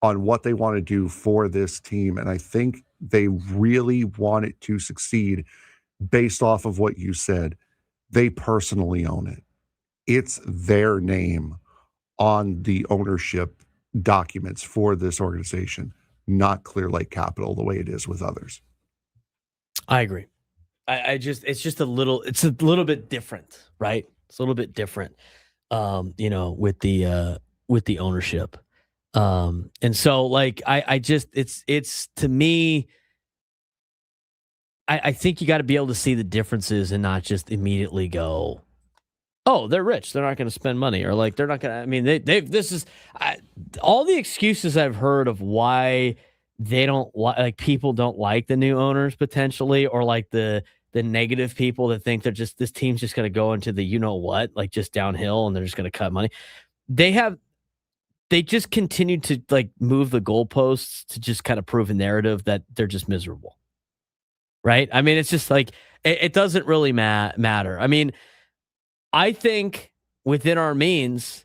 Speaker 3: on what they want to do for this team. And I think they really want it to succeed based off of what you said. They personally own it. It's their name on the ownership documents for this organization, not Clear Lake Capital the way it is with others.
Speaker 1: I agree. It's a little bit different, right? It's a little bit different, with the ownership. And so like, it's to me, I think you got to be able to see the differences and not just immediately go, oh, they're rich, they're not going to spend money, or like, they're not going to, I mean, all the excuses I've heard of why they don't like people don't like the new owners potentially, or like the negative people that think this team's just going to go into the, like just downhill and they're just going to cut money. They just continue to like move the goalposts to just kind of prove a narrative that they're just miserable. Right. I mean, it's just like, it doesn't really matter. I mean, I think within our means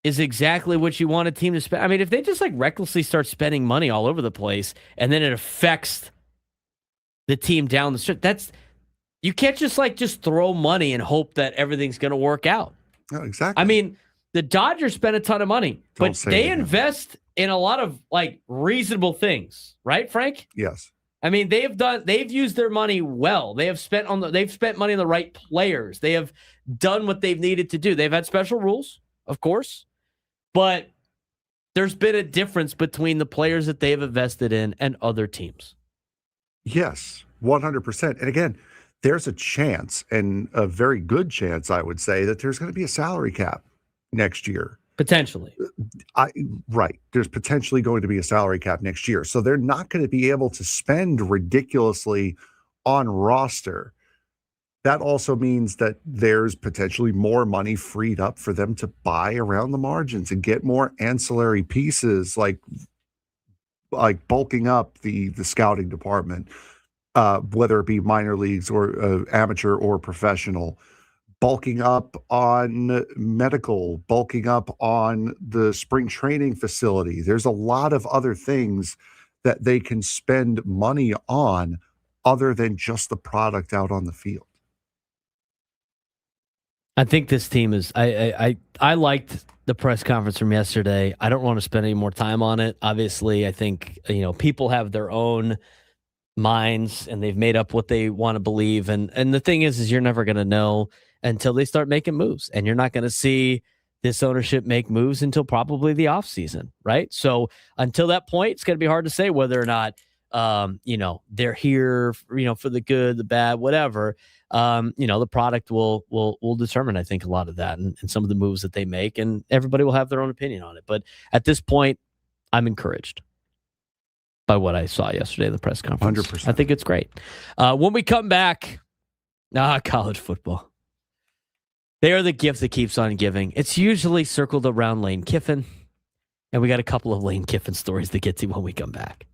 Speaker 1: is exactly what you want a team to spend. I mean, if they just like recklessly start spending money all over the place and then it affects the team down the stretch, you can't just throw money and hope that everything's going to work out.
Speaker 3: No, exactly.
Speaker 1: I mean, the Dodgers spend a ton of money, but they invest in a lot of like reasonable things, right, Frank?
Speaker 3: Yes.
Speaker 1: I mean, they've used their money well. They've spent money on the right players. They have done what they've needed to do. They've had special rules, of course, but there's been a difference between the players that they've invested in and other teams.
Speaker 3: Yes, 100%. And again, there's a chance, and a very good chance, I would say, that there's going to be a salary cap next year.
Speaker 1: Potentially.
Speaker 3: Right. There's potentially going to be a salary cap next year. So they're not going to be able to spend ridiculously on roster. That also means that there's potentially more money freed up for them to buy around the margins and get more ancillary pieces, like bulking up the scouting department, whether it be minor leagues or amateur or professional. Bulking up on medical, bulking up on the spring training facility. There's a lot of other things that they can spend money on other than just the product out on the field.
Speaker 1: I think this team is, I liked the press conference from yesterday. I don't want to spend any more time on it. Obviously, I think, people have their own minds and they've made up what they want to believe. And the thing is you're never going to know until they start making moves, and you're not going to see this ownership make moves until probably the offseason, right? So until that point, it's going to be hard to say whether or not, they're here, for the good, the bad, whatever. The product will determine, I think, a lot of that and some of the moves that they make, and everybody will have their own opinion on it. But at this point, I'm encouraged by what I saw yesterday in the press conference.
Speaker 3: 100%.
Speaker 1: I think it's great. When we come back, college football. They are the gift that keeps on giving. It's usually circled around Lane Kiffin, and we got a couple of Lane Kiffin stories to get to when we come back.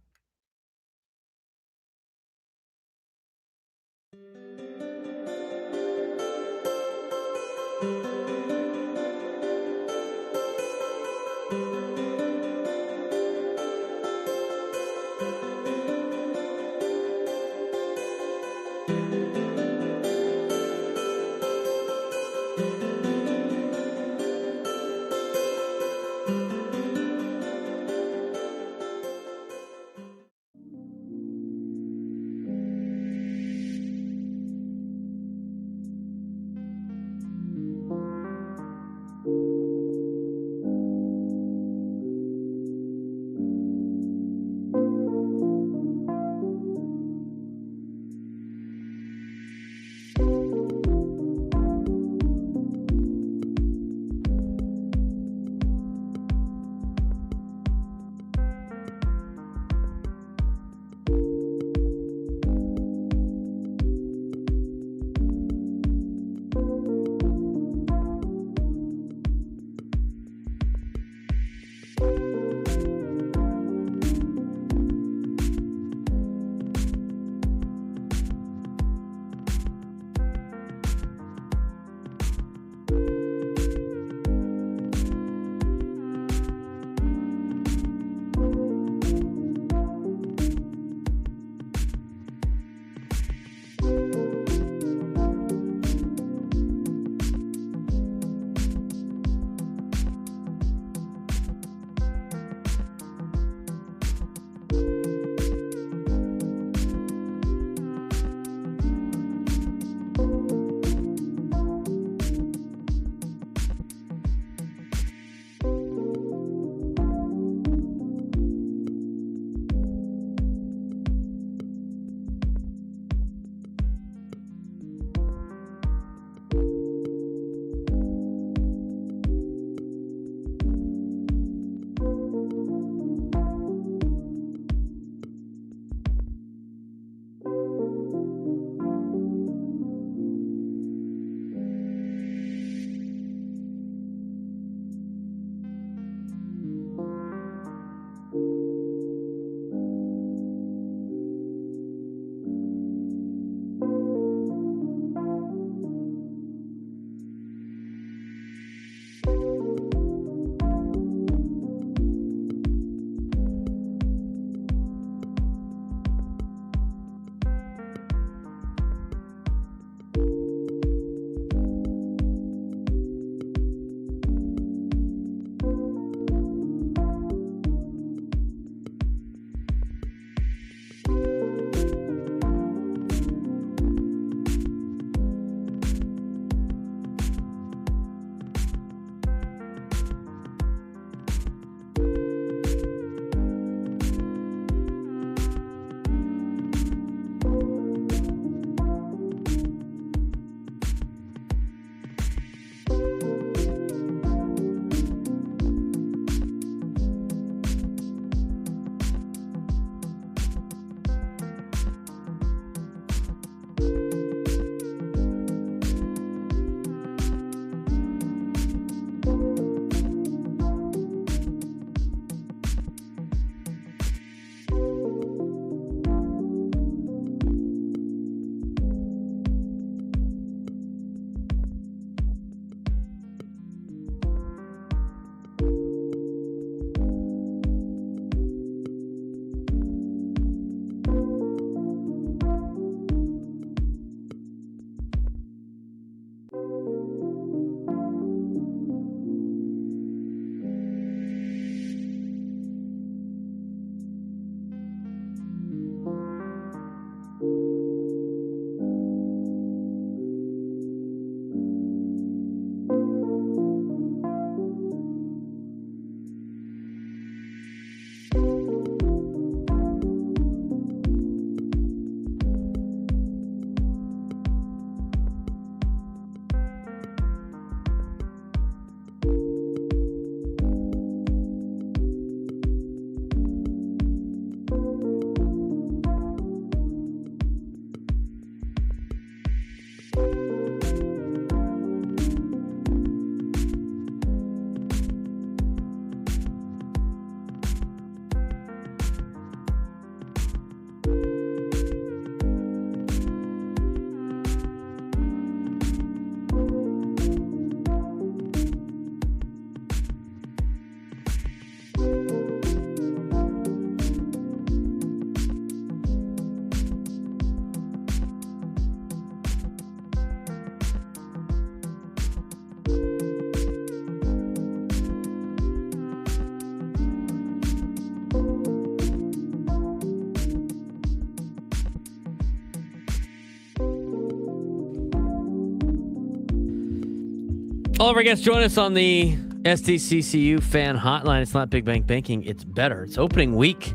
Speaker 1: All of our guests join us on the STCCU fan hotline. It's not Big Bank Banking. It's better. It's opening week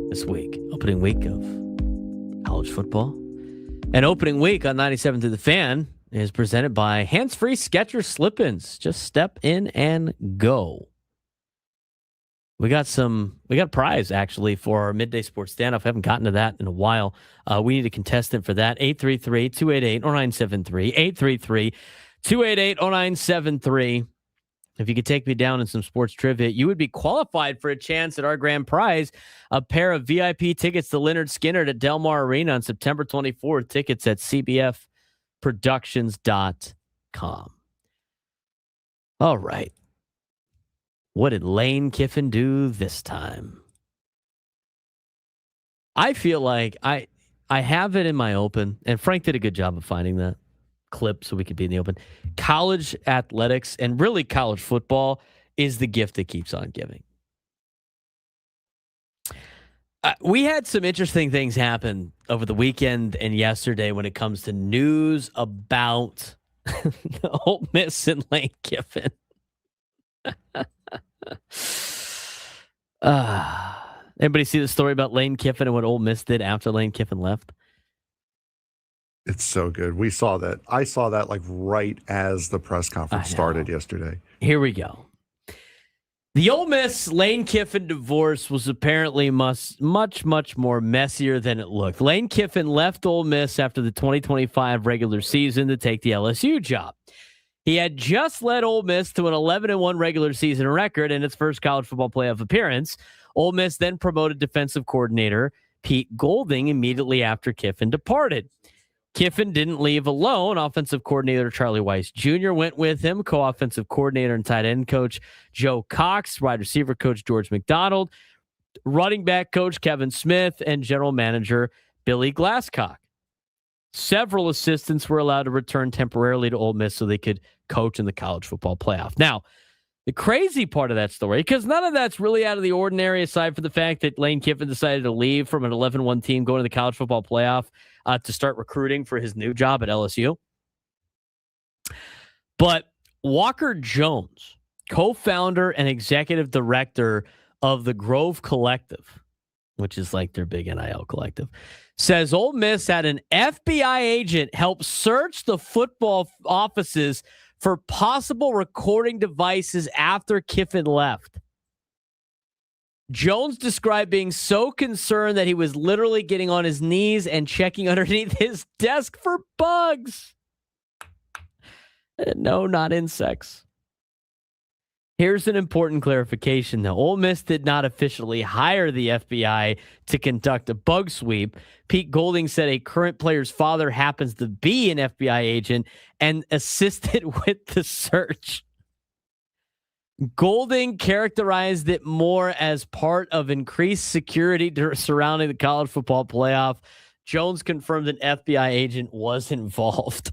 Speaker 1: this week. Opening week of college football. And opening week on 97 to the Fan is presented by Hands-Free Skechers Slip-ins. Just step in and go. We got a prize actually for our midday sports standoff. I haven't gotten to that in a while. We need a contestant for that. 833-288-0973. 833-288-0973. If you could take me down in some sports trivia, you would be qualified for a chance at our grand prize, a pair of VIP tickets to Leonard Skinner at Del Mar Arena on September 24th. Tickets at cbfproductions.com. All right. What did Lane Kiffin do this time? I feel like I have it in my open, and Frank did a good job of finding that clip so we could be in the open. College athletics and really college football is the gift that keeps on giving. We had some interesting things happen over the weekend and yesterday when it comes to news about Ole Miss and Lane Kiffin. Anybody see the story about Lane Kiffin and what Ole Miss did after Lane Kiffin left?
Speaker 3: It's so good. We saw that. I saw that like right as the press conference started yesterday.
Speaker 1: Here we go. The Ole Miss Lane Kiffin divorce was apparently much more messier than it looked. Lane Kiffin left Ole Miss after the 2025 regular season to take the LSU job. He had just led Ole Miss to an 11-1 regular season record in its first college football playoff appearance. Ole Miss then promoted defensive coordinator Pete Golding immediately after Kiffin departed. Kiffin didn't leave alone. Offensive coordinator Charlie Weiss Jr. went with him. Co-offensive coordinator and tight end coach Joe Cox, wide receiver coach George McDonald, running back coach Kevin Smith, and general manager Billy Glasscock. Several assistants were allowed to return temporarily to Ole Miss so they could coach in the college football playoff. Now, the crazy part of that story, because none of that's really out of the ordinary aside from the fact that Lane Kiffin decided to leave from an 11-1 team going to the college football playoff to start recruiting for his new job at LSU. But Walker Jones, co-founder and executive director of the Grove Collective, which is like their big NIL collective, says Ole Miss had an FBI agent help search the football offices for possible recording devices after Kiffin left. Jones described being so concerned that he was literally getting on his knees and checking underneath his desk for bugs. No, not insects. Here's an important clarification, though. Ole Miss did not officially hire the FBI to conduct a bug sweep. Pete Golding said a current player's father happens to be an FBI agent and assisted with the search. Golding characterized it more as part of increased security surrounding the college football playoff. Jones confirmed an FBI agent was involved.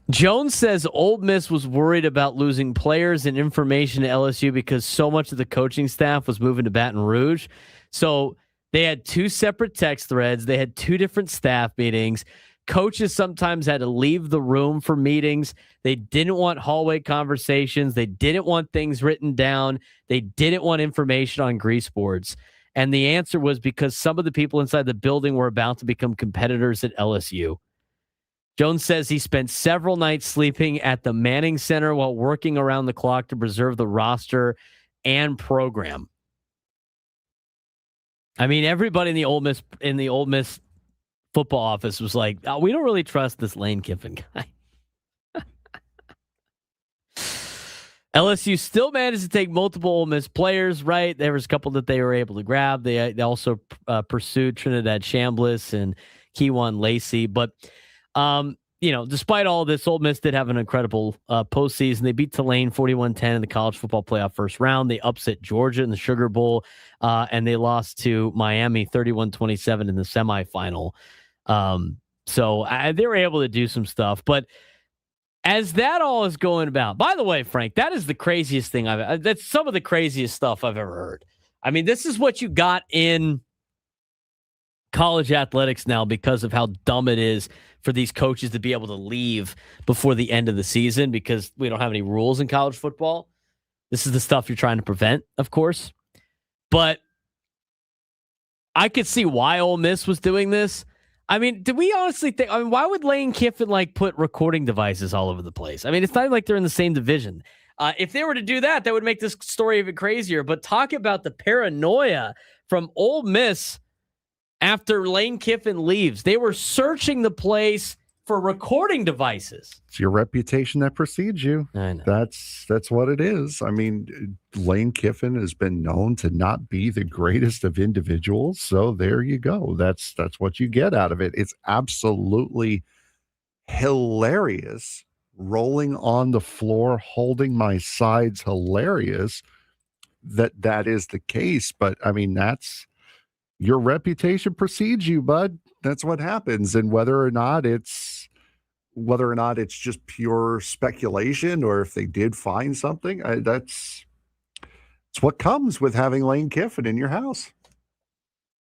Speaker 1: Jones says Ole Miss was worried about losing players and information to LSU because so much of the coaching staff was moving to Baton Rouge. So they had two separate text threads. They had two different staff meetings. Coaches sometimes had to leave the room for meetings. They didn't want hallway conversations. They didn't want things written down. They didn't want information on grease boards. And the answer was because some of the people inside the building were about to become competitors at LSU. Jones says he spent several nights sleeping at the Manning Center while working around the clock to preserve the roster and program. I mean, everybody in the Ole Miss football office was like, oh, we don't really trust this Lane Kiffin guy. LSU still managed to take multiple Ole Miss players, right? There was a couple that they were able to grab. They also pursued Trinidad Chambliss and Keywan Lacey. But, despite all this, Ole Miss did have an incredible postseason. They beat Tulane 41-10 in the college football playoff first round. They upset Georgia in the Sugar Bowl, and they lost to Miami 31-27 in the semifinal. So they were able to do some stuff. But as that all is going about, by the way, Frank, that is the craziest thing that's some of the craziest stuff I've ever heard. I mean, this is what you got in college athletics now because of how dumb it is for these coaches to be able to leave before the end of the season because we don't have any rules in college football. This is the stuff you're trying to prevent, of course. But I could see why Ole Miss was doing this. I mean, did we honestly think, why would Lane Kiffin put recording devices all over the place? I mean, it's not like they're in the same division. If they were to do that, that would make this story even crazier. But talk about the paranoia from Ole Miss after Lane Kiffin leaves. They were searching the place for recording devices.
Speaker 3: It's your reputation that precedes you.
Speaker 1: I know.
Speaker 3: That's what it is. I mean, Lane Kiffin has been known to not be the greatest of individuals. So there you go. That's what you get out of it. It's absolutely hilarious. Rolling on the floor, holding my sides, hilarious that is the case. But I mean, that's your reputation precedes you, bud. That's what happens. And whether or not it's just pure speculation or if they did find something, it's what comes with having Lane Kiffin in your house.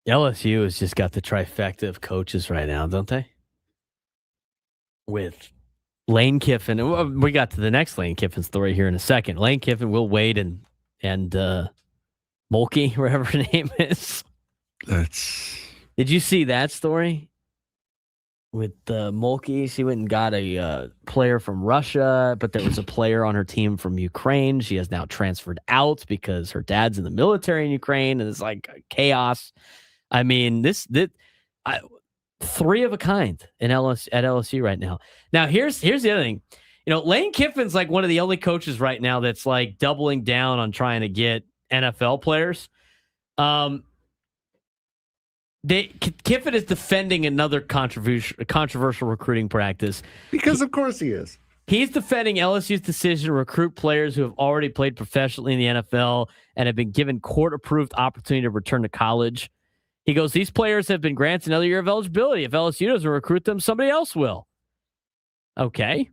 Speaker 1: LSU has just got the trifecta of coaches right now, don't they? With Lane Kiffin. We got to the next Lane Kiffin story here in a second. Lane Kiffin, Will Wade, and Mulkey, whatever her name is. Did you see that story? With Mulkey, she went and got a player from Russia, but there was a player on her team from Ukraine. She has now transferred out because her dad's in the military in Ukraine, and it's like chaos. I mean, three of a kind at LSU right now. Now, here's the other thing. Lane Kiffin's like one of the only coaches right now that's like doubling down on trying to get NFL players. Kiffin is defending another controversial recruiting practice.
Speaker 3: Because of course he is.
Speaker 1: He's defending LSU's decision to recruit players who have already played professionally in the NFL and have been given court-approved opportunity to return to college. He goes, these players have been granted another year of eligibility. If LSU doesn't recruit them, somebody else will. Okay.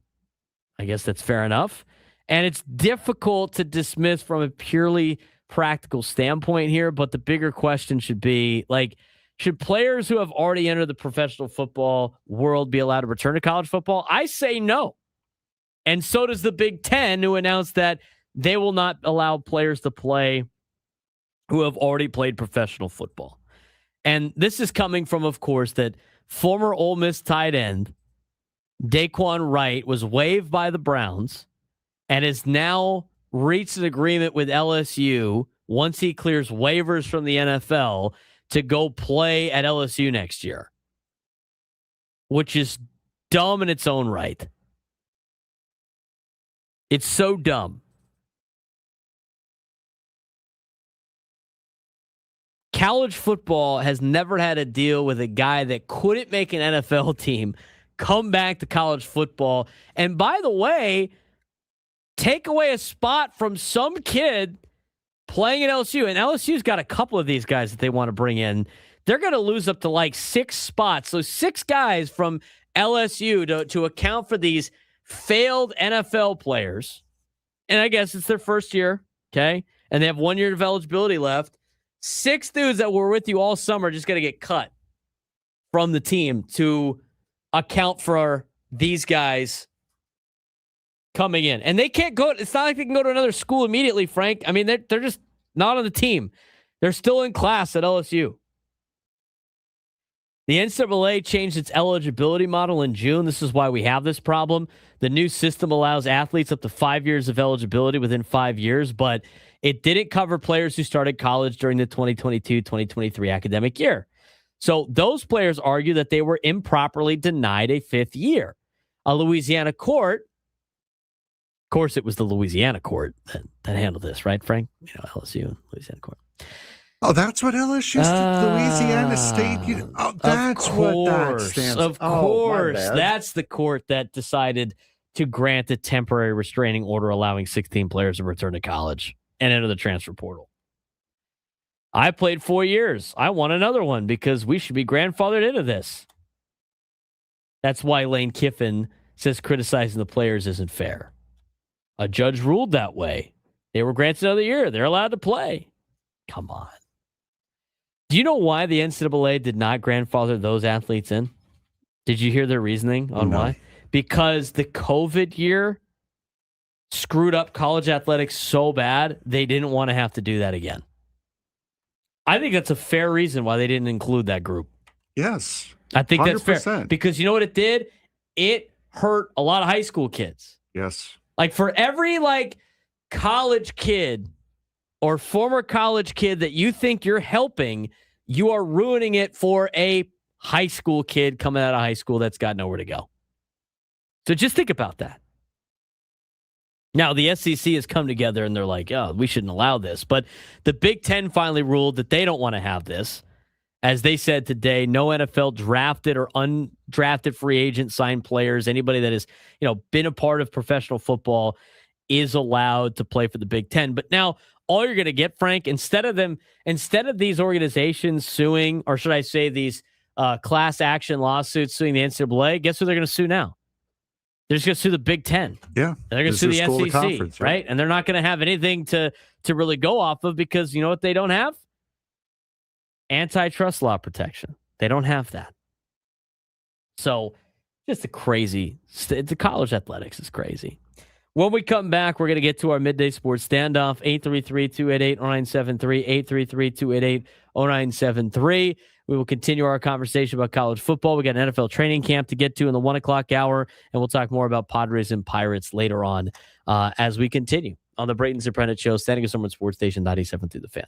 Speaker 1: I guess that's fair enough. And it's difficult to dismiss from a purely practical standpoint here, but the bigger question should be, should players who have already entered the professional football world be allowed to return to college football? I say no. And so does the Big Ten, who announced that they will not allow players to play who have already played professional football. And this is coming from, of course, that former Ole Miss tight end Daquan Wright was waived by the Browns and has now reached an agreement with LSU once he clears waivers from the NFL to go play at LSU next year, which is dumb in its own right. It's so dumb. College football has never had a deal with a guy that couldn't make an NFL team come back to college football. And by the way, take away a spot from some kid playing at LSU. And LSU's got a couple of these guys that they want to bring in. They're going to lose up to 6 spots. So 6 guys from LSU to account for these failed NFL players. And I guess it's their first year. Okay. And they have 1 year of eligibility left. 6 dudes that were with you all summer just got to get cut from the team to account for these guys coming in. And they can't go. It's not like they can go to another school immediately, Frank. I mean, they're just not on the team. They're still in class at LSU. The NCAA changed its eligibility model in June. This is why we have this problem. The new system allows athletes up to 5 years of eligibility within 5 years, but it didn't cover players who started college during the 2022-2023 academic year. So those players argue that they were improperly denied a 5th year. A Louisiana court, of course, it was the Louisiana court that handled this, right, Frank? LSU and Louisiana court.
Speaker 3: Oh, that's what LSU, Louisiana State. That's what that stands for.
Speaker 1: Of course. That's the court that decided to grant a temporary restraining order allowing 16 players to return to college and enter the transfer portal. I played 4 years. I want another one because we should be grandfathered into this. That's why Lane Kiffin says criticizing the players isn't fair. A judge ruled that way. They were granted another year. They're allowed to play. Come on. Do you know why the NCAA did not grandfather those athletes in? Did you hear their reasoning on why? Because the COVID year screwed up college athletics so bad, they didn't want to have to do that again. I think that's a fair reason why they didn't include that group.
Speaker 3: Yes.
Speaker 1: I think
Speaker 3: 100%.
Speaker 1: that's fair. Because you know what it did? It hurt a lot of high school kids.
Speaker 3: Yes.
Speaker 1: Like for every college kid or former college kid that you think you're helping, you are ruining it for a high school kid coming out of high school that's got nowhere to go. So just think about that. Now, the SEC has come together and they're like, oh, we shouldn't allow this. But the Big Ten finally ruled that they don't want to have this. As they said today, no NFL drafted or undrafted free agent signed players, anybody that has, been a part of professional football is allowed to play for the Big Ten. But now all you're going to get, Frank, instead of these organizations suing, or should I say these class action lawsuits suing the NCAA, guess who they're going to sue now? They're just going to sue the Big Ten.
Speaker 3: Yeah.
Speaker 1: They're going to sue the SEC, right? And they're not going to have anything to really go off of because you know what they don't have? Antitrust law protection. They don't have that. So just the college athletics is crazy. When we come back, we're going to get to our midday sports standoff, 833-288-0973, 833-288-0973. We will continue our conversation about college football. We got an NFL training camp to get to in the 1 o'clock hour, and we'll talk more about Padres and Pirates later on as we continue on the Braden Surprenant Show, standing as someone Sports Station 97 through the Fan.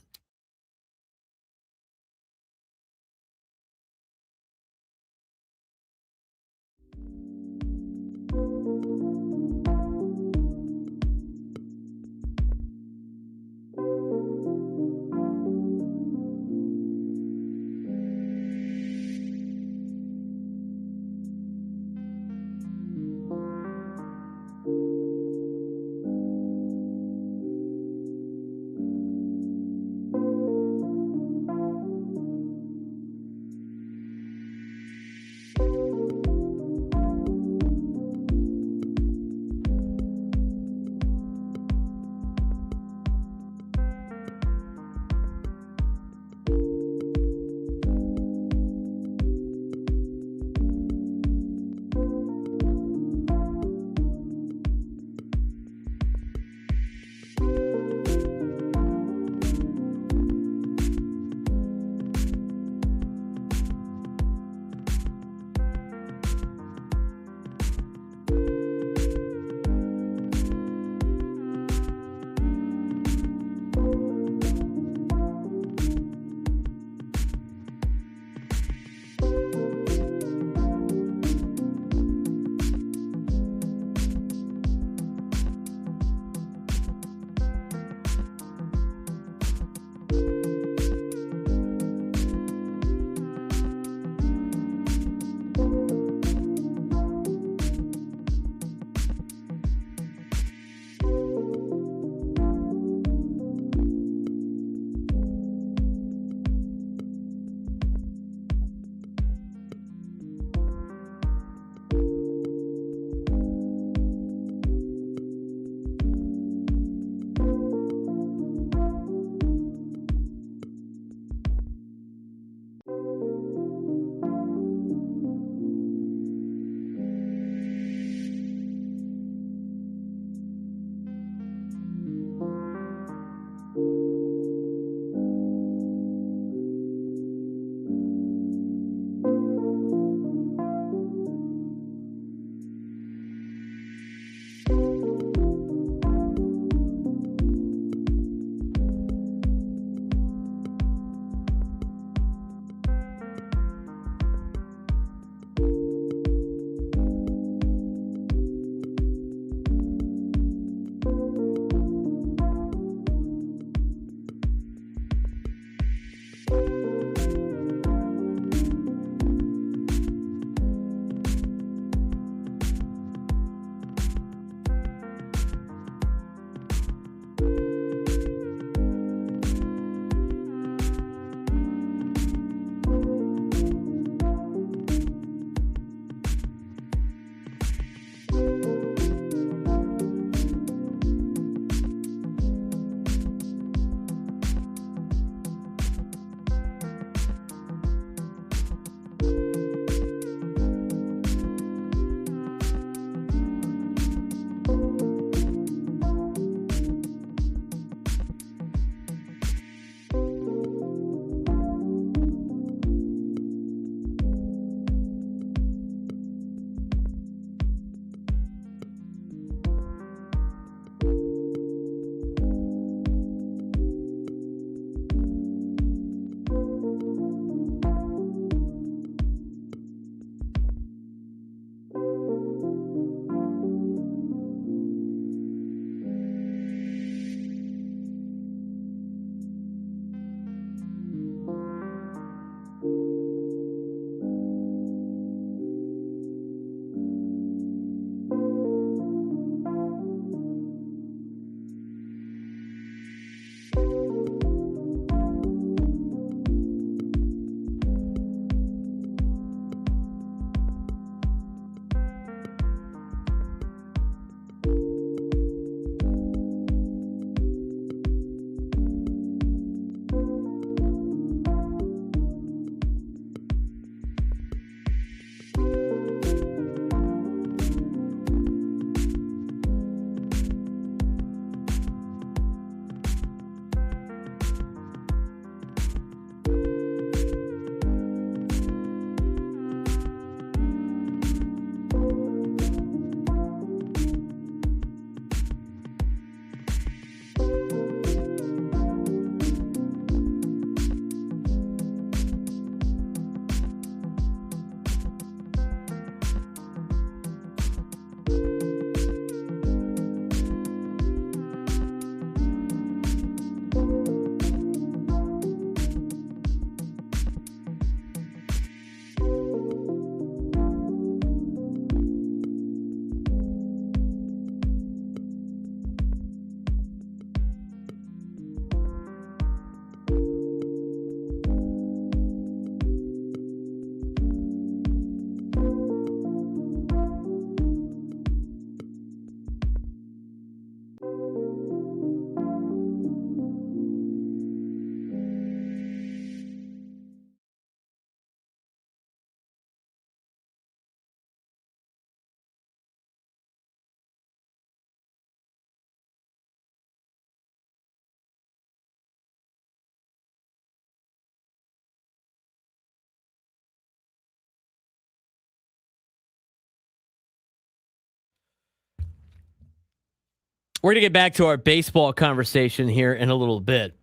Speaker 1: We're going to get back to our baseball conversation here in a little bit.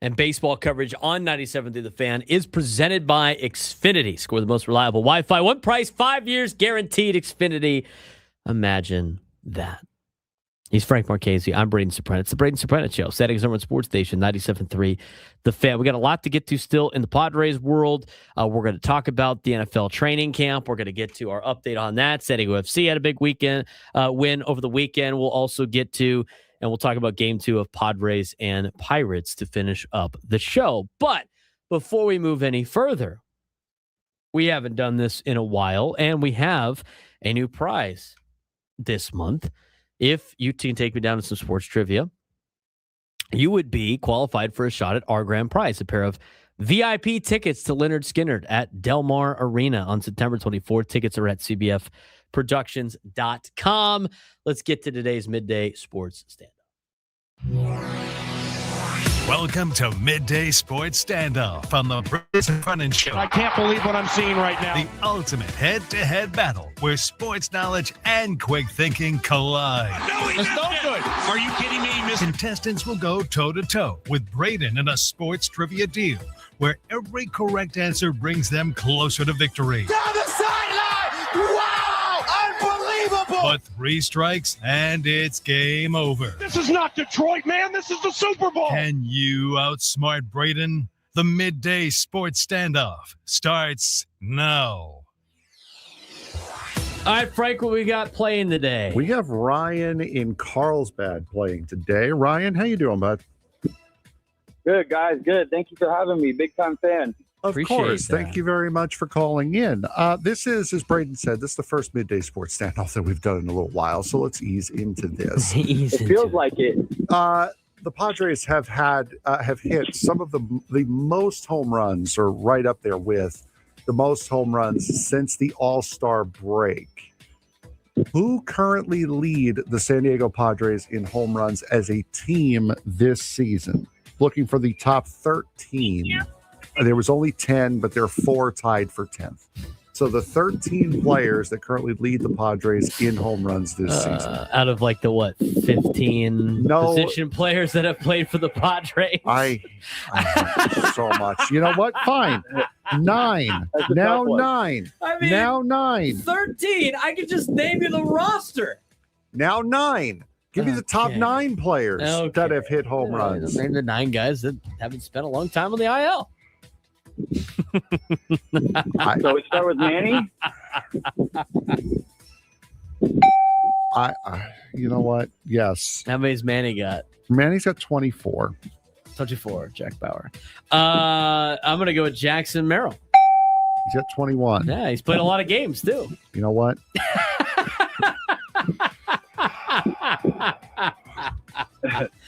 Speaker 1: And baseball coverage on 97 through the Fan is presented by Xfinity. Score the most reliable Wi-Fi. One price, 5 years guaranteed. Xfinity. Imagine that. He's Frank Marchese. I'm Braden Surprenant. It's the Braden Surprenant Show. Settings on Sports Station 97.3 The Fan. We got a lot to get to still in the Padres world. We're going to talk about the NFL training camp. We're going to get to our update on that. San Diego FC had a big weekend win over the weekend. We'll also get to, and we'll talk about Game 2 of Padres and Pirates to finish up the show. But before we move any further, we haven't done this in a while, and we have a new prize this month. If you can take me down to some sports trivia, you would be qualified for a shot at our grand prize, a pair of VIP tickets to Leonard Skinner at Del Mar Arena on September 24th. Tickets are at cbfproductions.com. Let's get to today's Midday Sports Stand-Up.
Speaker 2: Welcome to Midday Sports Standoff on the Braden Surprenant Show.
Speaker 10: I can't believe what I'm seeing right now.
Speaker 2: The ultimate head-to-head battle where sports knowledge and quick thinking collide.
Speaker 10: No, it's no good. Are you kidding me, Mr.
Speaker 2: Contestants will go toe-to-toe with Braden in a sports trivia deal where every correct answer brings them closer to victory.
Speaker 10: Down the sideline! Wow! Unbelievable!
Speaker 2: But 3 strikes and it's game over.
Speaker 10: This is not Detroit, man. This is the Super Bowl.
Speaker 2: Can you outsmart Braden? The Midday Sports Standoff starts now.
Speaker 1: All right, Frank, what we got playing today?
Speaker 3: We have Ryan in Carlsbad playing today. Ryan, how you doing, bud?
Speaker 12: Good, guys. Good. Thank you for having me. Big time fan.
Speaker 3: Of course. Thank you very much for calling in. This is, as Braden said, this is the first Midday Sports Standoff that we've done in a little while, so let's ease into this.
Speaker 12: It feels like it.
Speaker 3: The Padres have hit some of the most home runs, or right up there with the most home runs since the All-Star break. Who currently lead the San Diego Padres in home runs as a team this season? Looking for the top 13. There was only 10, but there are 4 tied for 10th. So the 13 players that currently lead the Padres in home runs this season.
Speaker 1: Out of 15 position players that have played for the Padres.
Speaker 3: I hate so much. You know what? Fine. 9. Now 9.
Speaker 1: I mean,
Speaker 3: now 9.
Speaker 1: 13. I could just name you the roster.
Speaker 3: Now 9. Give me the top 9 players that have hit home runs.
Speaker 1: Name the 9 guys that haven't spent a long time on the IL.
Speaker 12: So we start with Manny.
Speaker 3: You know what? Yes.
Speaker 1: How many's Manny got?
Speaker 3: Manny's got 24.
Speaker 1: 24. Jack Bauer. I'm gonna go with Jackson Merrill.
Speaker 3: He's got 21.
Speaker 1: Yeah, he's played a lot of games too.
Speaker 3: You know what?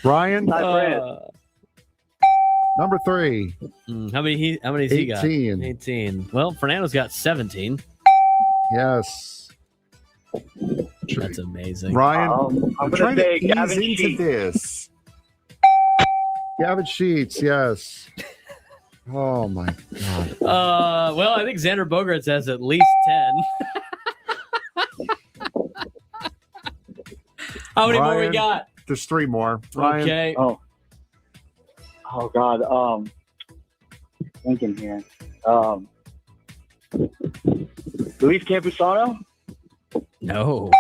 Speaker 3: Brian. Number 3.
Speaker 1: How many has he got?
Speaker 3: 18.
Speaker 1: 18. Well, Fernando's got 17.
Speaker 3: Yes.
Speaker 1: That's amazing.
Speaker 3: Ryan, I'm trying to ease
Speaker 12: Gavin
Speaker 3: into
Speaker 12: Sheets.
Speaker 3: this. Gavin Sheets, yes. Oh, my God.
Speaker 1: Well, I think Xander Bogaerts has at least 10. How many more we got?
Speaker 3: There's 3 more. Ryan.
Speaker 1: Okay.
Speaker 12: Oh God. Thinking here. Luis Campusano?
Speaker 1: No.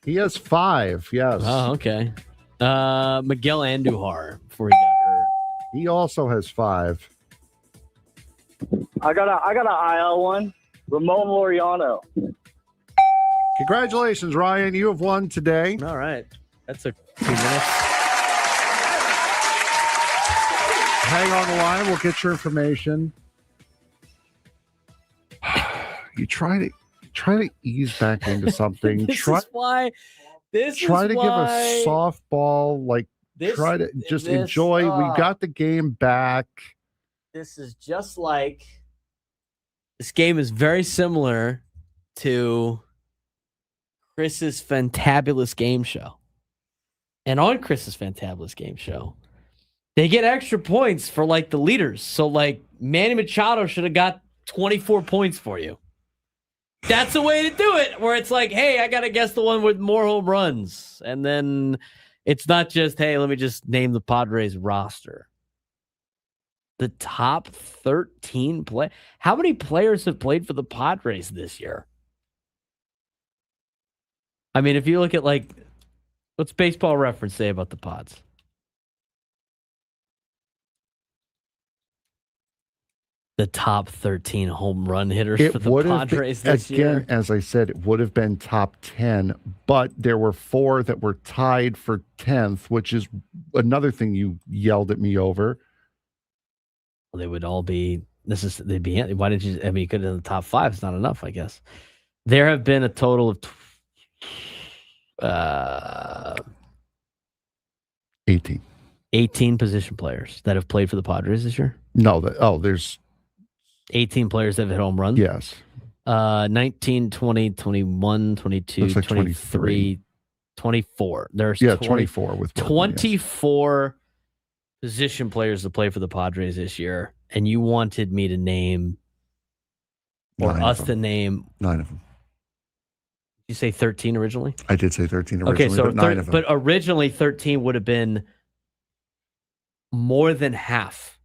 Speaker 3: He has 5, yes.
Speaker 1: Oh, okay. Miguel Andujar before he got hurt.
Speaker 3: He also has 5.
Speaker 12: I got an IL one. Ramon Laureano.
Speaker 3: Congratulations, Ryan. You have won today.
Speaker 1: All right. That's a 2 minutes.
Speaker 3: Hang on the line. We'll get your information. You try to ease back into something.
Speaker 1: This is why.
Speaker 3: Give a softball. Try to just enjoy. We got the game back.
Speaker 1: This is just like. This game is very similar to Chris's Fantabulous Game Show. And on Chris's Fantabulous Game Show, they get extra points for the leaders. So Manny Machado should have got 24 points for you. That's the way to do it, where it's hey, I got to guess the one with more home runs. And then it's not just, hey, let me just name the Padres roster. The top 13 play. How many players have played for the Padres this year? I mean, if you look at what's Baseball Reference say about the Pods? The top 13 home run hitters for the Padres this year.
Speaker 3: Again, as I said, it would have been top 10, but there were 4 that were tied for 10th, which is another thing you yelled at me over.
Speaker 1: Well, they would all be. They'd be. Why did you? I mean, you could have done the top 5. It's not enough, I guess. There have been a total of 18 position players that have played for the Padres this year.
Speaker 3: No, there's
Speaker 1: 18 players that have hit home runs.
Speaker 3: Yes.
Speaker 1: 19, 20, 21, 22, 23, 24. There's
Speaker 3: 24 with
Speaker 1: 24 position players to play for the Padres this year, and you wanted me to name, or us to name
Speaker 3: 9 of them.
Speaker 1: Did you say 13 originally?
Speaker 3: I did say 13 originally,
Speaker 1: okay, so
Speaker 3: but 9 of them.
Speaker 1: But originally 13 would have been more than half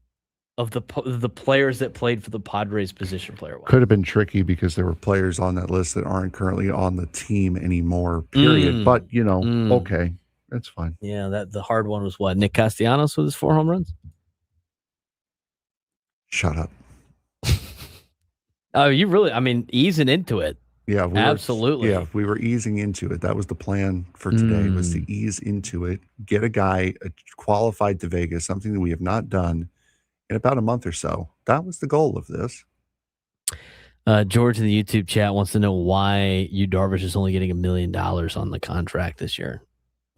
Speaker 1: of the players that played for the Padres position player.
Speaker 3: Could have been tricky because there were players on that list that aren't currently on the team anymore, period. But, okay. That's fine.
Speaker 1: Yeah, the hard one was what? Nick Castellanos with his 4 home runs?
Speaker 3: Shut up.
Speaker 1: Oh, you really, easing into it.
Speaker 3: Yeah,
Speaker 1: absolutely.
Speaker 3: We were easing into it. That was the plan for today, was to ease into it, get a guy qualified to Vegas, something that we have not done in about a month or so. That was the goal of this.
Speaker 1: George in the YouTube chat wants to know why Yu Darvish is only getting $1 million on the contract this year.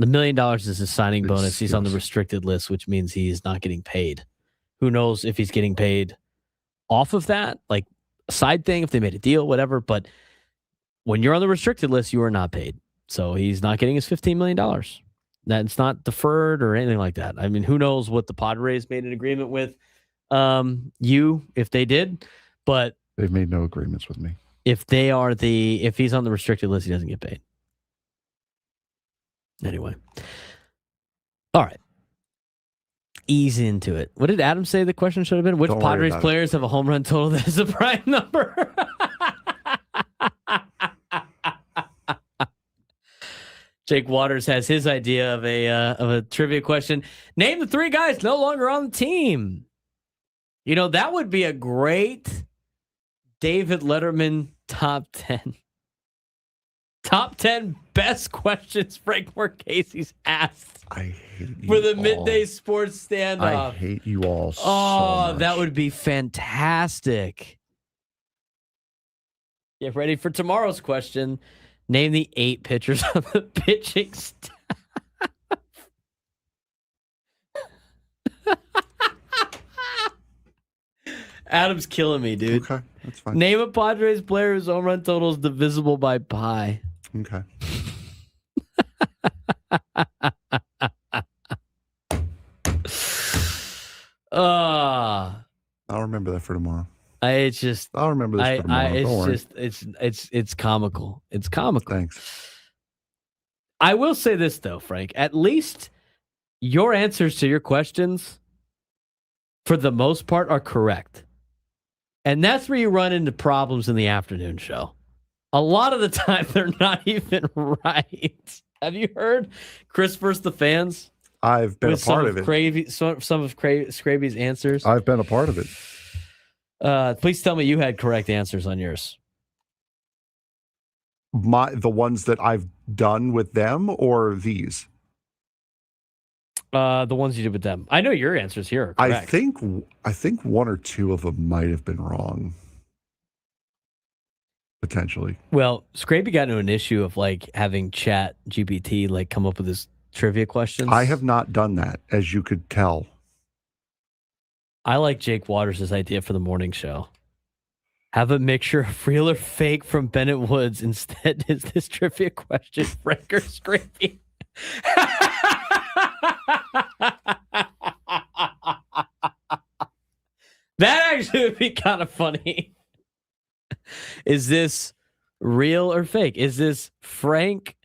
Speaker 1: The $1 million is his signing bonus. He's on the restricted list, which means he's not getting paid. Who knows if he's getting paid off of that, like a side thing, if they made a deal, whatever. But when you're on the restricted list, you are not paid. So he's not getting his $15 million. That's not deferred or anything like that. I mean, who knows what the Padres made an agreement with if they did, but
Speaker 3: they've made no agreements with me.
Speaker 1: If he's on the restricted list, he doesn't get paid. Anyway. All right. Ease into it. What did Adam say the question should have been? Which Padres players have a home run total that is a prime number? Jake Waters has his idea of a trivia question. Name the 3 guys no longer on the team. You know, that would be a great David Letterman top 10. Top 10 best questions Frank Marchese's asked.
Speaker 3: I hate you
Speaker 1: for the
Speaker 3: all.
Speaker 1: Midday Sports Standoff.
Speaker 3: I hate you all so much.
Speaker 1: That would be fantastic. Get ready for tomorrow's question. Name the 8 pitchers on the pitching staff. Adam's killing me, dude.
Speaker 3: Okay, that's fine.
Speaker 1: Name a Padres player whose home run total is divisible by pi.
Speaker 3: Okay. I'll remember that for tomorrow.
Speaker 1: I'll
Speaker 3: remember this for tomorrow.
Speaker 1: It's comical. It's comical.
Speaker 3: Thanks.
Speaker 1: I will say this though, Frank. At least your answers to your questions, for the most part, are correct. And that's where you run into problems in the afternoon show. A lot of the time, they're not even right. Have you heard Chris vs. the Fans?
Speaker 3: I've been a part of it.
Speaker 1: Some of Scraby's answers.
Speaker 3: I've been a part of it.
Speaker 1: Please tell me you had correct answers on yours.
Speaker 3: The ones that I've done with them or these?
Speaker 1: The ones you did with them. I know your answers here are correct.
Speaker 3: I think one or two of them might have been wrong. Potentially.
Speaker 1: Well, Scraby got into an issue of like having Chat GPT like come up with his trivia questions.
Speaker 3: I have not done that, as you could tell.
Speaker 1: I like Jake Waters' idea for the morning show. Have a mixture of real or fake from Bennett Woods. Instead, is this trivia question Frank or Scraby? That actually would be kind of funny. Is this real or fake? Is this Frank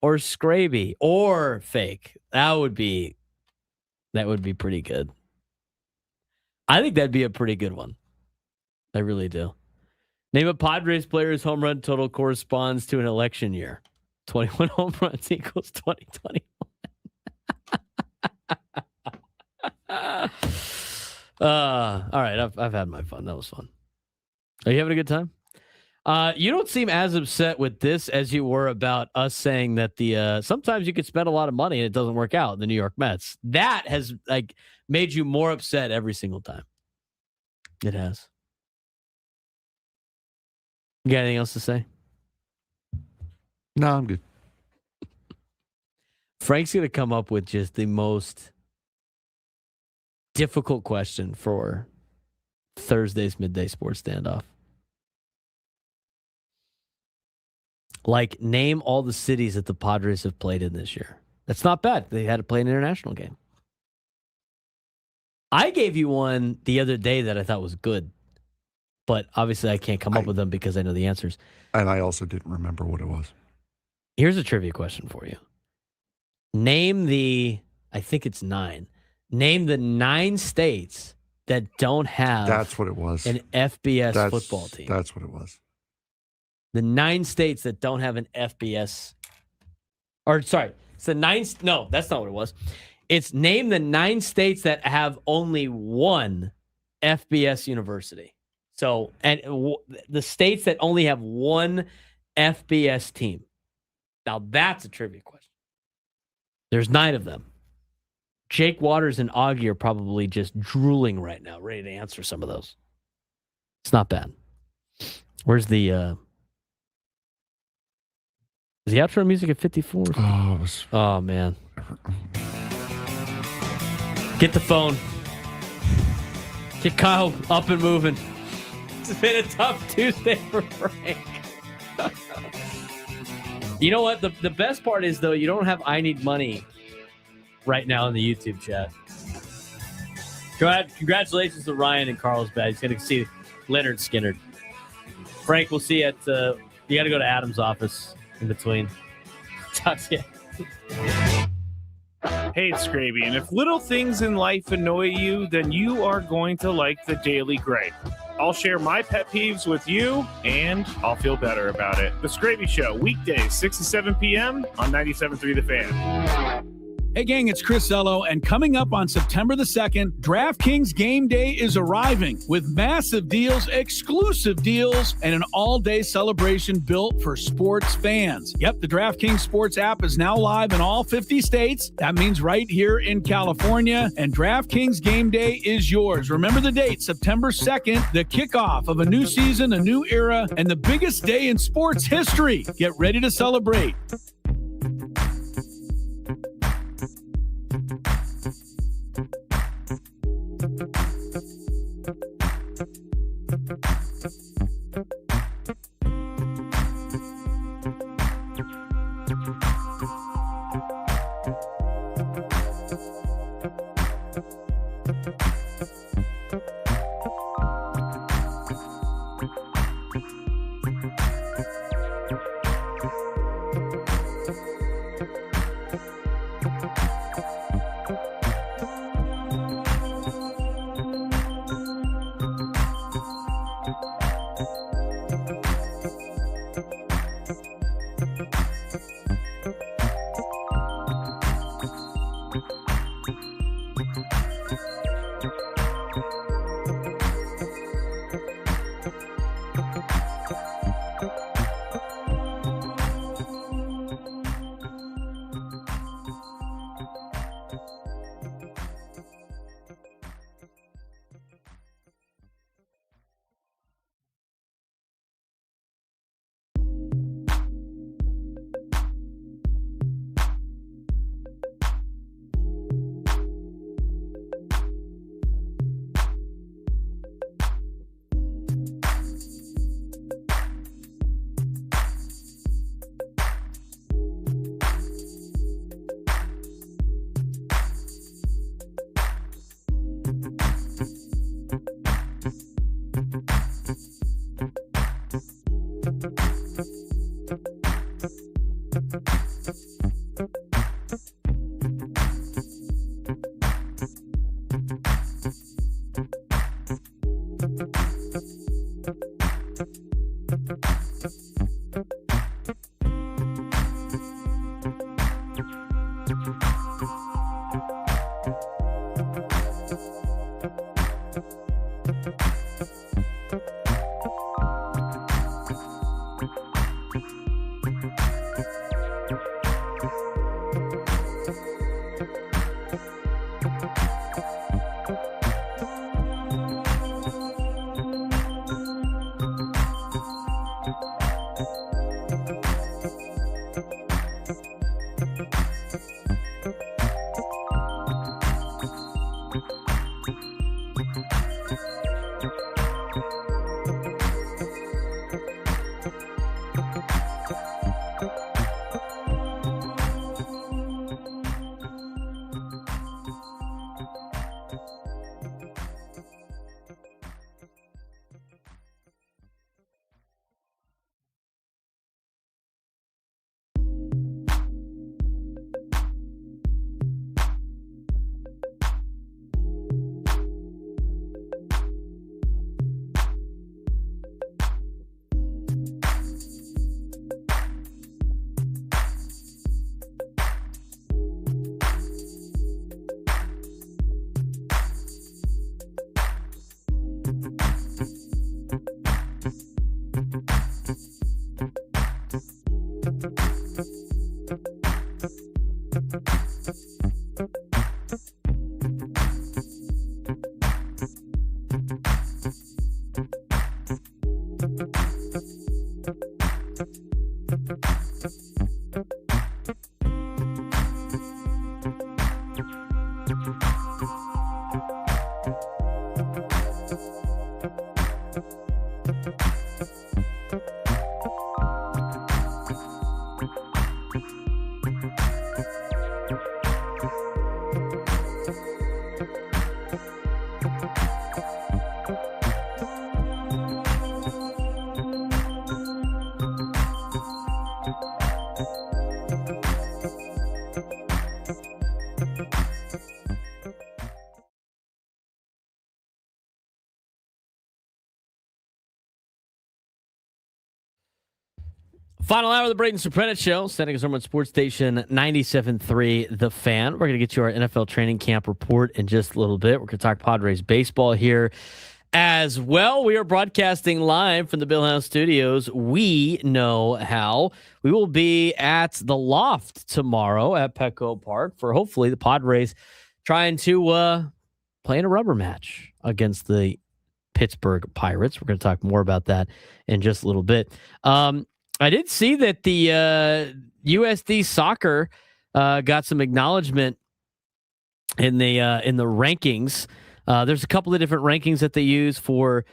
Speaker 1: or Scraby or fake? That would be pretty good. I think that'd be a pretty good one. I really do. Name a Padres player's home run total corresponds to an election year. 21 home runs equals 2021. All right, I've had my fun. That was fun. Are you having a good time? You don't seem as upset with this as you were about us saying that the sometimes you could spend a lot of money and it doesn't work out. The New York Mets. That has like made you more upset every single time. It has. You got anything else to say?
Speaker 3: No, I'm good.
Speaker 1: Frank's going to come up with just the most difficult question for Thursday's midday sports standoff. Like, name all the cities that the Padres have played in this year. That's not bad. They had to play an international game. I gave you one the other day that I thought was good, but obviously I can't come up with them because I know the answers.
Speaker 3: And I also didn't remember what it was.
Speaker 1: Here's a trivia question for you. Name I think it's 9. Name the 9 states that don't have
Speaker 3: That's what it was.
Speaker 1: An FBS football team.
Speaker 3: That's what it was.
Speaker 1: The 9 states that don't have an FBS. Or sorry, it's the 9. No, that's not what it was. It's name the 9 states that have only one FBS university. So, and the states that only have one FBS team. Now that's a trivia question. There's 9 of them. Jake Waters and Augie are probably just drooling right now, ready to answer some of those. It's not bad. Where's the is the outro music at 54? Oh man. Get the phone. Get Kyle up and moving. It's been a tough Tuesday for Frank. You know what? The best part is, though, you don't have I need money right now in the YouTube chat. Congratulations to Ryan in Carlsbad. He's going to see Leonard Skinner. Frank, we'll see you at you got to go to Adam's office in between. Talk to you.
Speaker 13: Hey, it's Scraby, and if little things in life annoy you, then you are going to like the Daily Gripe. I'll share my pet peeves with you, and I'll feel better about it. The Scraby Show, weekdays, 6 to 7 p.m. on 97.3 The Fan.
Speaker 14: Hey gang, it's Chris Ello, and coming up on September the 2nd, DraftKings Game Day is arriving with massive deals, exclusive deals, and an all-day celebration built for sports fans. Yep, the DraftKings Sports app is now live in all 50 states. That means right here in California, and DraftKings Game Day is yours. Remember the date, September 2nd, the kickoff of a new season, a new era, and the biggest day in sports history. Get ready to celebrate.
Speaker 1: Final hour of the Braden Surprenant Show, San Diego Sports Station 97.3 The Fan. We're going to get you our NFL training camp report in just a little bit. We're going to talk Padres baseball here as well. We are broadcasting live from the Bill House Studios. We know how. We will be at the Loft tomorrow at Petco Park for hopefully the Padres trying to play in a rubber match against the Pittsburgh Pirates. We're going to talk more about that in just a little bit. I did see that the USD Soccer got some acknowledgement in the rankings. There's a couple of different rankings that they use for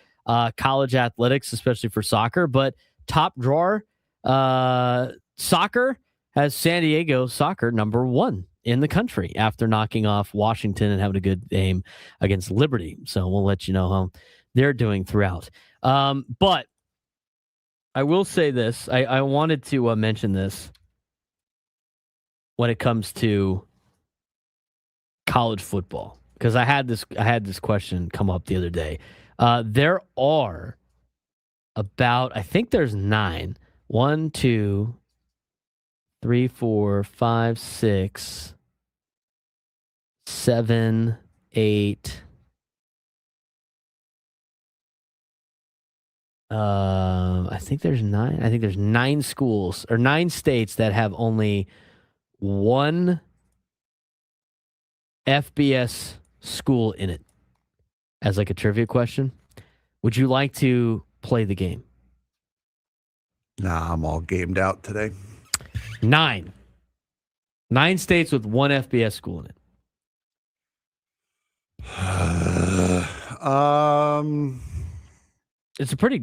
Speaker 1: college athletics, especially for soccer. But top drawer soccer has San Diego Soccer number 1 in the country after knocking off Washington and having a good game against Liberty. So we'll let you know how they're doing throughout. But I will say this. I wanted to mention this when it comes to college football, because I had this question come up the other day. There are about, I think there's 9. 1, 2, 3, 4, 5, 6, 7, 8. I think there's 9. I think there's 9 schools or 9 states that have only one FBS school in it. As like a trivia question, would you like to play the game?
Speaker 3: Nah, I'm all gamed out today.
Speaker 1: 9 states with one FBS school in it. It's a pretty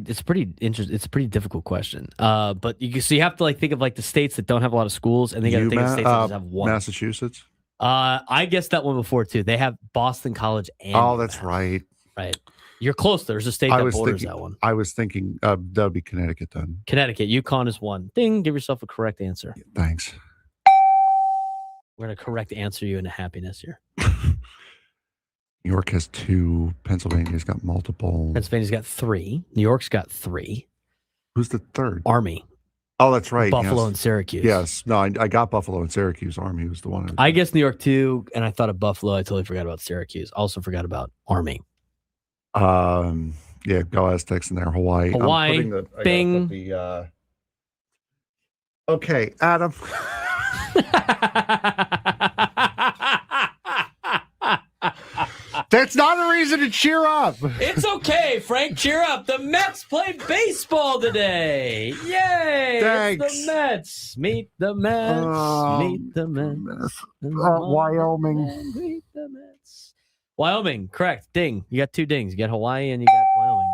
Speaker 1: interesting. It's a pretty difficult question. But you have to like think of like the states that don't have a lot of schools, and they got to think of states that just have one.
Speaker 3: Massachusetts.
Speaker 1: I guessed that one before too. They have Boston College and
Speaker 3: that's right.
Speaker 1: Right. You're close. There's a state that borders that one.
Speaker 3: I was thinking that would be Connecticut then.
Speaker 1: Connecticut. UConn is 1. Ding. Give yourself a correct answer.
Speaker 3: Thanks.
Speaker 1: We're gonna correct answer you into happiness here.
Speaker 3: New York has 2. Pennsylvania's got multiple.
Speaker 1: Pennsylvania's got 3. New York's got 3.
Speaker 3: Who's the third?
Speaker 1: Army.
Speaker 3: Oh, that's right.
Speaker 1: Buffalo
Speaker 3: yes.
Speaker 1: and Syracuse.
Speaker 3: Yes. No, I got Buffalo and Syracuse. Army was the one.
Speaker 1: I guess New York too, and I thought of Buffalo. I totally forgot about Syracuse. Also forgot about Army.
Speaker 3: Yeah, go Aztecs in there. Hawaii.
Speaker 1: Hawaii. Bing.
Speaker 3: Okay, Adam. That's not a reason to cheer up.
Speaker 1: It's okay, Frank. Cheer up. The Mets played baseball today. Yay!
Speaker 3: Thanks.
Speaker 1: It's the Mets. Meet the Mets. Meet the Mets.
Speaker 3: Wyoming.
Speaker 1: Meet the Mets. Wyoming. Correct. Ding. You got 2 dings. You got Hawaii and you got Wyoming.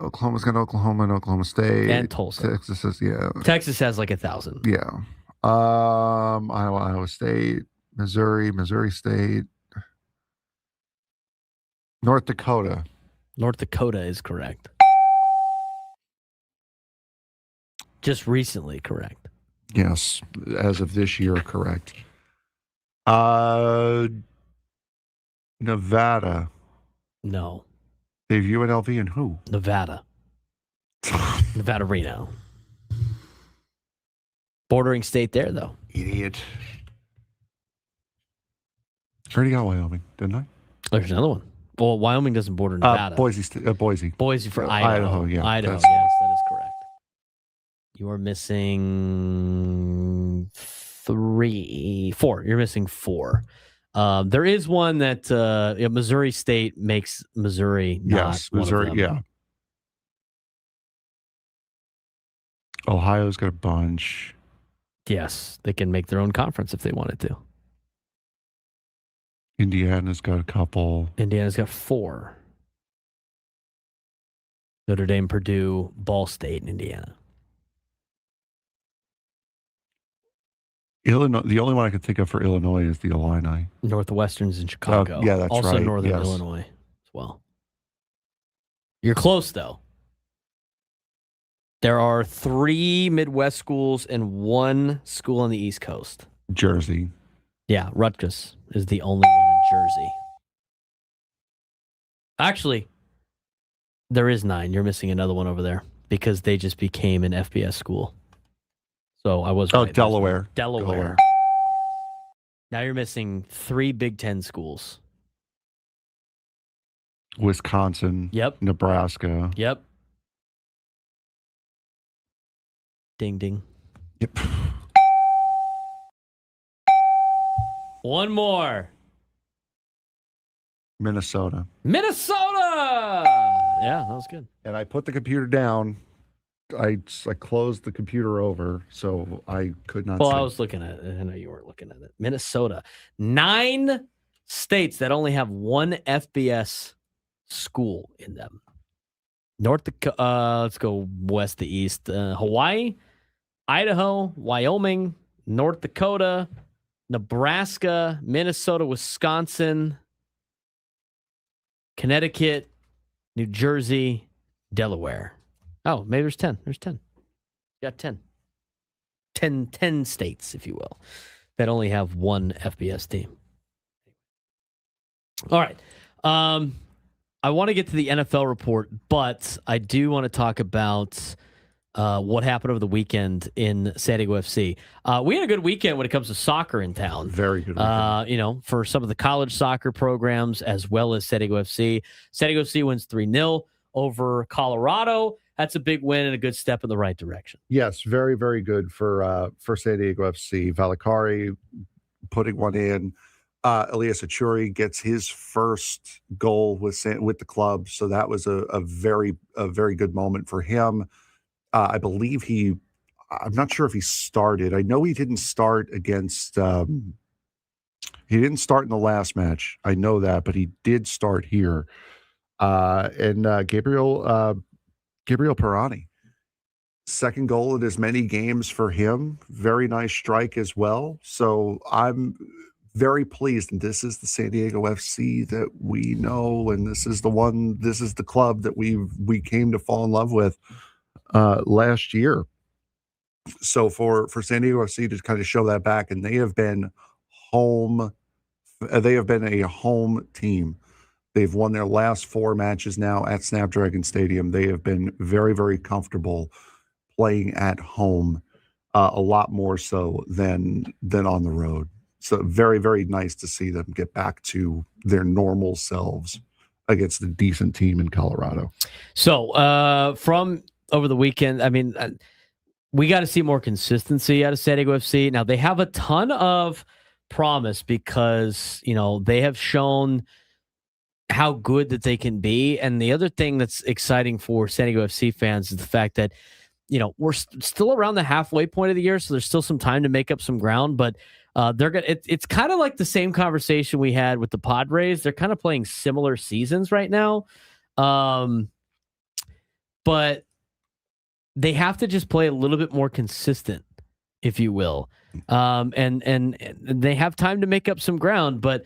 Speaker 3: Oklahoma's got Oklahoma and Oklahoma State.
Speaker 1: And Tulsa.
Speaker 3: Texas is, yeah.
Speaker 1: Texas has like 1,000.
Speaker 3: Yeah. Iowa State. Missouri State. North Dakota.
Speaker 1: North Dakota is correct. Just recently correct.
Speaker 3: Yes, as of this year, correct. Nevada.
Speaker 1: No.
Speaker 3: They've UNLV and who?
Speaker 1: Nevada. Nevada, Reno. Bordering state there, though.
Speaker 3: Idiot. I already got Wyoming, didn't I?
Speaker 1: There's another one. Well, Wyoming doesn't border Nevada.
Speaker 3: Boise.
Speaker 1: Boise for Idaho.
Speaker 3: Yeah.
Speaker 1: Idaho, yes, that is correct. You are missing 4. You're missing 4. There is one that Missouri State makes Missouri not
Speaker 3: Yes,
Speaker 1: one
Speaker 3: Missouri,
Speaker 1: of them.
Speaker 3: yeah. Ohio's got a bunch.
Speaker 1: Yes, they can make their own conference if they wanted to.
Speaker 3: Indiana's got a couple.
Speaker 1: Indiana's got 4. Notre Dame, Purdue, Ball State, and Indiana.
Speaker 3: Illinois. The only one I could think of for Illinois is the Illini.
Speaker 1: Northwestern's in Chicago.
Speaker 3: Yeah, that's
Speaker 1: also
Speaker 3: right.
Speaker 1: Northern
Speaker 3: Yes.
Speaker 1: Illinois as well. You're close, though. There are 3 Midwest schools and 1 school on the East Coast.
Speaker 3: Jersey.
Speaker 1: Yeah, Rutgers is the only one in Jersey. Actually, there is 9. You're missing another one over there because they just became an FBS school. So I was right.
Speaker 3: Delaware.
Speaker 1: Delaware. Now you're missing 3 Big Ten schools.
Speaker 3: Wisconsin.
Speaker 1: Yep.
Speaker 3: Nebraska.
Speaker 1: Yep. Ding, ding.
Speaker 3: Yep.
Speaker 1: One more.
Speaker 3: Minnesota.
Speaker 1: Minnesota! Yeah, that was good.
Speaker 3: And I put the computer down. I closed the computer over, so I could not
Speaker 1: Well,
Speaker 3: see.
Speaker 1: I was looking at it. I know you weren't looking at it. Minnesota. 9 states that only have 1 FBS school in them. North Dakota, let's go west to east. Hawaii, Idaho, Wyoming, North Dakota, Nebraska, Minnesota, Wisconsin, Connecticut, New Jersey, Delaware. Oh, maybe there's 10. There's 10. You got 10. 10 states, if you will, that only have 1 FBS team. All right. I want to get to the NFL report, but I do want to talk about what happened over the weekend in San Diego FC. We had a good weekend when it comes to soccer in town.
Speaker 3: Very good weekend.
Speaker 1: For some of the college soccer programs as well as San Diego FC. San Diego FC wins 3-0 over Colorado. That's a big win and a good step in the right direction.
Speaker 3: Yes, very, very good for San Diego FC. Valakari putting one in. Elias Achuri gets his first goal with the club, so that was a very good moment for him. I believe I'm not sure if he started. I know he didn't start against. He didn't start in the last match. I know that, but he did start here. And Gabriel Pirani, second goal in as many games for him. Very nice strike as well. So I'm very pleased, and this is the San Diego FC that we know, and this is the club that we came to fall in love with last year. So for San Diego FC to kind of show that back, and they have been home They have been a home team. They've won their last 4 matches now at Snapdragon Stadium. They have been very, very comfortable playing at home, a lot more so than on the road. So very, very nice to see them get back to their normal selves against a decent team in Colorado.
Speaker 1: So from over the weekend, I mean, we got to see more consistency out of San Diego FC. Now, they have a ton of promise because, they have shown how good that they can be. And the other thing that's exciting for San Diego FC fans is the fact that, we're still around the halfway point of the year, so there's still some time to make up some ground, but they're gonna. It's kind of like the same conversation we had with the Padres. They're kind of playing similar seasons right now, but they have to just play a little bit more consistent, if you will, and they have time to make up some ground, but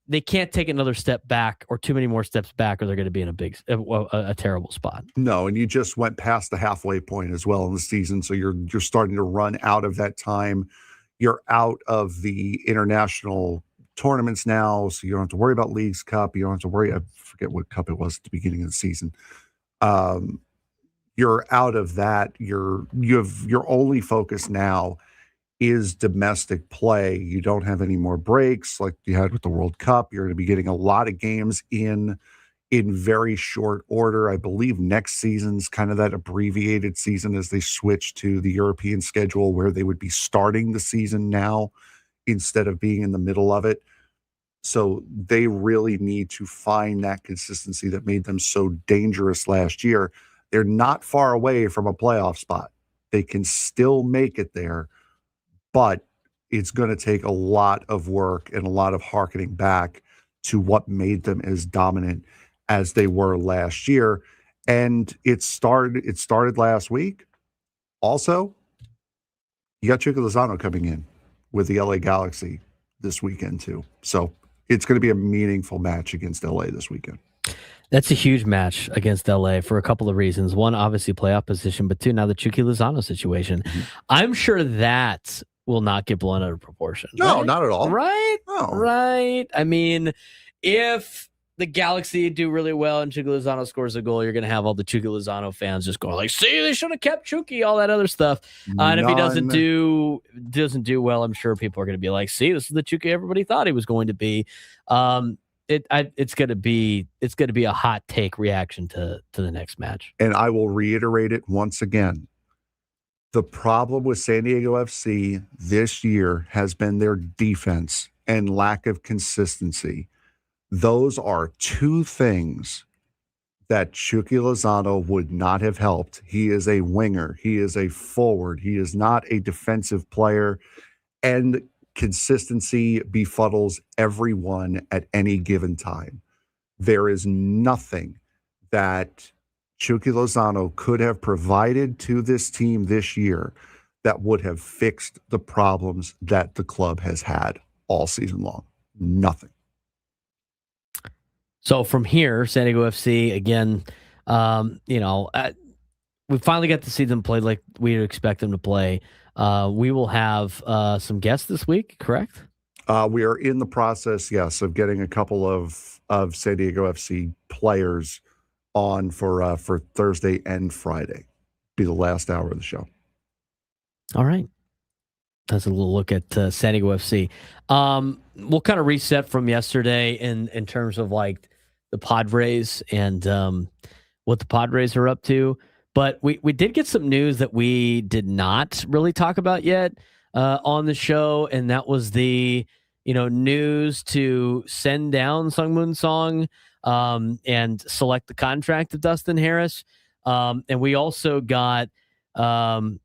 Speaker 1: they can't take another step back or too many more steps back, or they're going to be in a terrible spot.
Speaker 3: No, and you just went past the halfway point as well in the season, so you're starting to run out of that time. You're out of the international tournaments now, so you don't have to worry about Leagues Cup. You don't have to worry. I forget what cup it was at the beginning of the season. You're out of that. Your only focus now is domestic play. You don't have any more breaks like you had with the World Cup. You're going to be getting a lot of games in very short order. I believe next season's kind of that abbreviated season as they switch to the European schedule where they would be starting the season now instead of being in the middle of it. So they really need to find that consistency that made them so dangerous last year. They're not far away from a playoff spot. They can still make it there, but it's going to take a lot of work and a lot of hearkening back to what made them as dominant as they were last year. And it started last week. Also, you got Chucky Lozano coming in with the LA Galaxy this weekend too. So it's going to be a meaningful match against LA this weekend.
Speaker 1: That's a huge match against LA for a couple of reasons. One, obviously playoff position, but two, now the Chucky Lozano situation. Mm-hmm. I'm sure that will not get blown out of proportion.
Speaker 3: No,
Speaker 1: right?
Speaker 3: Not at all.
Speaker 1: Right?
Speaker 3: No.
Speaker 1: Right. I mean, if the Galaxy do really well and Chucky Lozano scores a goal, you're going to have all the Chucky Lozano fans just going see, they should have kept Chucky, all that other stuff. And if he doesn't do well, I'm sure people are going to be like, see, this is the Chucky everybody thought he was going to be. It's going to be a hot take reaction to the next match.
Speaker 3: And I will reiterate it once again. The problem with San Diego FC this year has been their defense and lack of consistency. Those are two things that Chucky Lozano would not have helped. He is a winger. He is a forward. He is not a defensive player. And consistency befuddles everyone at any given time. There is nothing that Chucky Lozano could have provided to this team this year that would have fixed the problems that the club has had all season long. Nothing.
Speaker 1: So from here, San Diego FC, again, we finally got to see them play like we'd expect them to play. We will have some guests this week, correct?
Speaker 3: We are in the process, yes, of getting a couple of San Diego FC players on for Thursday and Friday. Be the last hour of the show.
Speaker 1: All right. That's a little look at San Diego FC. We'll kind of reset from yesterday in terms of like the Padres and what the Padres are up to. But we did get some news that we did not really talk about yet on the show, and that was the news to send down Sungmoon Song and select the contract of Dustin Harris. And we also got some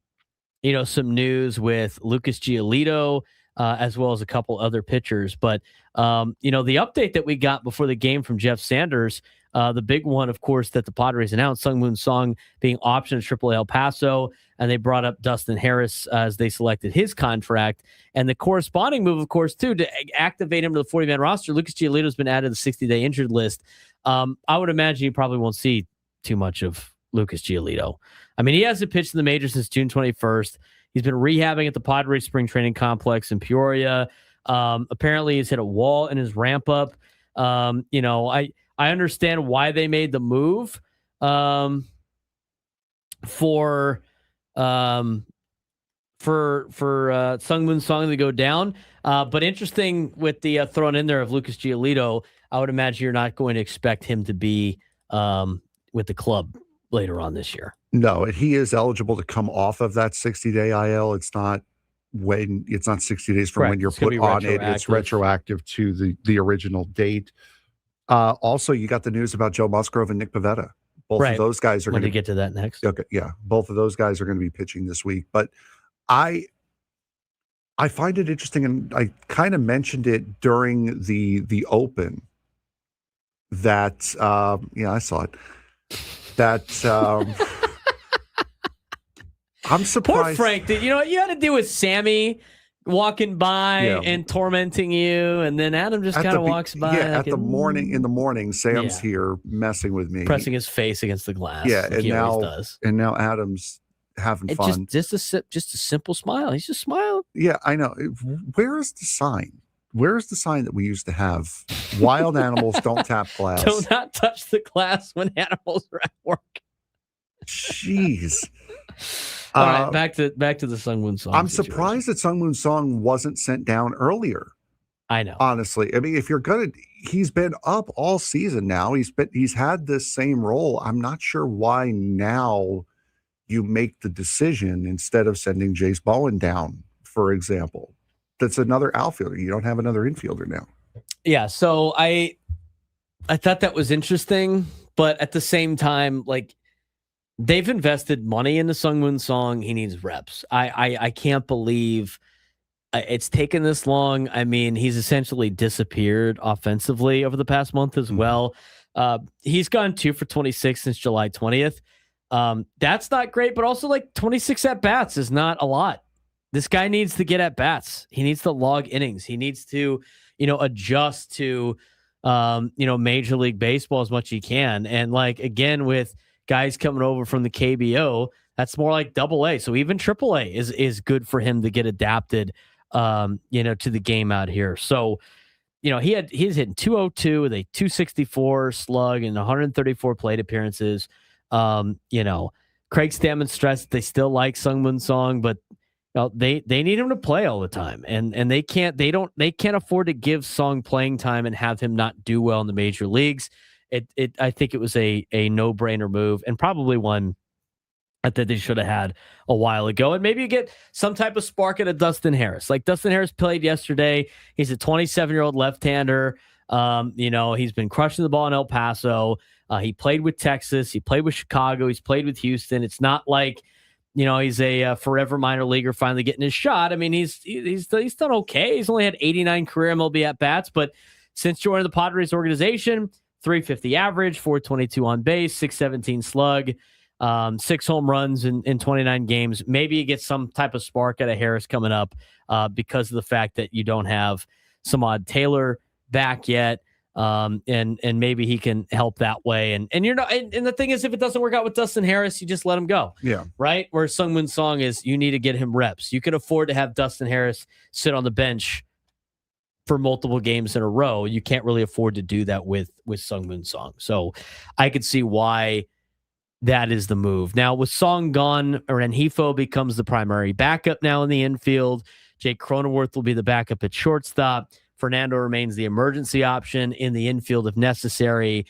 Speaker 1: news with Lucas Giolito as well as a couple other pitchers. But the update that we got before the game from Jeff Sanders, the big one, of course, that the Padres announced, Sungmoon Song being optioned to AAA El Paso, and they brought up Dustin Harris as they selected his contract. And the corresponding move, of course, too, to activate him to the 40-man roster, Lucas Giolito has been added to the 60-day injured list. I would imagine you probably won't see too much of Lucas Giolito. I mean, he hasn't pitched in the majors since June 21st. He's been rehabbing at the Padres spring training complex in Peoria. Apparently, he's hit a wall in his ramp up. I understand why they made the move for Sungmoon Song to go down. But interesting with the thrown in there of Lucas Giolito, I would imagine you're not going to expect him to be with the club later on this year.
Speaker 3: No, he is eligible to come off of that 60-day IL. It's not 60 days from when you're put on it. It's retroactive to the original date. Also, you got the news about Joe Musgrove and Nick Pivetta. Both of those guys are going to
Speaker 1: get to that next.
Speaker 3: Okay, yeah, both of those guys are going to be pitching this week. But I find it interesting, and I kind of mentioned it during the Open that I saw it. That I'm surprised.
Speaker 1: Poor Frank. You know what you had to do with Sammy walking by and tormenting you, and then Adam just kind of walks by.
Speaker 3: Yeah, in the morning, Sam's here messing with me,
Speaker 1: pressing his face against the glass.
Speaker 3: Yeah,
Speaker 1: like
Speaker 3: and now Adam's having fun.
Speaker 1: Just a simple smile. He's just smiling.
Speaker 3: Yeah, I know. Where is the sign? Where is the sign that we used to have? Wild animals don't tap glass.
Speaker 1: Do not touch the glass when animals are at work.
Speaker 3: Jeez.
Speaker 1: All right, back to the Sungmoon Song.
Speaker 3: I'm surprised that Sungmoon Song wasn't sent down earlier.
Speaker 1: I know.
Speaker 3: Honestly, I mean, if you're gonna, he's been up all season now. He's had this same role. I'm not sure why now you make the decision instead of sending Jace Bowen down, for example. That's another outfielder. You don't have another infielder now.
Speaker 1: Yeah, so I thought that was interesting, but at the same time, like, they've invested money into Sungmoon Song. He needs reps. I can't believe it's taken this long. I mean, he's essentially disappeared offensively over the past month as well. He's gone 2 for 26 since July 20th. That's not great, but also like 26 at-bats is not a lot. This guy needs to get at-bats. He needs to log innings. He needs to, adjust to, Major League Baseball as much as he can. And like, again, with guys coming over from the KBO, that's more like AA. So even AAA is good for him to get adapted, to the game out here. So, he's hitting 202 with a 264 slug and 134 plate appearances. Craig Stammen stressed they still like Sungmoon Song, but they need him to play all the time, and they can't afford to give Song playing time and have him not do well in the major leagues. I think it was a no-brainer move, and probably one that they should have had a while ago. And maybe you get some type of spark out of Dustin Harris. Like Dustin Harris played yesterday. He's a 27-year-old left-hander. He's been crushing the ball in El Paso. He played with Texas. He played with Chicago. He's played with Houston. It's not like, he's a forever minor leaguer finally getting his shot. I mean, he's done okay. He's only had 89 career MLB at-bats, but since joining the Padres organization, 350 average, 422 on base, 617 slug, 6 home runs in 29 games. Maybe you get some type of spark out of Harris coming up because of the fact that you don't have Samad Taylor back yet. And maybe he can help that way. And the thing is, if it doesn't work out with Dustin Harris, you just let him go.
Speaker 3: Yeah.
Speaker 1: Right. Where Sungmoon Song is, you need to get him reps. You can afford to have Dustin Harris sit on the bench for multiple games in a row. You can't really afford to do that with Sungmoon Song. So I could see why that is the move. Now with Song gone, Rengifo becomes the primary backup now in the infield. Jake Cronenworth will be the backup at shortstop. Fernando remains the emergency option in the infield if necessary.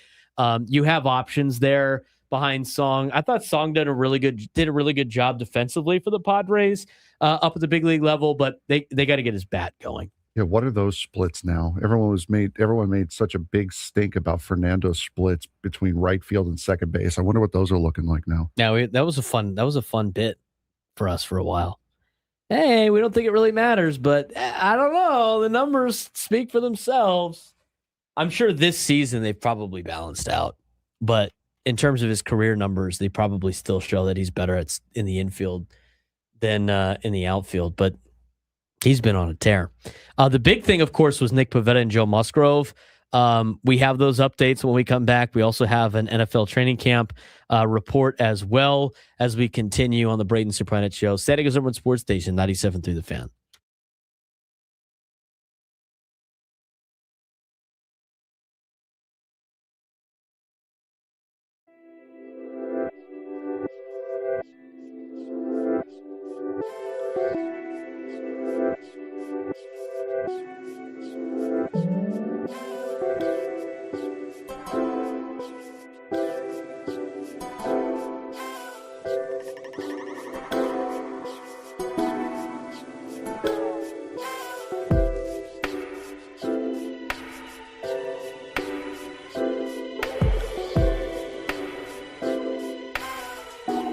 Speaker 1: You have options there behind Song. I thought Song did a really good job defensively for the Padres up at the big league level, but they got to get his bat going.
Speaker 3: Yeah, what are those splits now? Everyone made such a big stink about Fernando's splits between right field and second base. I wonder what those are looking like now.
Speaker 1: Now that was a fun bit for us for a while. Hey, we don't think it really matters, but I don't know. The numbers speak for themselves. I'm sure this season they've probably balanced out, but in terms of his career numbers, they probably still show that he's better in the infield than in the outfield, but he's been on a tear. The big thing, of course, was Nick Pivetta and Joe Musgrove. We have those updates when we come back. We also have an NFL training camp report as well as we continue on the Braden Surprenant Show. San Diego's #1 sports station, 97.3 The Fan.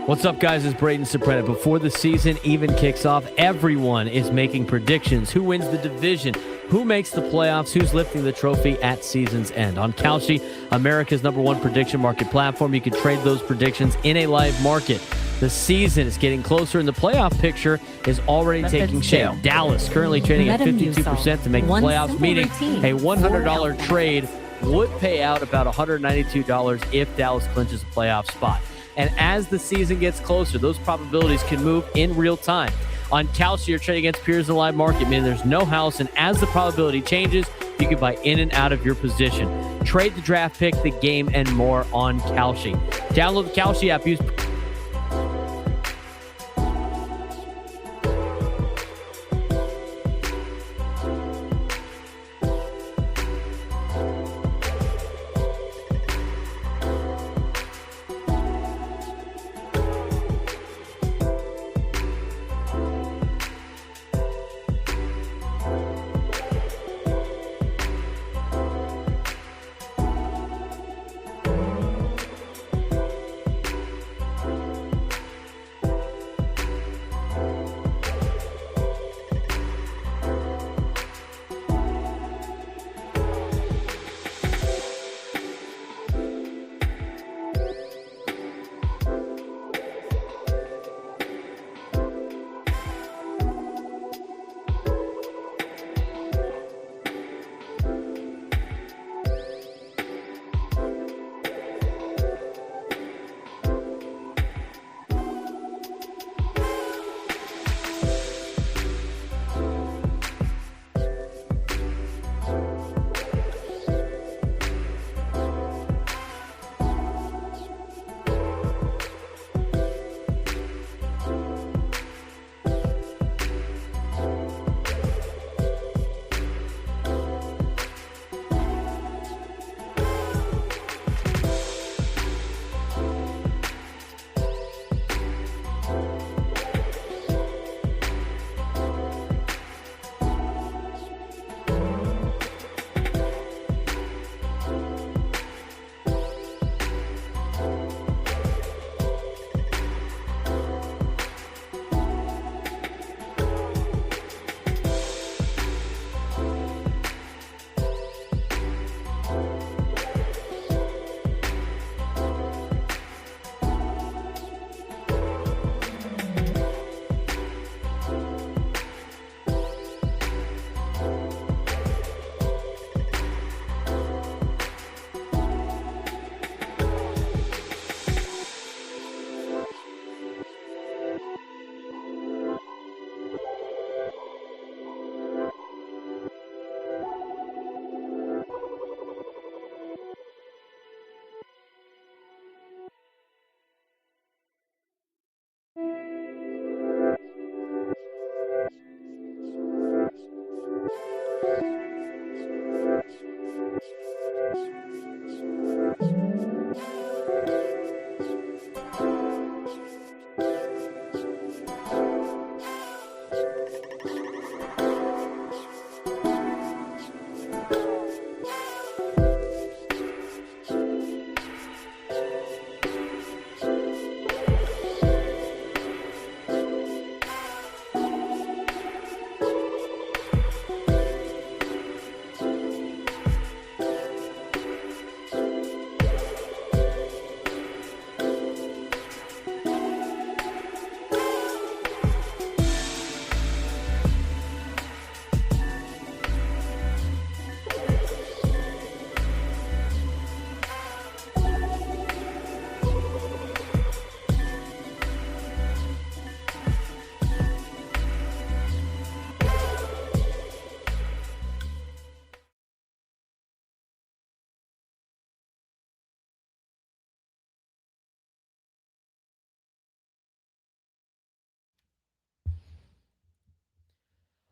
Speaker 1: What's up, guys? It's Braden Surprenant. Before the season even kicks off, everyone is making predictions. Who wins the division? Who makes the playoffs? Who's lifting the trophy at season's end? On Kalshi, America's #1 prediction market platform, you can trade those predictions in a live market. The season is getting closer, and the playoff picture is already taking shape. Dallas currently trading at 52% to make the playoffs, meaning a $100 trade would pay out about $192 if Dallas clinches a playoff spot. And as the season gets closer, those probabilities can move in real time. On Kalshi, you're trading against peers in the live market, meaning there's no house, and as the probability changes, you can buy in and out of your position. Trade the draft pick, the game, and more on Kalshi. Download the Kalshi app. Use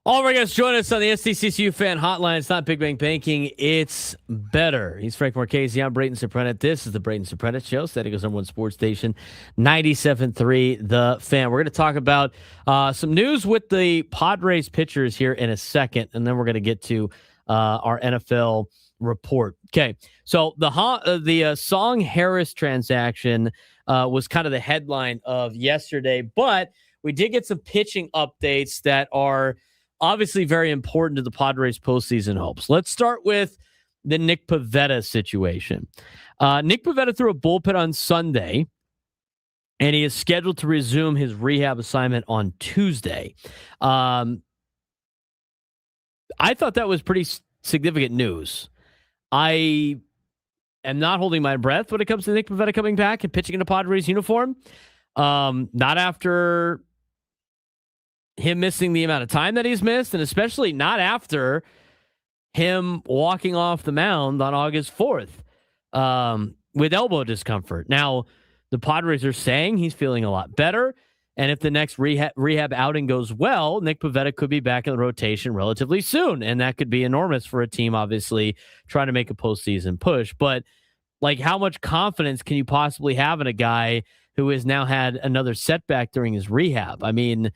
Speaker 1: all of our guests join us on the SDCCU Fan Hotline. It's not Big Bang Banking, it's better. He's Frank Marchese. I'm Braden Surprenant. This is the Braden Surprenant Show, San Diego's #1 sports station, 97.3 The Fan. We're going to talk about some news with the Padres pitchers here in a second, and then we're going to get to our NFL report. Okay, so the Song Harris transaction was kind of the headline of yesterday, but we did get some pitching updates that are obviously very important to the Padres' postseason hopes. Let's start with the Nick Pivetta situation. Nick Pivetta threw a bullpen on Sunday, and he is scheduled to resume his rehab assignment on Tuesday. I thought that was pretty significant news. I am not holding my breath when it comes to Nick Pivetta coming back and pitching in a Padres uniform. Not after him missing the amount of time that he's missed, and especially not after him walking off the mound on August 4th with elbow discomfort. Now, the Padres are saying he's feeling a lot better, and if the next rehab outing goes well, Nick Pivetta could be back in the rotation relatively soon, and that could be enormous for a team, obviously, trying to make a postseason push. But, like, how much confidence can you possibly have in a guy who has now had another setback during his rehab? I mean,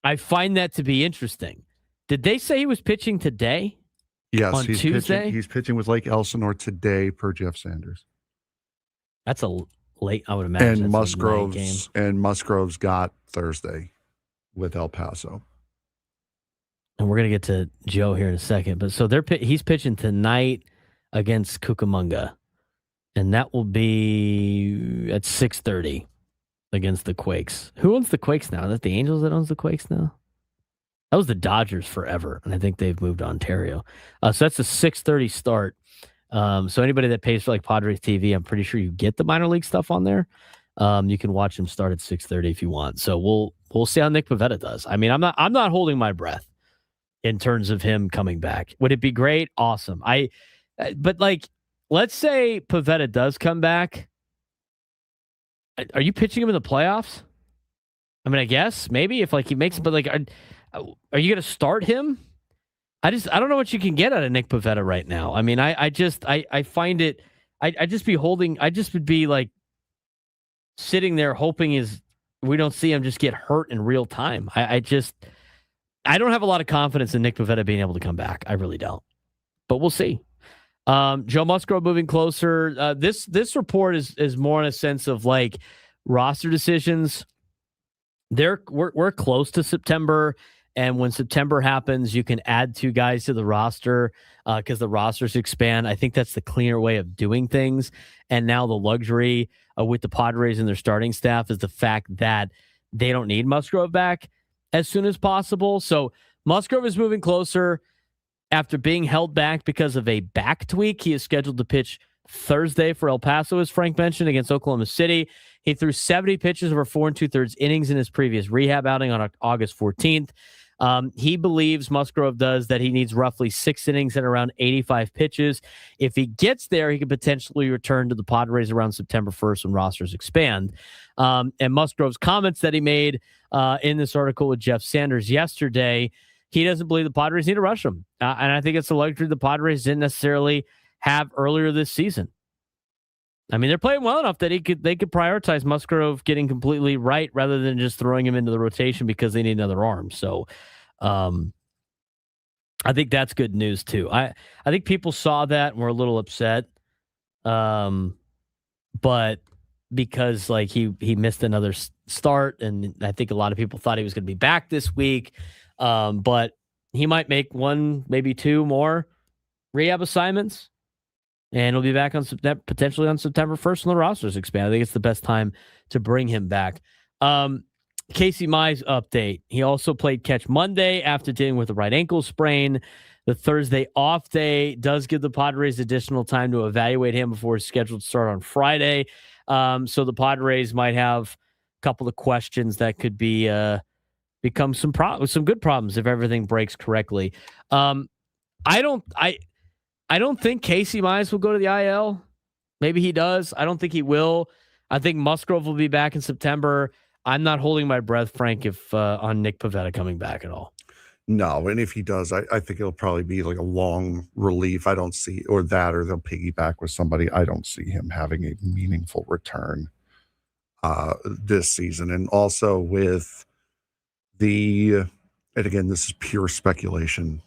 Speaker 1: I find that to be interesting. Did they say he was pitching today?
Speaker 3: Yes,
Speaker 1: on Tuesday?
Speaker 3: He's pitching with Lake Elsinore today per Jeff Sanders.
Speaker 1: That's a late, I would imagine.
Speaker 3: And Musgrove's got Thursday with El Paso.
Speaker 1: And we're going to get to Joe here in a second. But so he's pitching tonight against Cucamonga. And that will be at 6:30 against the Quakes. Who owns the Quakes now? Is that the Angels that owns the Quakes now? That was the Dodgers forever, and I think they've moved to Ontario. So that's a 6:30 start. So anybody that pays for like Padres TV, I'm pretty sure you get the minor league stuff on there. You can watch them start at 6:30 if you want. So we'll see how Nick Pivetta does. I mean, I'm not holding my breath in terms of him coming back. Would it be great? Awesome. But like, let's say Pivetta does come back. Are you pitching him in the playoffs? I mean, I guess maybe if like he makes it, but like, are you going to start him? I don't know what you can get out of Nick Pivetta right now. I mean, I find it, I just would be like sitting there hoping we don't see him just get hurt in real time. I don't have a lot of confidence in Nick Pivetta being able to come back. I really don't, but we'll see. Joe Musgrove moving closer. This report is more in a sense of like roster decisions. We're close to September, and when September happens, you can add 2 guys to the roster because the rosters expand. I think that's the cleaner way of doing things. And now the luxury with the Padres and their starting staff is the fact that they don't need Musgrove back as soon as possible. So Musgrove is moving closer. After being held back because of a back tweak, he is scheduled to pitch Thursday for El Paso, as Frank mentioned, against Oklahoma City. He threw 70 pitches over 4 2/3 innings in his previous rehab outing on August 14th. He believes, Musgrove does, that he needs roughly 6 innings and around 85 pitches. If he gets there, he could potentially return to the Padres around September 1st when rosters expand. And Musgrove's comments that he made in this article with Jeff Sanders yesterday, he doesn't believe the Padres need to rush him. And I think it's a luxury the Padres didn't necessarily have earlier this season. I mean, they're playing well enough that they could prioritize Musgrove getting completely right rather than just throwing him into the rotation because they need another arm. So I think that's good news too. I think people saw that and were a little upset. But because like he missed another start, and I think a lot of people thought he was going to be back this week. But he might make 1, maybe 2 more rehab assignments, and he'll be back on potentially on September 1st when the rosters expand. I think it's the best time to bring him back. Casey Mize update. He also played catch Monday after dealing with a right ankle sprain. The Thursday off day does give the Padres additional time to evaluate him before his scheduled start on Friday. So the Padres might have a couple of questions that could be become some good problems if everything breaks correctly. I don't think Casey Mize will go to the IL. Maybe he does. I don't think he will. I think Musgrove will be back in September. I'm not holding my breath, Frank, if on Nick Pivetta coming back at all.
Speaker 3: No, and if he does, I think it'll probably be like a long relief. I don't see, or they'll piggyback with somebody. I don't see him having a meaningful return this season. And also with and again, this is pure speculation.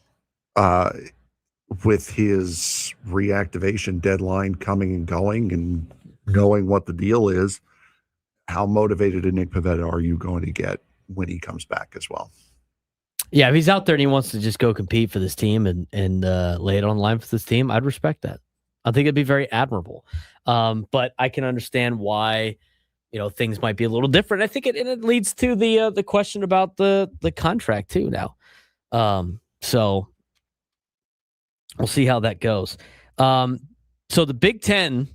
Speaker 3: with his reactivation deadline coming and going and knowing what the deal is, how motivated a Nick Pivetta are you going to get when he comes back as well?
Speaker 1: Yeah, if he's out there and he wants to just go compete for this team and lay it on the line for this team, I'd respect that. I think it'd be very admirable. But I can understand why, things might be a little different. I think it leads to the question about the contract too now. So we'll see how that goes. So the Big Ten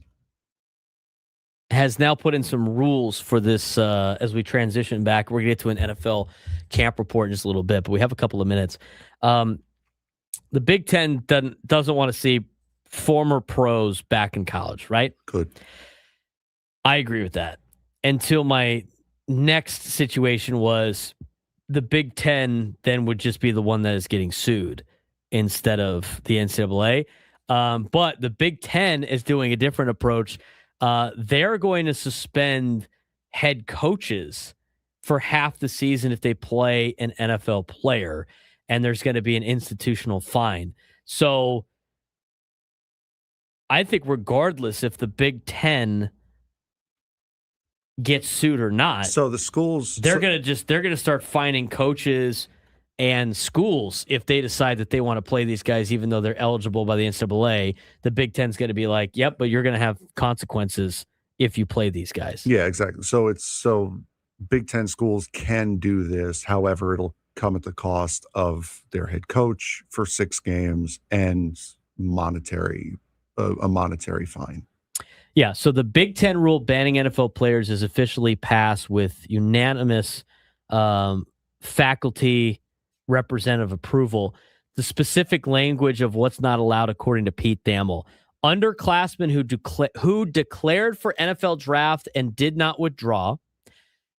Speaker 1: has now put in some rules for this as we transition back. We're going to get to an NFL camp report in just a little bit, but we have a couple of minutes. The Big Ten doesn't want to see former pros back in college, right?
Speaker 3: Good.
Speaker 1: I agree with that. Until my next situation was the Big Ten then would just be the one that is getting sued instead of the NCAA. But the Big Ten is doing a different approach. They're going to suspend head coaches for half the season if they play an NFL player, and there's going to be an institutional fine. So I think regardless if the Big Ten gets sued or not,
Speaker 3: so the schools
Speaker 1: they're going to start fining coaches and schools if they decide that they want to play these guys, even though they're eligible by the NCAA. The Big Ten's going to be like, yep, but you're going to have consequences if you play these guys.
Speaker 3: Yeah, exactly. So Big Ten schools can do this. However, it'll come at the cost of their head coach for 6 games and a monetary fine.
Speaker 1: Yeah, so the Big Ten rule banning NFL players is officially passed with unanimous faculty representative approval. The specific language of what's not allowed, according to Pete Thamel: underclassmen who declared for NFL draft and did not withdraw,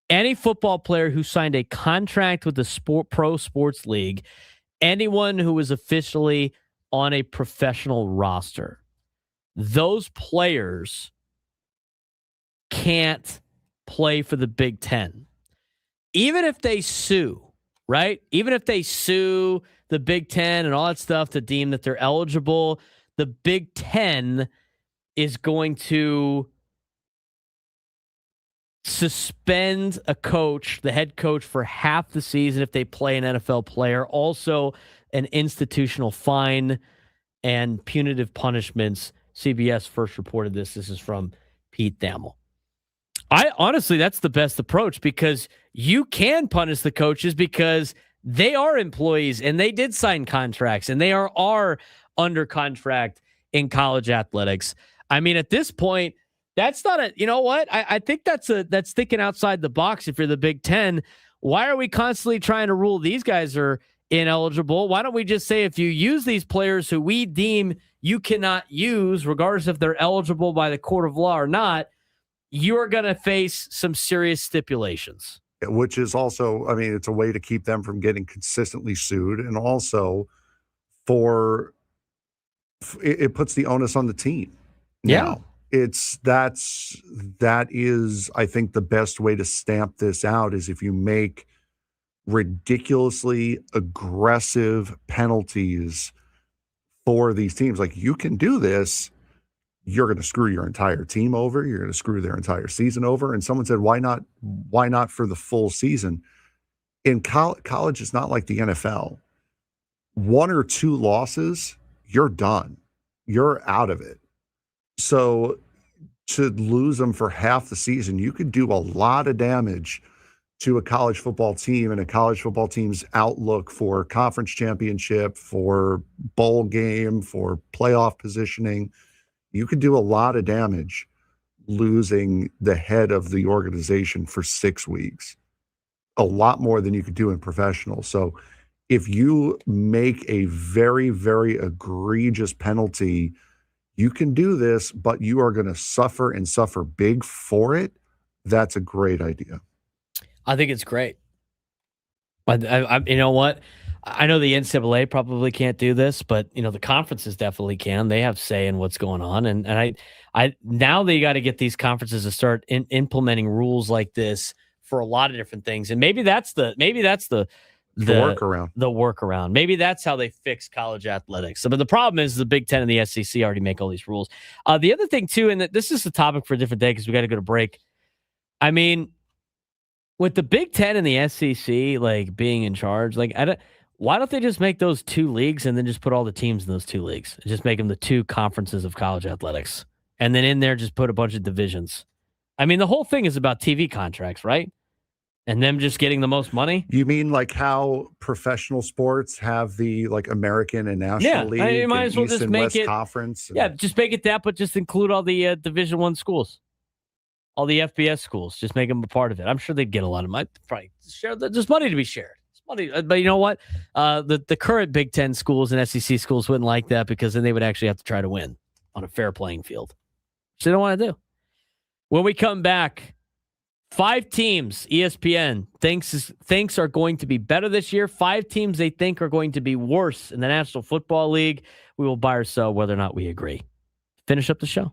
Speaker 1: any football player who signed a contract with the pro sports league, anyone who was officially on a professional roster. Those players can't play for the Big Ten. Even if they sue, right? Even if they sue the Big Ten and all that stuff to deem that they're eligible, the Big Ten is going to suspend a coach, the head coach, for half the season if they play an NFL player. Also, an institutional fine and punitive punishments. CBS first reported this. This is from Pete Thamel. Honestly, that's the best approach, because you can punish the coaches because they are employees and they did sign contracts and they are under contract in college athletics. I mean, at this point, that's not a, you know what? I think that's thinking outside the box. If you're the Big Ten, why are we constantly trying to rule these guys are ineligible? Why don't we just say, if you use these players who we deem you cannot use, regardless if they're eligible by the court of law or not, you're going to face some serious stipulations.
Speaker 3: Which is also, I mean, it's a way to keep them from getting consistently sued. And also it puts the onus on the team.
Speaker 1: Yeah.
Speaker 3: Now, that is, I think, the best way to stamp this out is if you make ridiculously aggressive penalties for these teams. Like, you can do this, you're going to screw your entire team over. You're going to screw their entire season over. And someone said, why not for the full season? In college, it's not like the NFL. 1 or 2 losses, you're done. You're out of it. So to lose them for half the season, you could do a lot of damage to a college football team and a college football team's outlook for conference championship, for bowl game, for playoff positioning. You could do a lot of damage losing the head of the organization for 6 weeks, a lot more than you could do in professional. So if you make a very, very egregious penalty, you can do this, but you are going to suffer and suffer big for it. That's a great idea.
Speaker 1: I think it's great. I you know what? I know the NCAA probably can't do this, but the conferences definitely can. They have say in what's going on, and I now they got to get these conferences to start implementing rules like this for a lot of different things. And maybe that's the
Speaker 3: The
Speaker 1: workaround. Maybe that's how they fix college athletics. But the problem is the Big Ten and the SEC already make all these rules. The other thing, too, and this is a topic for a different day because we got to go to break. I mean, with the Big Ten and the SEC like being in charge, like why don't they just make those two leagues and then just put all the teams in those two leagues? Just make them the two conferences of college athletics. And then in there, just put a bunch of divisions. I mean, the whole thing is about TV contracts, right? And them just getting the most money?
Speaker 3: You mean like how professional sports have the like American and National League
Speaker 1: you might
Speaker 3: and
Speaker 1: as well
Speaker 3: East
Speaker 1: just
Speaker 3: and
Speaker 1: make
Speaker 3: West
Speaker 1: it,
Speaker 3: Conference?
Speaker 1: Yeah, just make it that, but just include all the Division I schools. All the FBS schools. Just make them a part of it. I'm sure they'd get a lot of money. Probably share. There's money to be shared. It's money, but you know what? The current Big Ten schools and SEC schools wouldn't like that because then they would actually have to try to win on a fair playing field. Which they don't want to do. When we come back, 5 teams ESPN thinks are going to be better this year. 5 teams they think are going to be worse in the National Football League. We will buy or sell whether or not we agree. Finish up the show.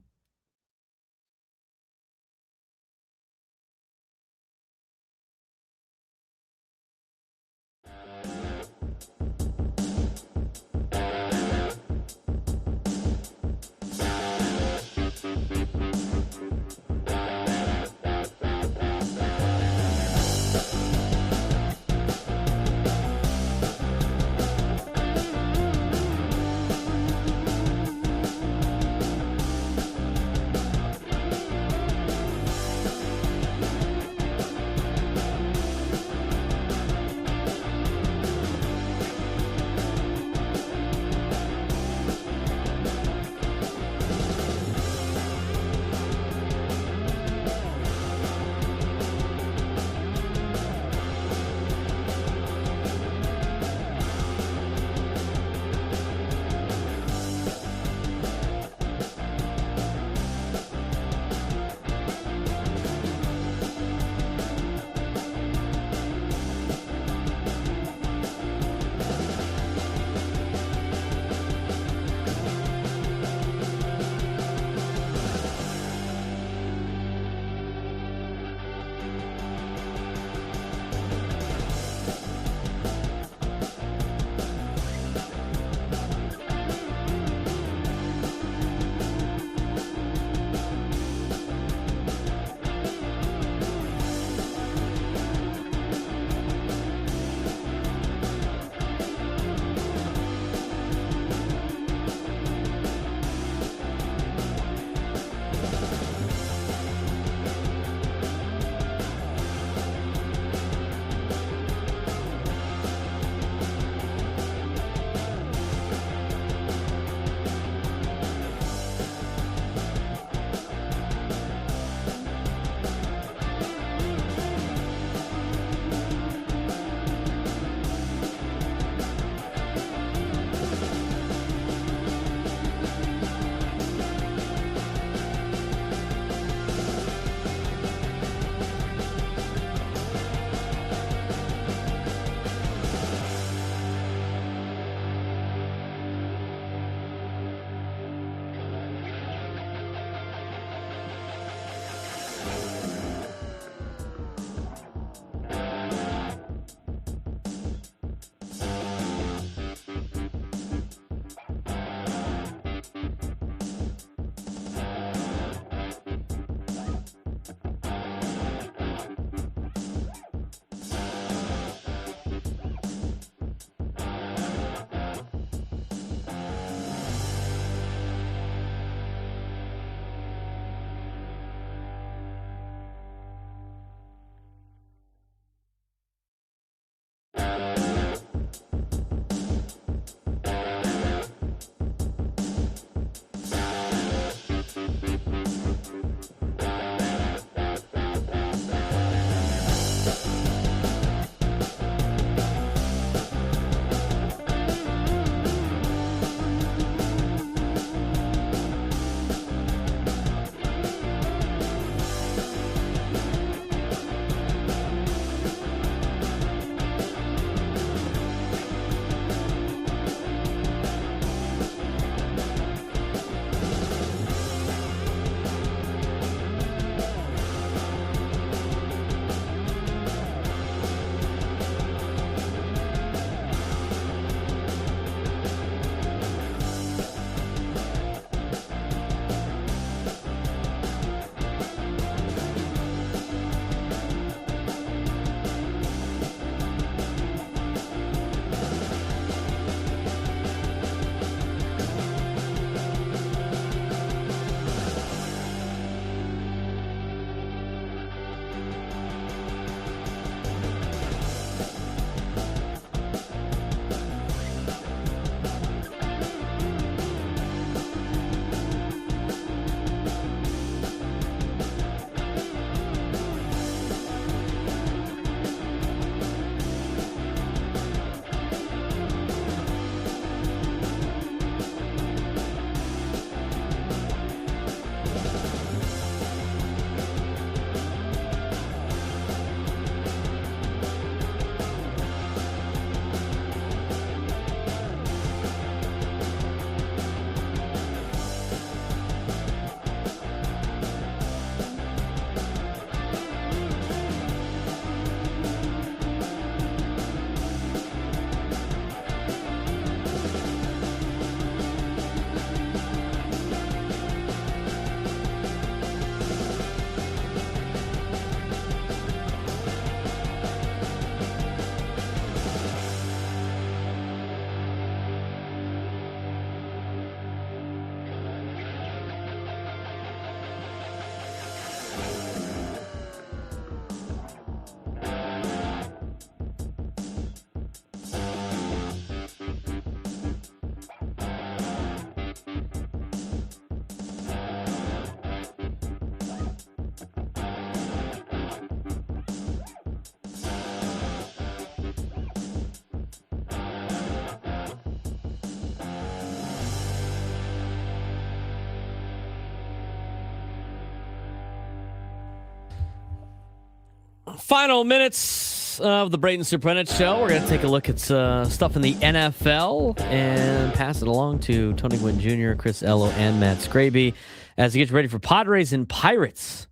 Speaker 1: Final minutes of the Braden Surprenant Show. We're going to take a look at stuff in the NFL and pass it along to Tony Gwynn Jr., Chris Ello, and Matt Scraby as he gets ready for Padres and Pirates.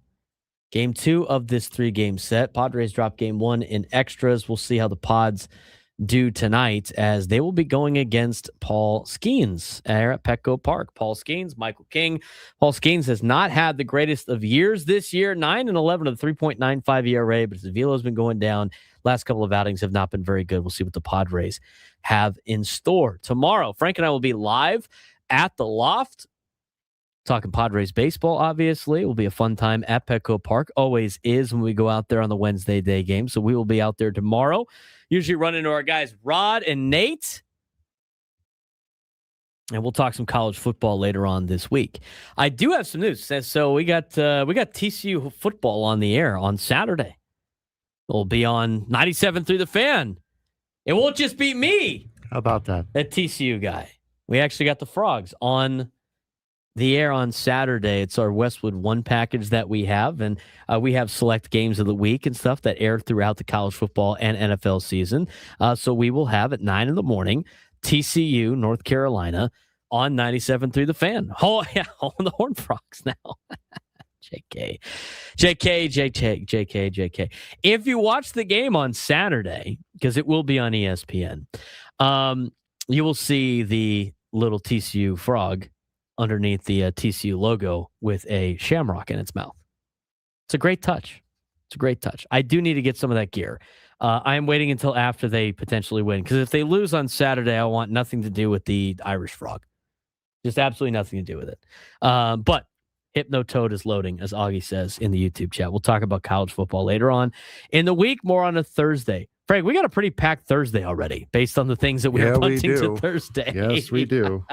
Speaker 1: Game 2 of this 3-game set. Padres drop game 1 in extras. We'll see how the Pods do tonight as they will be going against Paul Skenes at Petco Park. Paul Skenes, Michael King. Paul Skenes has not had the greatest of years this year. 9-11 with a 3.95 ERA, but his velo's been going down. Last couple of outings have not been very good. We'll see what the Padres have in store. Tomorrow, Frank and I will be live at the Loft. Talking Padres baseball, obviously. It will be a fun time at Petco Park. Always is when we go out there on the Wednesday day game. So we will be out there tomorrow. Usually run into our guys Rod and Nate. And we'll talk some college football later on this week. I do have some news. So we got TCU football on the air on Saturday. It'll be on 97.3 The Fan. It won't just be me.
Speaker 3: How about that?
Speaker 1: That TCU guy. We actually got the Frogs on the air on Saturday. It's our Westwood One package that we have, and we have select games of the week and stuff that air throughout the college football and NFL season. So we will have at 9 in the morning, TCU, North Carolina, on 97.3 The Fan. Oh, yeah, on the Horned Frogs now. JK. If you watch the game on Saturday, because it will be on ESPN, you will see the little TCU frog underneath the TCU logo with a shamrock in its mouth. It's a great touch. I do need to get some of that gear. I am waiting until after they potentially win, because if they lose on Saturday, I want nothing to do with the Irish frog. Just absolutely nothing to do with it. But Hypnotoad is loading, as Augie says in the YouTube chat. We'll talk about college football later on in the week, more on a Thursday. Frank, we got a pretty packed Thursday already based on the things that we're punting to Thursday.
Speaker 3: Yes, we do.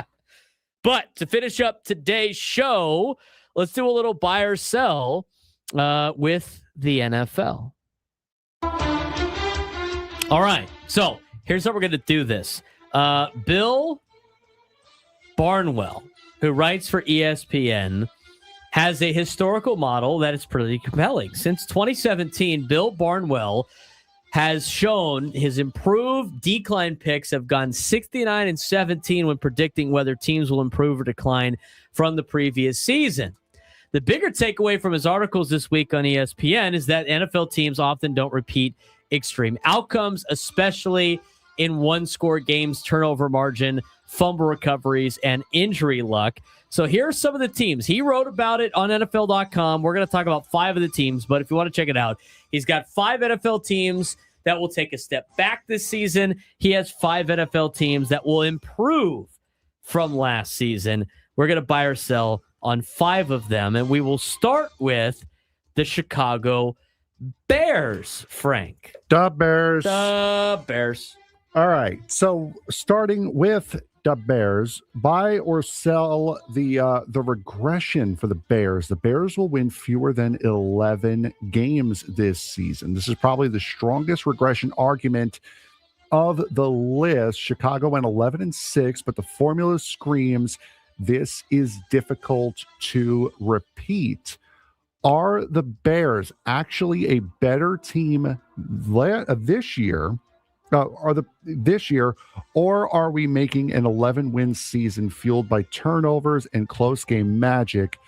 Speaker 1: But to finish up today's show, let's do a little buy or sell with the NFL. All right. So here's how we're going to do this. Bill Barnwell, who writes for ESPN, has a historical model that is pretty compelling. Since 2017, Bill Barnwell has shown his improved decline picks have gone 69 and 17 when predicting whether teams will improve or decline from the previous season. The bigger takeaway from his articles this week on ESPN is that NFL teams often don't repeat extreme outcomes, especially in one-score games, turnover margin, fumble recoveries, and injury luck. So here are some of the teams. He wrote about it on NFL.com. We're going to talk about 5 of the teams, but if you want to check it out, he's got 5 NFL teams that will take a step back this season. He has 5 NFL teams that will improve from last season. We're going to buy or sell on 5 of them, and we will start with the Chicago Bears, Frank.
Speaker 3: The Bears. All right. So starting with the Bears, buy or sell the regression for the Bears. The Bears will win fewer than 11 games this season. This is probably the strongest regression argument of the list. Chicago went 11-6, but the formula screams this is difficult to repeat. Are the Bears actually a better team this year? Or are we making an 11-win season fueled by turnovers and close game magic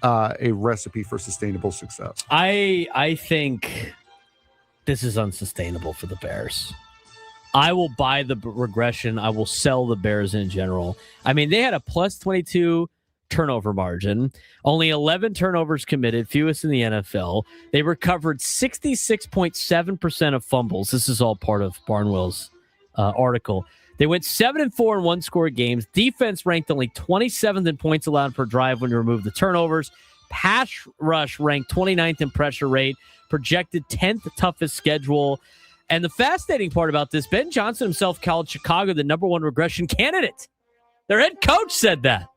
Speaker 3: a recipe for sustainable success?
Speaker 1: I think this is unsustainable for the Bears. I will buy the regression. I will sell the Bears in general. I mean, they had a plus 22 turnover margin, only 11 turnovers committed, fewest in the NFL. They recovered 66.7% of fumbles. This is all part of Barnwell's article. They went 7-4 in one-score games. Defense ranked only 27th in points allowed per drive when you remove the turnovers. Pass rush ranked 29th in pressure rate, projected 10th toughest schedule. And the fascinating part about this, Ben Johnson himself called Chicago the number 1 regression candidate. Their head coach said that.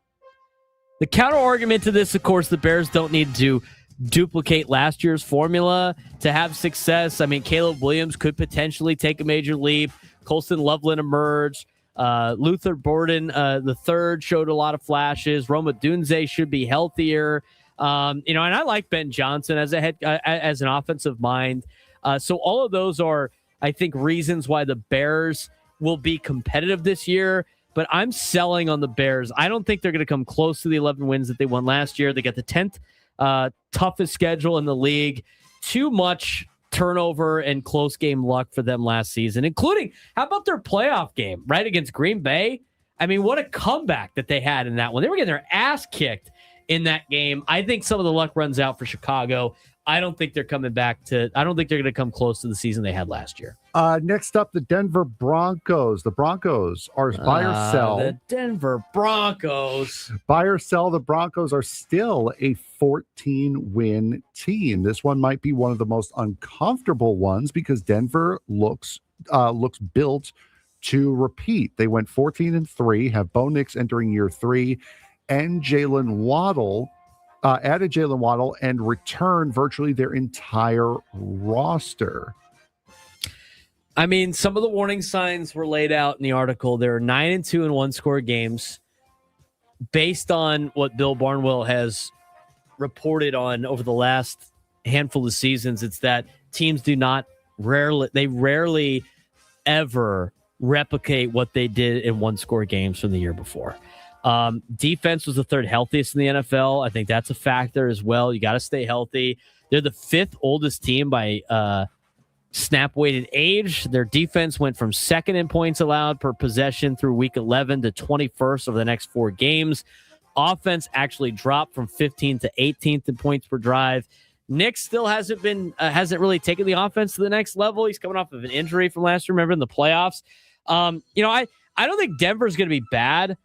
Speaker 1: The counter argument to this, of course, the Bears don't need to duplicate last year's formula to have success. I mean, Caleb Williams could potentially take a major leap. Colston Loveland emerged. Luther Borden the third showed a lot of flashes. Roma Dunze should be healthier. And I like Ben Johnson as an offensive mind. So all of those are, I think, reasons why the Bears will be competitive this year. But I'm selling on the Bears. I don't think they're going to come close to the 11 wins that they won last year. They got the 10th toughest schedule in the league. Too much turnover and close game luck for them last season, including, how about their playoff game, right, against Green Bay? I mean, what a comeback that they had in that one. They were getting their ass kicked in that game. I think some of the luck runs out for Chicago. I don't think they're going to come close to the season they had last year.
Speaker 3: Next up, the Denver Broncos. The Broncos are buy or sell.
Speaker 1: The Denver Broncos.
Speaker 3: Buy or sell. The Broncos are still a 14-win team. This one might be one of the most uncomfortable ones because Denver looks built to repeat. They went 14-3, have Bo Nix entering year 3, and Jalen Waddle. Added Jalen Waddle and returned virtually their entire roster.
Speaker 1: I mean, some of the warning signs were laid out in the article. There are 9-2 in one-score games. Based on what Bill Barnwell has reported on over the last handful of seasons, it's that teams rarely ever replicate what they did in one-score games from the year before. Defense was the third healthiest in the NFL. I think that's a factor as well. You got to stay healthy. They're the fifth oldest team by snap weighted age. Their defense went from second in points allowed per possession through week 11 to 21st over the next 4 games. Offense actually dropped from 15th to 18th in points per drive. Nick still hasn't really taken the offense to the next level. He's coming off of an injury from last year, remember, in the playoffs. I don't think Denver's going to be bad.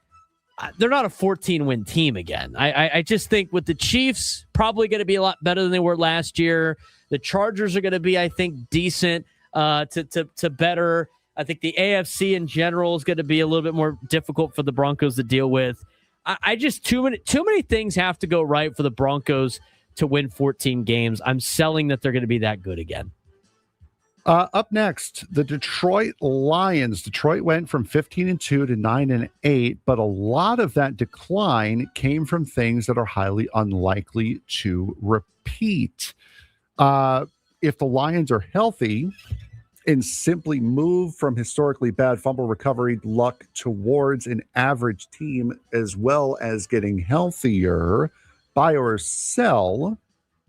Speaker 1: They're not a 14-win team again. I just think with the Chiefs, probably going to be a lot better than they were last year. The Chargers are going to be, I think, decent to better. I think the AFC in general is going to be a little bit more difficult for the Broncos to deal with. I just too many things have to go right for the Broncos to win 14 games. I'm selling that they're going to be that good again.
Speaker 3: Up next, the Detroit Lions. Detroit went from 15-2 to 9-8, but a lot of that decline came from things that are highly unlikely to repeat. If the Lions are healthy and simply move from historically bad fumble recovery luck towards an average team, as well as getting healthier, buy or sell,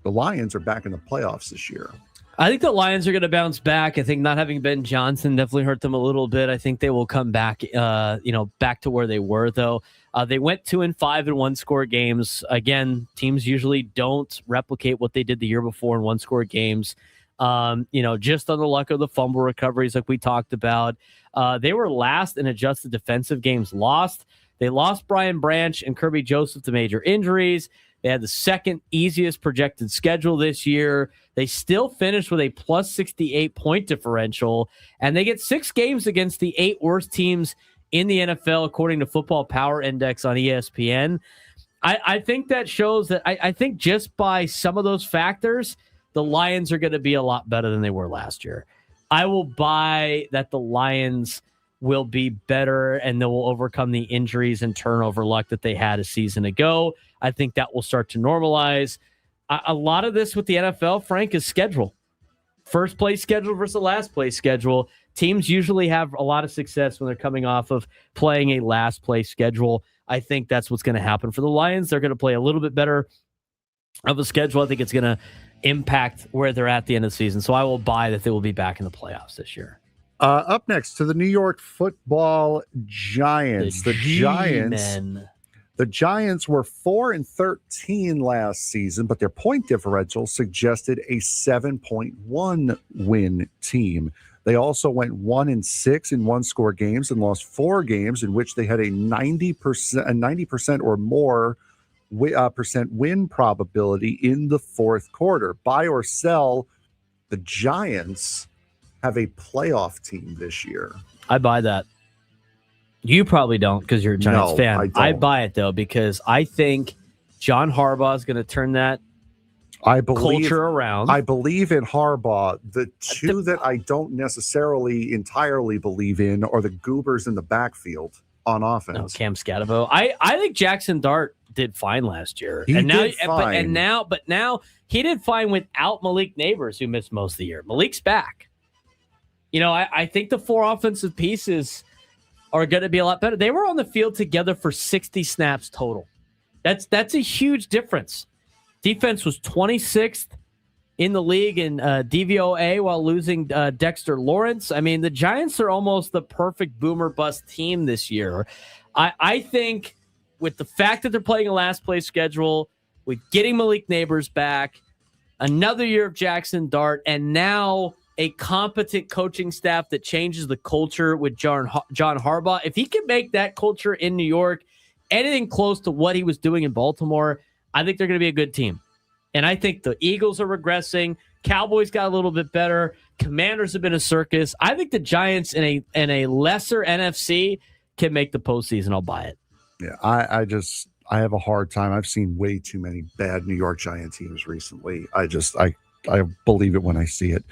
Speaker 3: the Lions are back in the playoffs this year.
Speaker 1: I think the Lions are going to bounce back. I think not having Ben Johnson definitely hurt them a little bit. I think they will come back, back to where they were, though. They went 2-5 in one-score games. Again, teams usually don't replicate what they did the year before in one-score games. Just on the luck of the fumble recoveries, like we talked about. They were last in adjusted defensive games lost. They lost Brian Branch and Kirby Joseph to major injuries. They had the second easiest projected schedule this year. They still finished with a plus 68 point differential, and they get 6 games against the 8 worst teams in the NFL, according to Football Power Index on ESPN. I think that shows that I think just by some of those factors, the Lions are going to be a lot better than they were last year. I will buy that the Lions will be better and they will overcome the injuries and turnover luck that they had a season ago. I think that will start to normalize. A lot of this with the NFL, Frank, is schedule. First place schedule versus the last place schedule. Teams usually have a lot of success when they're coming off of playing a last place schedule. I think that's what's going to happen for the Lions. They're going to play a little bit better of a schedule. I think it's going to impact where they're at the end of the season. So I will buy that they will be back in the playoffs this year.
Speaker 3: Up next to the New York Football Giants. The Giants were 4-13 last season, but their point differential suggested a 7.1 win team. They also went 1-6 in one-score games and lost 4 games in which they had a 90% or more percent win probability in the fourth quarter. Buy or sell, the Giants have a playoff team this year.
Speaker 1: I buy that. You probably don't because you're a Giants fan. I buy it, though, because I think John Harbaugh is going to turn that culture around.
Speaker 3: I believe in Harbaugh. The two that I don't necessarily entirely believe in are the goobers in the backfield on offense.
Speaker 1: No, Cam Scatterbo. I think Jackson Dart did fine last year.
Speaker 3: He
Speaker 1: and now,
Speaker 3: did fine.
Speaker 1: But now he did fine without Malik Neighbors, who missed most of the year. Malik's back. I think the 4 offensive pieces are going to be a lot better. They were on the field together for 60 snaps total. That's a huge difference. Defense was 26th in the league in DVOA while losing Dexter Lawrence. I mean, the Giants are almost the perfect boomer bust team this year. I think with the fact that they're playing a last place schedule, with getting Malik Neighbors back, another year of Jackson Dart, and now a competent coaching staff that changes the culture with John Harbaugh. If he can make that culture in New York anything close to what he was doing in Baltimore, I think they're going to be a good team. And I think the Eagles are regressing. Cowboys got a little bit better. Commanders have been a circus. I think the Giants in a lesser NFC can make the postseason. I'll buy it.
Speaker 3: Yeah, I have a hard time. I've seen way too many bad New York Giant teams recently. I believe it when I see it.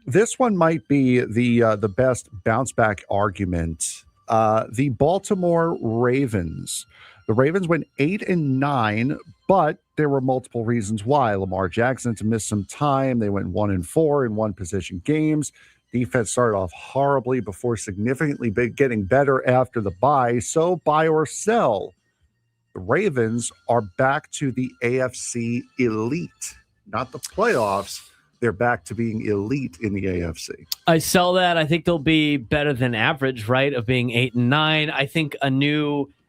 Speaker 3: This one might be the best bounce back argument. The Baltimore Ravens. The Ravens went 8-9, but there were multiple reasons why. Lamar Jackson to miss some time. They went 1-4 in one possession games. Defense started off horribly before significantly getting better after the bye. So buy or sell. The Ravens are back to the AFC elite, not the playoffs. They're back to being elite in the AFC.
Speaker 1: I sell that. I think they'll be better than average, right, of being 8-9. I think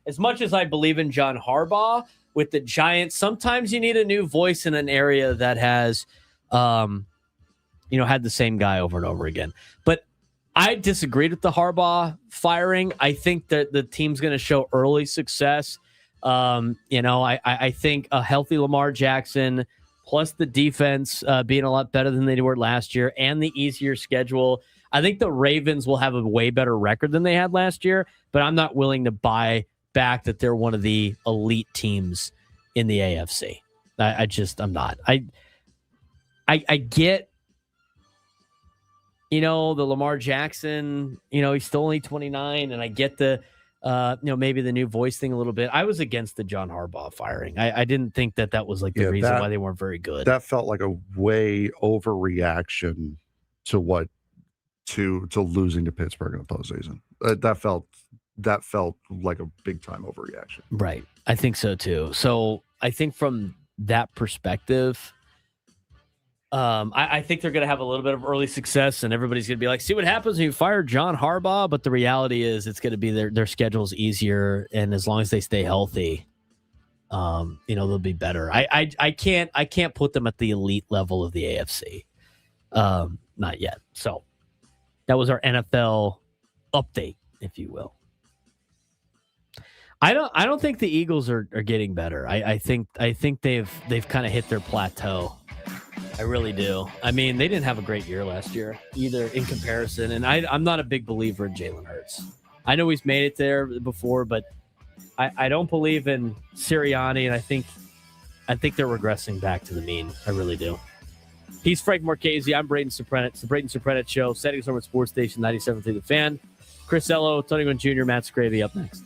Speaker 1: as much as I believe in John Harbaugh with the Giants, sometimes you need a new voice in an area that has, had the same guy over and over again. But I disagreed with the Harbaugh firing. I think that the team's going to show early success. I think a healthy Lamar Jackson plus the defense being a lot better than they were last year and the easier schedule. I think the Ravens will have a way better record than they had last year, but I'm not willing to buy back that they're one of the elite teams in the AFC. I'm not. I get, the Lamar Jackson, he's still only 29, and I get the, maybe the new voice thing a little bit. I was against the John Harbaugh firing. I didn't think that was like the reason why they weren't very good.
Speaker 3: That felt like a way overreaction to losing to Pittsburgh in the postseason. That felt like a big time overreaction.
Speaker 1: Right. I think so too. So I think from that perspective, I think they're going to have a little bit of early success, and everybody's going to be like, see what happens when you fire John Harbaugh. But the reality is it's going to be their schedule's easier. And as long as they stay healthy, they'll be better. I can't put them at the elite level of the AFC. Not yet. So that was our NFL update, if you will. I don't think the Eagles are getting better. I think they've kind of hit their plateau. I really do. I mean, they didn't have a great year last year either in comparison. And I'm not a big believer in Jalen Hurts. I know he's made it there before, but I don't believe in Sirianni, and I think they're regressing back to the mean. I really do. He's Frank Marchese. I'm Braden Surprenant. It's the Braden Surprenant Show. Setting Summer Sports Station 97.3 The Fan. Chris Ello, Tony Gwynn Jr., Matt Scravey up next.